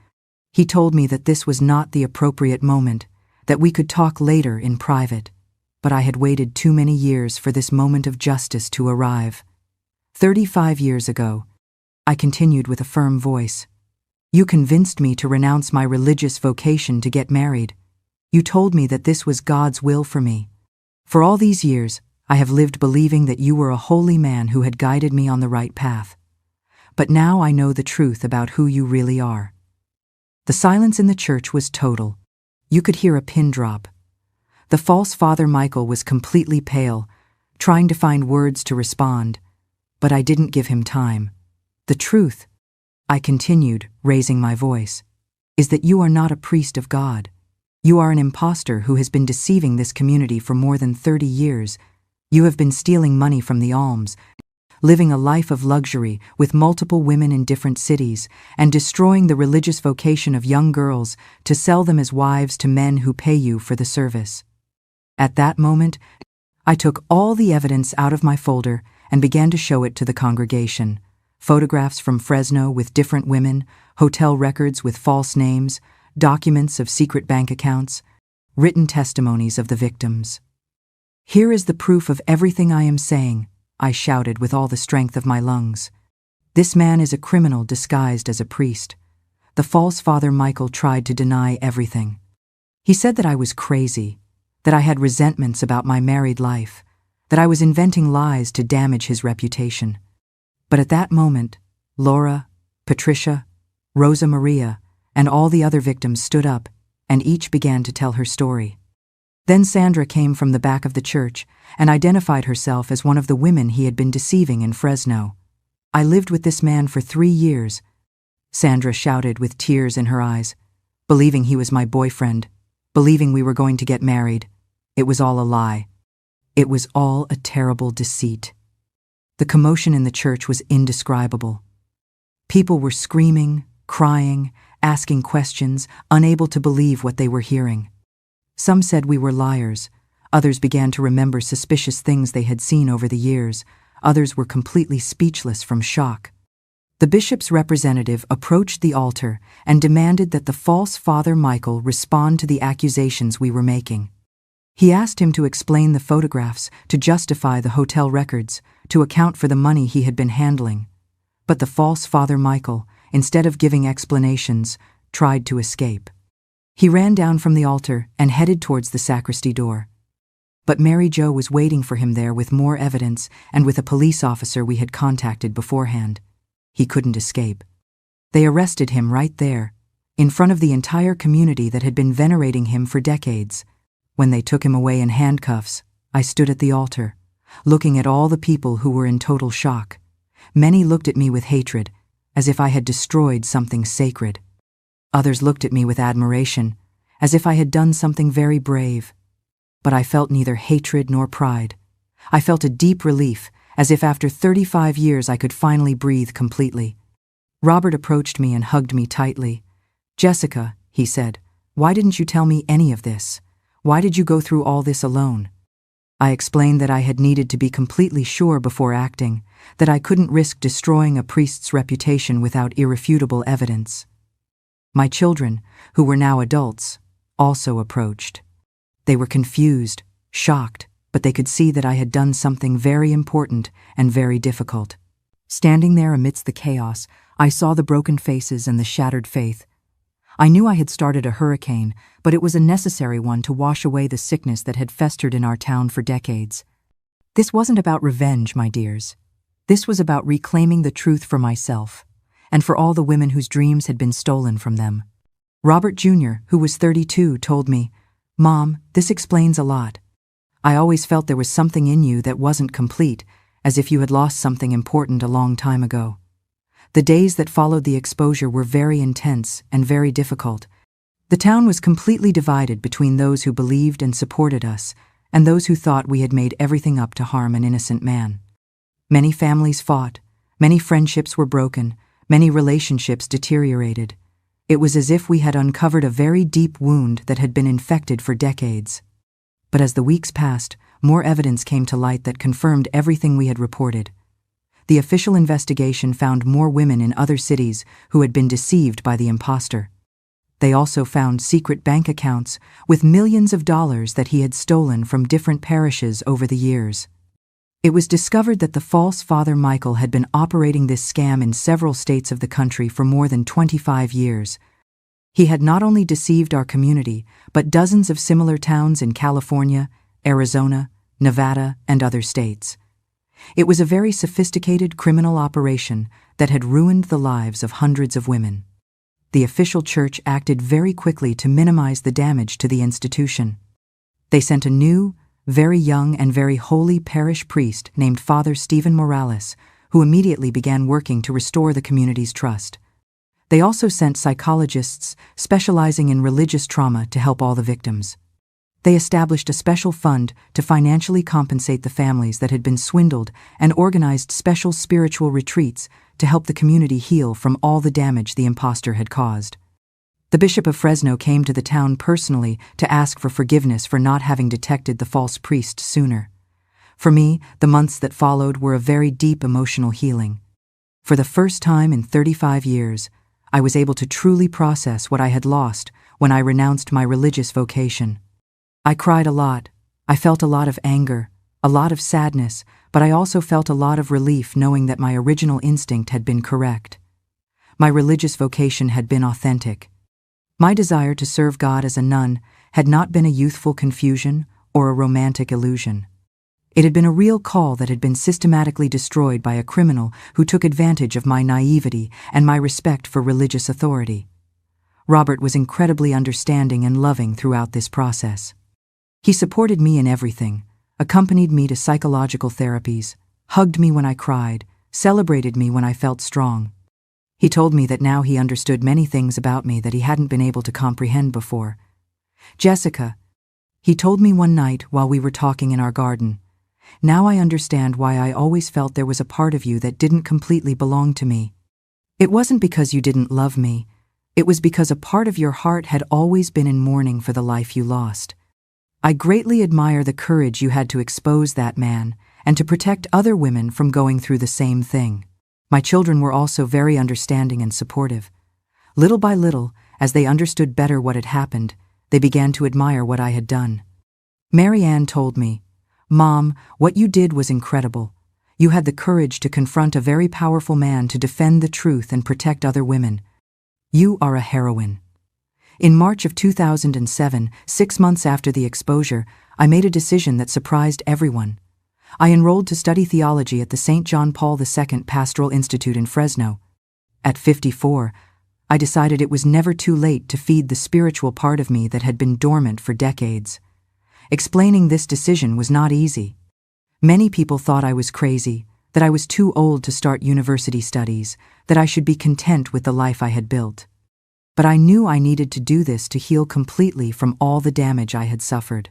He told me that this was not the appropriate moment, that we could talk later in private. But I had waited too many years for this moment of justice to arrive. 35 years ago, I continued with a firm voice, you convinced me to renounce my religious vocation to get married. You told me that this was God's will for me. For all these years, I have lived believing that you were a holy man who had guided me on the right path. But now I know the truth about who you really are. The silence in the church was total. You could hear a pin drop. The false Father Michael was completely pale, trying to find words to respond, but I didn't give him time. The truth, I continued, raising my voice, is that you are not a priest of God. You are an imposter who has been deceiving this community for more than 30 years. You have been stealing money from the alms, living a life of luxury with multiple women in different cities, and destroying the religious vocation of young girls to sell them as wives to men who pay you for the service. At that moment, I took all the evidence out of my folder and began to show it to the congregation. Photographs from Fresno with different women, hotel records with false names, documents of secret bank accounts, written testimonies of the victims. Here is the proof of everything I am saying, I shouted with all the strength of my lungs. This man is a criminal disguised as a priest. The false Father Michael tried to deny everything. He said that I was crazy, that I had resentments about my married life, that I was inventing lies to damage his reputation. But at that moment, Laura, Patricia, Rosa Maria, and all the other victims stood up, and each began to tell her story. Then Sandra came from the back of the church and identified herself as one of the women he had been deceiving in Fresno. I lived with this man for 3 years, Sandra shouted with tears in her eyes, believing he was my boyfriend, believing we were going to get married. It was all a lie. It was all a terrible deceit. The commotion in the church was indescribable. People were screaming, crying, asking questions, unable to believe what they were hearing. Some said we were liars. Others began to remember suspicious things they had seen over the years. Others were completely speechless from shock. The bishop's representative approached the altar and demanded that the false Father Michael respond to the accusations we were making. He asked him to explain the photographs, to justify the hotel records, to account for the money he had been handling. But the false Father Michael, instead of giving explanations, tried to escape. He ran down from the altar and headed towards the sacristy door. But Mary Jo was waiting for him there with more evidence and with a police officer we had contacted beforehand. He couldn't escape. They arrested him right there, in front of the entire community that had been venerating him for decades. When they took him away in handcuffs, I stood at the altar, looking at all the people who were in total shock. Many looked at me with hatred, as if I had destroyed something sacred. Others looked at me with admiration, as if I had done something very brave. But I felt neither hatred nor pride. I felt a deep relief, as if after 35 years I could finally breathe completely. Robert approached me and hugged me tightly. "Jessica," he said, "why didn't you tell me any of this? Why did you go through all this alone?" I explained that I had needed to be completely sure before acting, that I couldn't risk destroying a priest's reputation without irrefutable evidence. My children, who were now adults, also approached. They were confused, shocked, but they could see that I had done something very important and very difficult. Standing there amidst the chaos, I saw the broken faces and the shattered faith. I knew I had started a hurricane, but it was a necessary one to wash away the sickness that had festered in our town for decades. This wasn't about revenge, my dears. This was about reclaiming the truth for myself, and for all the women whose dreams had been stolen from them. Robert Jr., who was 32, told me, "Mom, this explains a lot. I always felt there was something in you that wasn't complete, as if you had lost something important a long time ago." The days that followed the exposure were very intense and very difficult. The town was completely divided between those who believed and supported us and those who thought we had made everything up to harm an innocent man. Many families fought, many friendships were broken, many relationships deteriorated. It was as if we had uncovered a very deep wound that had been infected for decades. But as the weeks passed, more evidence came to light that confirmed everything we had reported. The official investigation found more women in other cities who had been deceived by the imposter. They also found secret bank accounts with millions of dollars that he had stolen from different parishes over the years. It was discovered that the false Father Michael had been operating this scam in several states of the country for more than 25 years. He had not only deceived our community, but dozens of similar towns in California, Arizona, Nevada, and other states. It was a very sophisticated criminal operation that had ruined the lives of hundreds of women. The official church acted very quickly to minimize the damage to the institution. They sent a new, very young and very holy parish priest named Father Stephen Morales, who immediately began working to restore the community's trust. They also sent psychologists specializing in religious trauma to help all the victims. They established a special fund to financially compensate the families that had been swindled and organized special spiritual retreats to help the community heal from all the damage the impostor had caused. The Bishop of Fresno came to the town personally to ask for forgiveness for not having detected the false priest sooner. For me, the months that followed were a very deep emotional healing. For the first time in 35 years, I was able to truly process what I had lost when I renounced my religious vocation. I cried a lot. I felt a lot of anger, a lot of sadness, but I also felt a lot of relief knowing that my original instinct had been correct. My religious vocation had been authentic. My desire to serve God as a nun had not been a youthful confusion or a romantic illusion. It had been a real call that had been systematically destroyed by a criminal who took advantage of my naivety and my respect for religious authority. Robert was incredibly understanding and loving throughout this process. He supported me in everything, accompanied me to psychological therapies, hugged me when I cried, celebrated me when I felt strong. He told me that now he understood many things about me that he hadn't been able to comprehend before. "Jessica," he told me one night while we were talking in our garden, "now I understand why I always felt there was a part of you that didn't completely belong to me. It wasn't because you didn't love me. It was because a part of your heart had always been in mourning for the life you lost. I greatly admire the courage you had to expose that man and to protect other women from going through the same thing." My children were also very understanding and supportive. Little by little, as they understood better what had happened, they began to admire what I had done. Mary Ann told me, "Mom, what you did was incredible. You had the courage to confront a very powerful man to defend the truth and protect other women. You are a heroine." In March of 2007, 6 months after the exposure, I made a decision that surprised everyone. I enrolled to study theology at the St. John Paul II Pastoral Institute in Fresno. At 54, I decided it was never too late to feed the spiritual part of me that had been dormant for decades. Explaining this decision was not easy. Many people thought I was crazy, that I was too old to start university studies, that I should be content with the life I had built. But I knew I needed to do this to heal completely from all the damage I had suffered.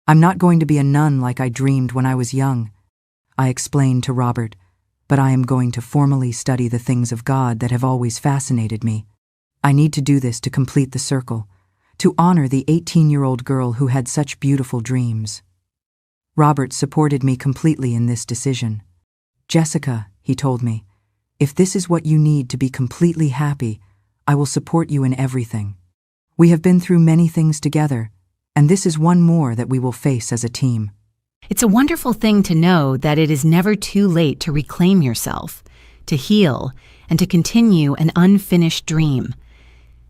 "I'm not going to be a nun like I dreamed when I was young," I explained to Robert, "but I am going to formally study the things of God that have always fascinated me. I need to do this to complete the circle, to honor the 18-year-old girl who had such beautiful dreams." Robert supported me completely in this decision. "Jessica," he told me, "if this is what you need to be completely happy, I will support you in everything. We have been through many things together, and this is one more that we will face as a team." It's a wonderful thing to know that it is never too late to reclaim yourself, to heal, and to continue an unfinished dream.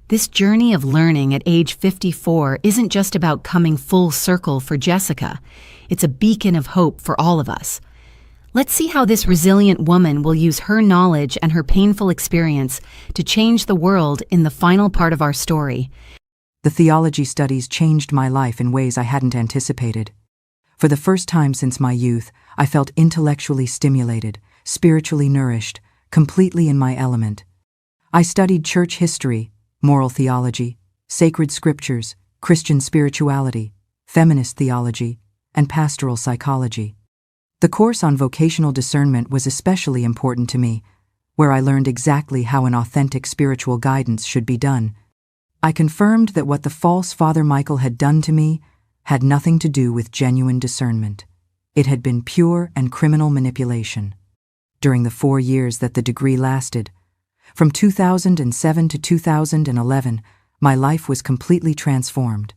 This journey of learning at age 54 isn't just about coming full circle for Jessica. It's a beacon of hope for all of us. Let's see how this resilient woman will use her knowledge and her painful experience to change the world in the final part of our story. The theology studies changed my life in ways I hadn't anticipated. For the first time since my youth, I felt intellectually stimulated, spiritually nourished, completely in my element. I studied church history, moral theology, sacred scriptures, Christian spirituality, feminist theology, and pastoral psychology. The course on vocational discernment was especially important to me, where I learned exactly how an authentic spiritual guidance should be done. I confirmed that what the false Father Michael had done to me had nothing to do with genuine discernment. It had been pure and criminal manipulation. During the 4 years that the degree lasted, from 2007 to 2011, my life was completely transformed.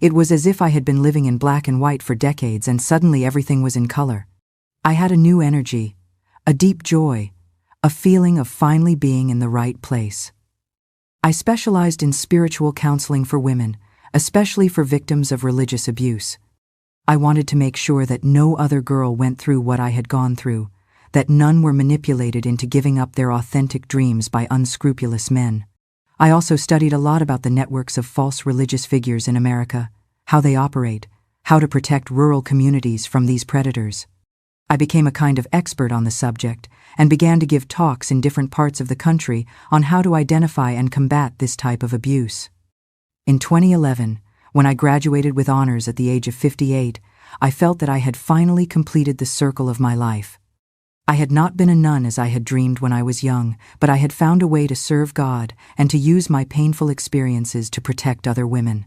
It was as if I had been living in black and white for decades and suddenly everything was in color. I had a new energy, a deep joy, a feeling of finally being in the right place. I specialized in spiritual counseling for women, especially for victims of religious abuse. I wanted to make sure that no other girl went through what I had gone through, that none were manipulated into giving up their authentic dreams by unscrupulous men. I also studied a lot about the networks of false religious figures in America, how they operate, how to protect rural communities from these predators. I became a kind of expert on the subject and began to give talks in different parts of the country on how to identify and combat this type of abuse. In 2011, when I graduated with honors at the age of 58, I felt that I had finally completed the circle of my life. I had not been a nun as I had dreamed when I was young, but I had found a way to serve God and to use my painful experiences to protect other women.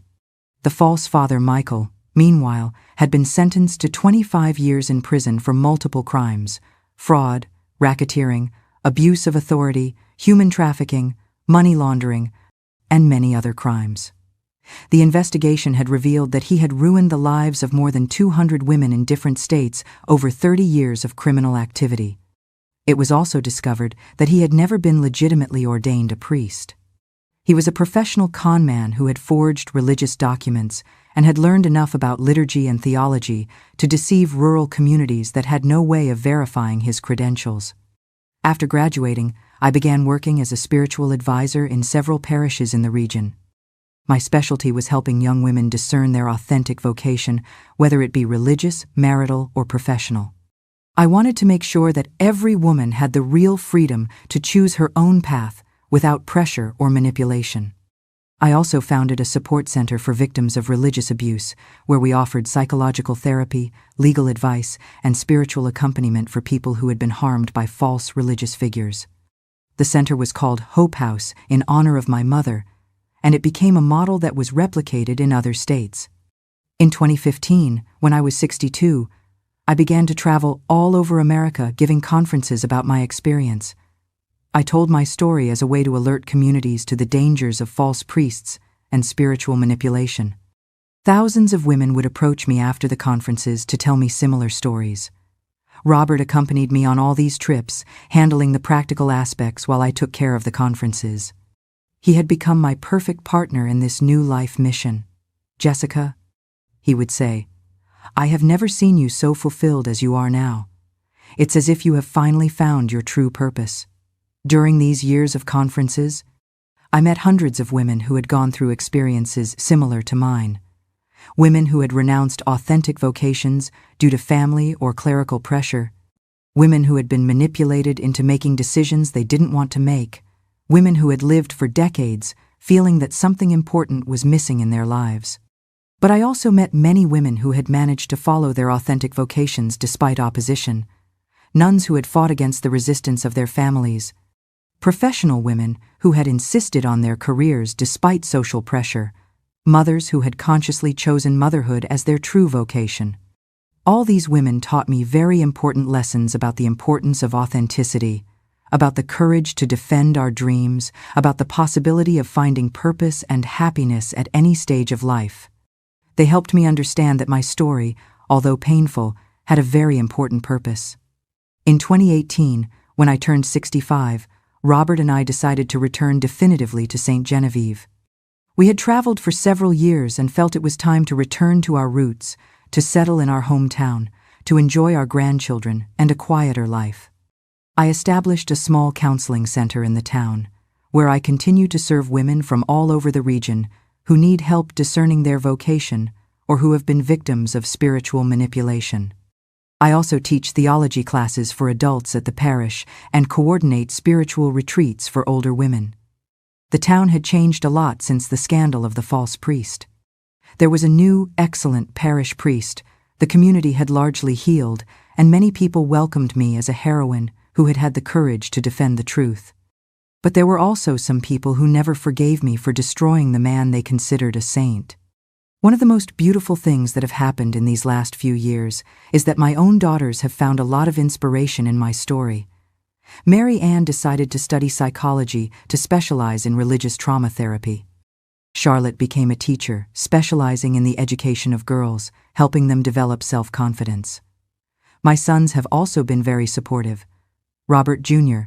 The false father, Michael, meanwhile, had been sentenced to 25 years in prison for multiple crimes: fraud, racketeering, abuse of authority, human trafficking, money laundering, and many other crimes. The investigation had revealed that he had ruined the lives of more than 200 women in different states over 30 years of criminal activity. It was also discovered that he had never been legitimately ordained a priest. He was a professional con man who had forged religious documents and had learned enough about liturgy and theology to deceive rural communities that had no way of verifying his credentials. After graduating, I began working as a spiritual advisor in several parishes in the region. My specialty was helping young women discern their authentic vocation, whether it be religious, marital, or professional. I wanted to make sure that every woman had the real freedom to choose her own path without pressure or manipulation. I also founded a support center for victims of religious abuse, where we offered psychological therapy, legal advice, and spiritual accompaniment for people who had been harmed by false religious figures. The center was called Hope House in honor of my mother, and it became a model that was replicated in other states. In 2015, when I was 62, I began to travel all over America giving conferences about my experience. I told my story as a way to alert communities to the dangers of false priests and spiritual manipulation. Thousands of women would approach me after the conferences to tell me similar stories. Robert accompanied me on all these trips, handling the practical aspects while I took care of the conferences. He had become my perfect partner in this new life mission. "Jessica," he would say, "I have never seen you so fulfilled as you are now. It's as if you have finally found your true purpose." During these years of conferences, I met hundreds of women who had gone through experiences similar to mine. Women who had renounced authentic vocations due to family or clerical pressure. Women who had been manipulated into making decisions they didn't want to make. Women who had lived for decades feeling that something important was missing in their lives. But I also met many women who had managed to follow their authentic vocations despite opposition. Nuns who had fought against the resistance of their families. Professional women who had insisted on their careers despite social pressure. Mothers who had consciously chosen motherhood as their true vocation. All these women taught me very important lessons about the importance of authenticity, about the courage to defend our dreams, about the possibility of finding purpose and happiness at any stage of life. They helped me understand that my story, although painful, had a very important purpose. In 2018, when I turned 65, Robert and I decided to return definitively to St. Genevieve. We had traveled for several years and felt it was time to return to our roots, to settle in our hometown, to enjoy our grandchildren and a quieter life. I established a small counseling center in the town, where I continue to serve women from all over the region who need help discerning their vocation or who have been victims of spiritual manipulation. I also teach theology classes for adults at the parish and coordinate spiritual retreats for older women. The town had changed a lot since the scandal of the false priest. There was a new, excellent parish priest, the community had largely healed, and many people welcomed me as a heroine who had had the courage to defend the truth. But there were also some people who never forgave me for destroying the man they considered a saint. One of the most beautiful things that have happened in these last few years is that my own daughters have found a lot of inspiration in my story. Mary Ann decided to study psychology to specialize in religious trauma therapy. Charlotte became a teacher, specializing in the education of girls, helping them develop self-confidence. My sons have also been very supportive. Robert Jr.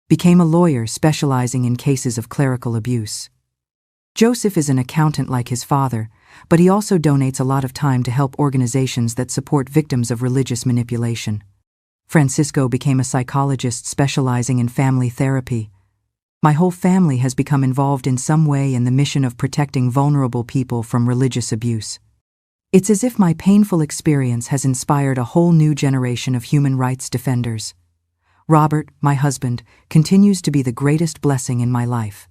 became a lawyer specializing in cases of clerical abuse. Joseph is an accountant like his father, but he also donates a lot of time to help organizations that support victims of religious manipulation. Francisco became a psychologist specializing in family therapy. My whole family has become involved in some way in the mission of protecting vulnerable people from religious abuse. It's as if my painful experience has inspired a whole new generation of human rights defenders. Robert, my husband, continues to be the greatest blessing in my life.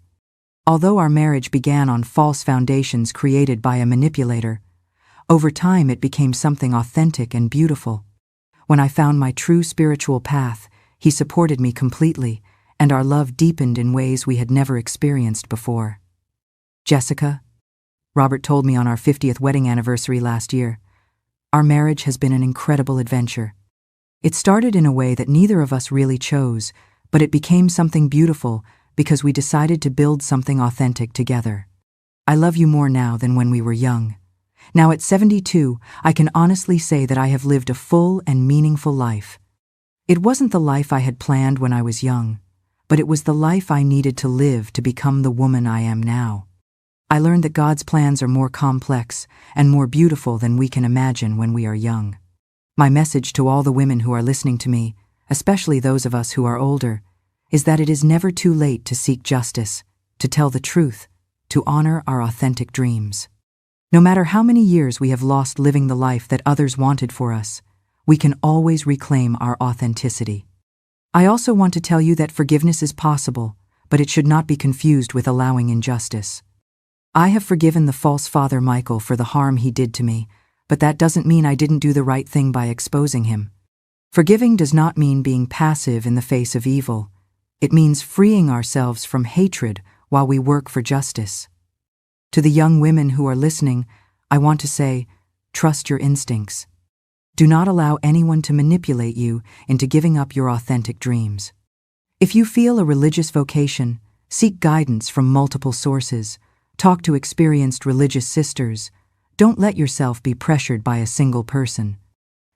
Although our marriage began on false foundations created by a manipulator, over time it became something authentic and beautiful. When I found my true spiritual path, he supported me completely, and our love deepened in ways we had never experienced before. Jessica, Robert told me on our 50th wedding anniversary last year, our marriage has been an incredible adventure. It started in a way that neither of us really chose, but it became something beautiful because we decided to build something authentic together. I love you more now than when we were young. Now at 72, I can honestly say that I have lived a full and meaningful life. It wasn't the life I had planned when I was young, but it was the life I needed to live to become the woman I am now. I learned that God's plans are more complex and more beautiful than we can imagine when we are young. My message to all the women who are listening to me, especially those of us who are older, is that it is never too late to seek justice, to tell the truth, to honor our authentic dreams. No matter how many years we have lost living the life that others wanted for us, we can always reclaim our authenticity. I also want to tell you that forgiveness is possible, but it should not be confused with allowing injustice. I have forgiven the false father Michael for the harm he did to me, but that doesn't mean I didn't do the right thing by exposing him. Forgiving does not mean being passive in the face of evil. It means freeing ourselves from hatred while we work for justice. To the young women who are listening, I want to say, trust your instincts. Do not allow anyone to manipulate you into giving up your authentic dreams. If you feel a religious vocation, seek guidance from multiple sources. Talk to experienced religious sisters. Don't let yourself be pressured by a single person.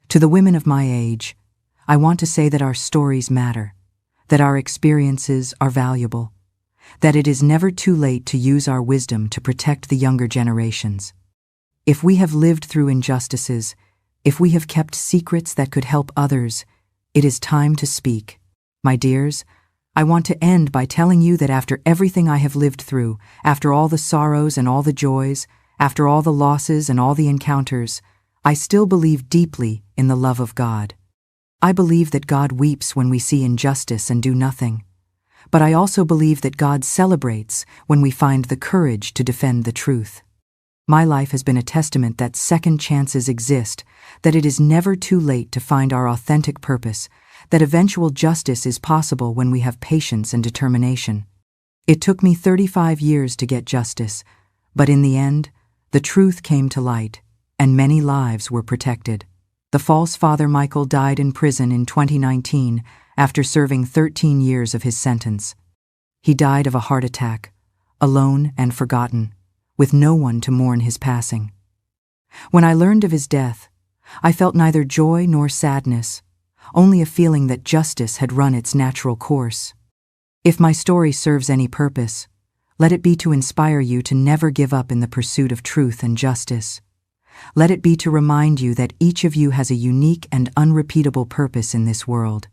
To the women of my age, I want to say that our stories matter, that our experiences are valuable, that it is never too late to use our wisdom to protect the younger generations. If we have lived through injustices, if we have kept secrets that could help others, it is time to speak. My dears, I want to end by telling you that after everything I have lived through, after all the sorrows and all the joys, after all the losses and all the encounters, I still believe deeply in the love of God. I believe that God weeps when we see injustice and do nothing. But I also believe that God celebrates when we find the courage to defend the truth. My life has been a testament that second chances exist, that it is never too late to find our authentic purpose, that eventual justice is possible when we have patience and determination. It took me 35 years to get justice, but in the end, the truth came to light, and many lives were protected. The false father Michael died in prison in 2019 after serving 13 years of his sentence. He died of a heart attack, alone and forgotten, with no one to mourn his passing. When I learned of his death, I felt neither joy nor sadness, only a feeling that justice had run its natural course. If my story serves any purpose, let it be to inspire you to never give up in the pursuit of truth and justice. Let it be to remind you that each of you has a unique and unrepeatable purpose in this world.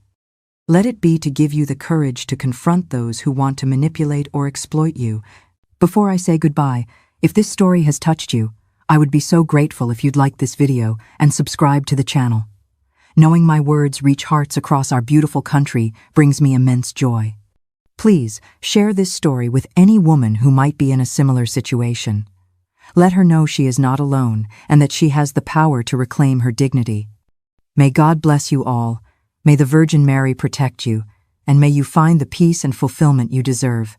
Let it be to give you the courage to confront those who want to manipulate or exploit you. Before I say goodbye, if this story has touched you, I would be so grateful if you'd like this video and subscribe to the channel. Knowing my words reach hearts across our beautiful country brings me immense joy. Please share this story with any woman who might be in a similar situation. Let her know she is not alone and that she has the power to reclaim her dignity. May God bless you all, may the Virgin Mary protect you, and may you find the peace and fulfillment you deserve.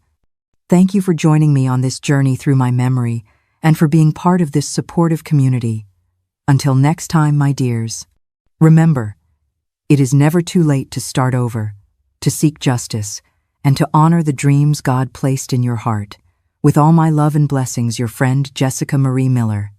Thank you for joining me on this journey through my memory and for being part of this supportive community. Until next time, my dears, remember, it is never too late to start over, to seek justice, and to honor the dreams God placed in your heart. With all my love and blessings, your friend Jessica Marie Miller.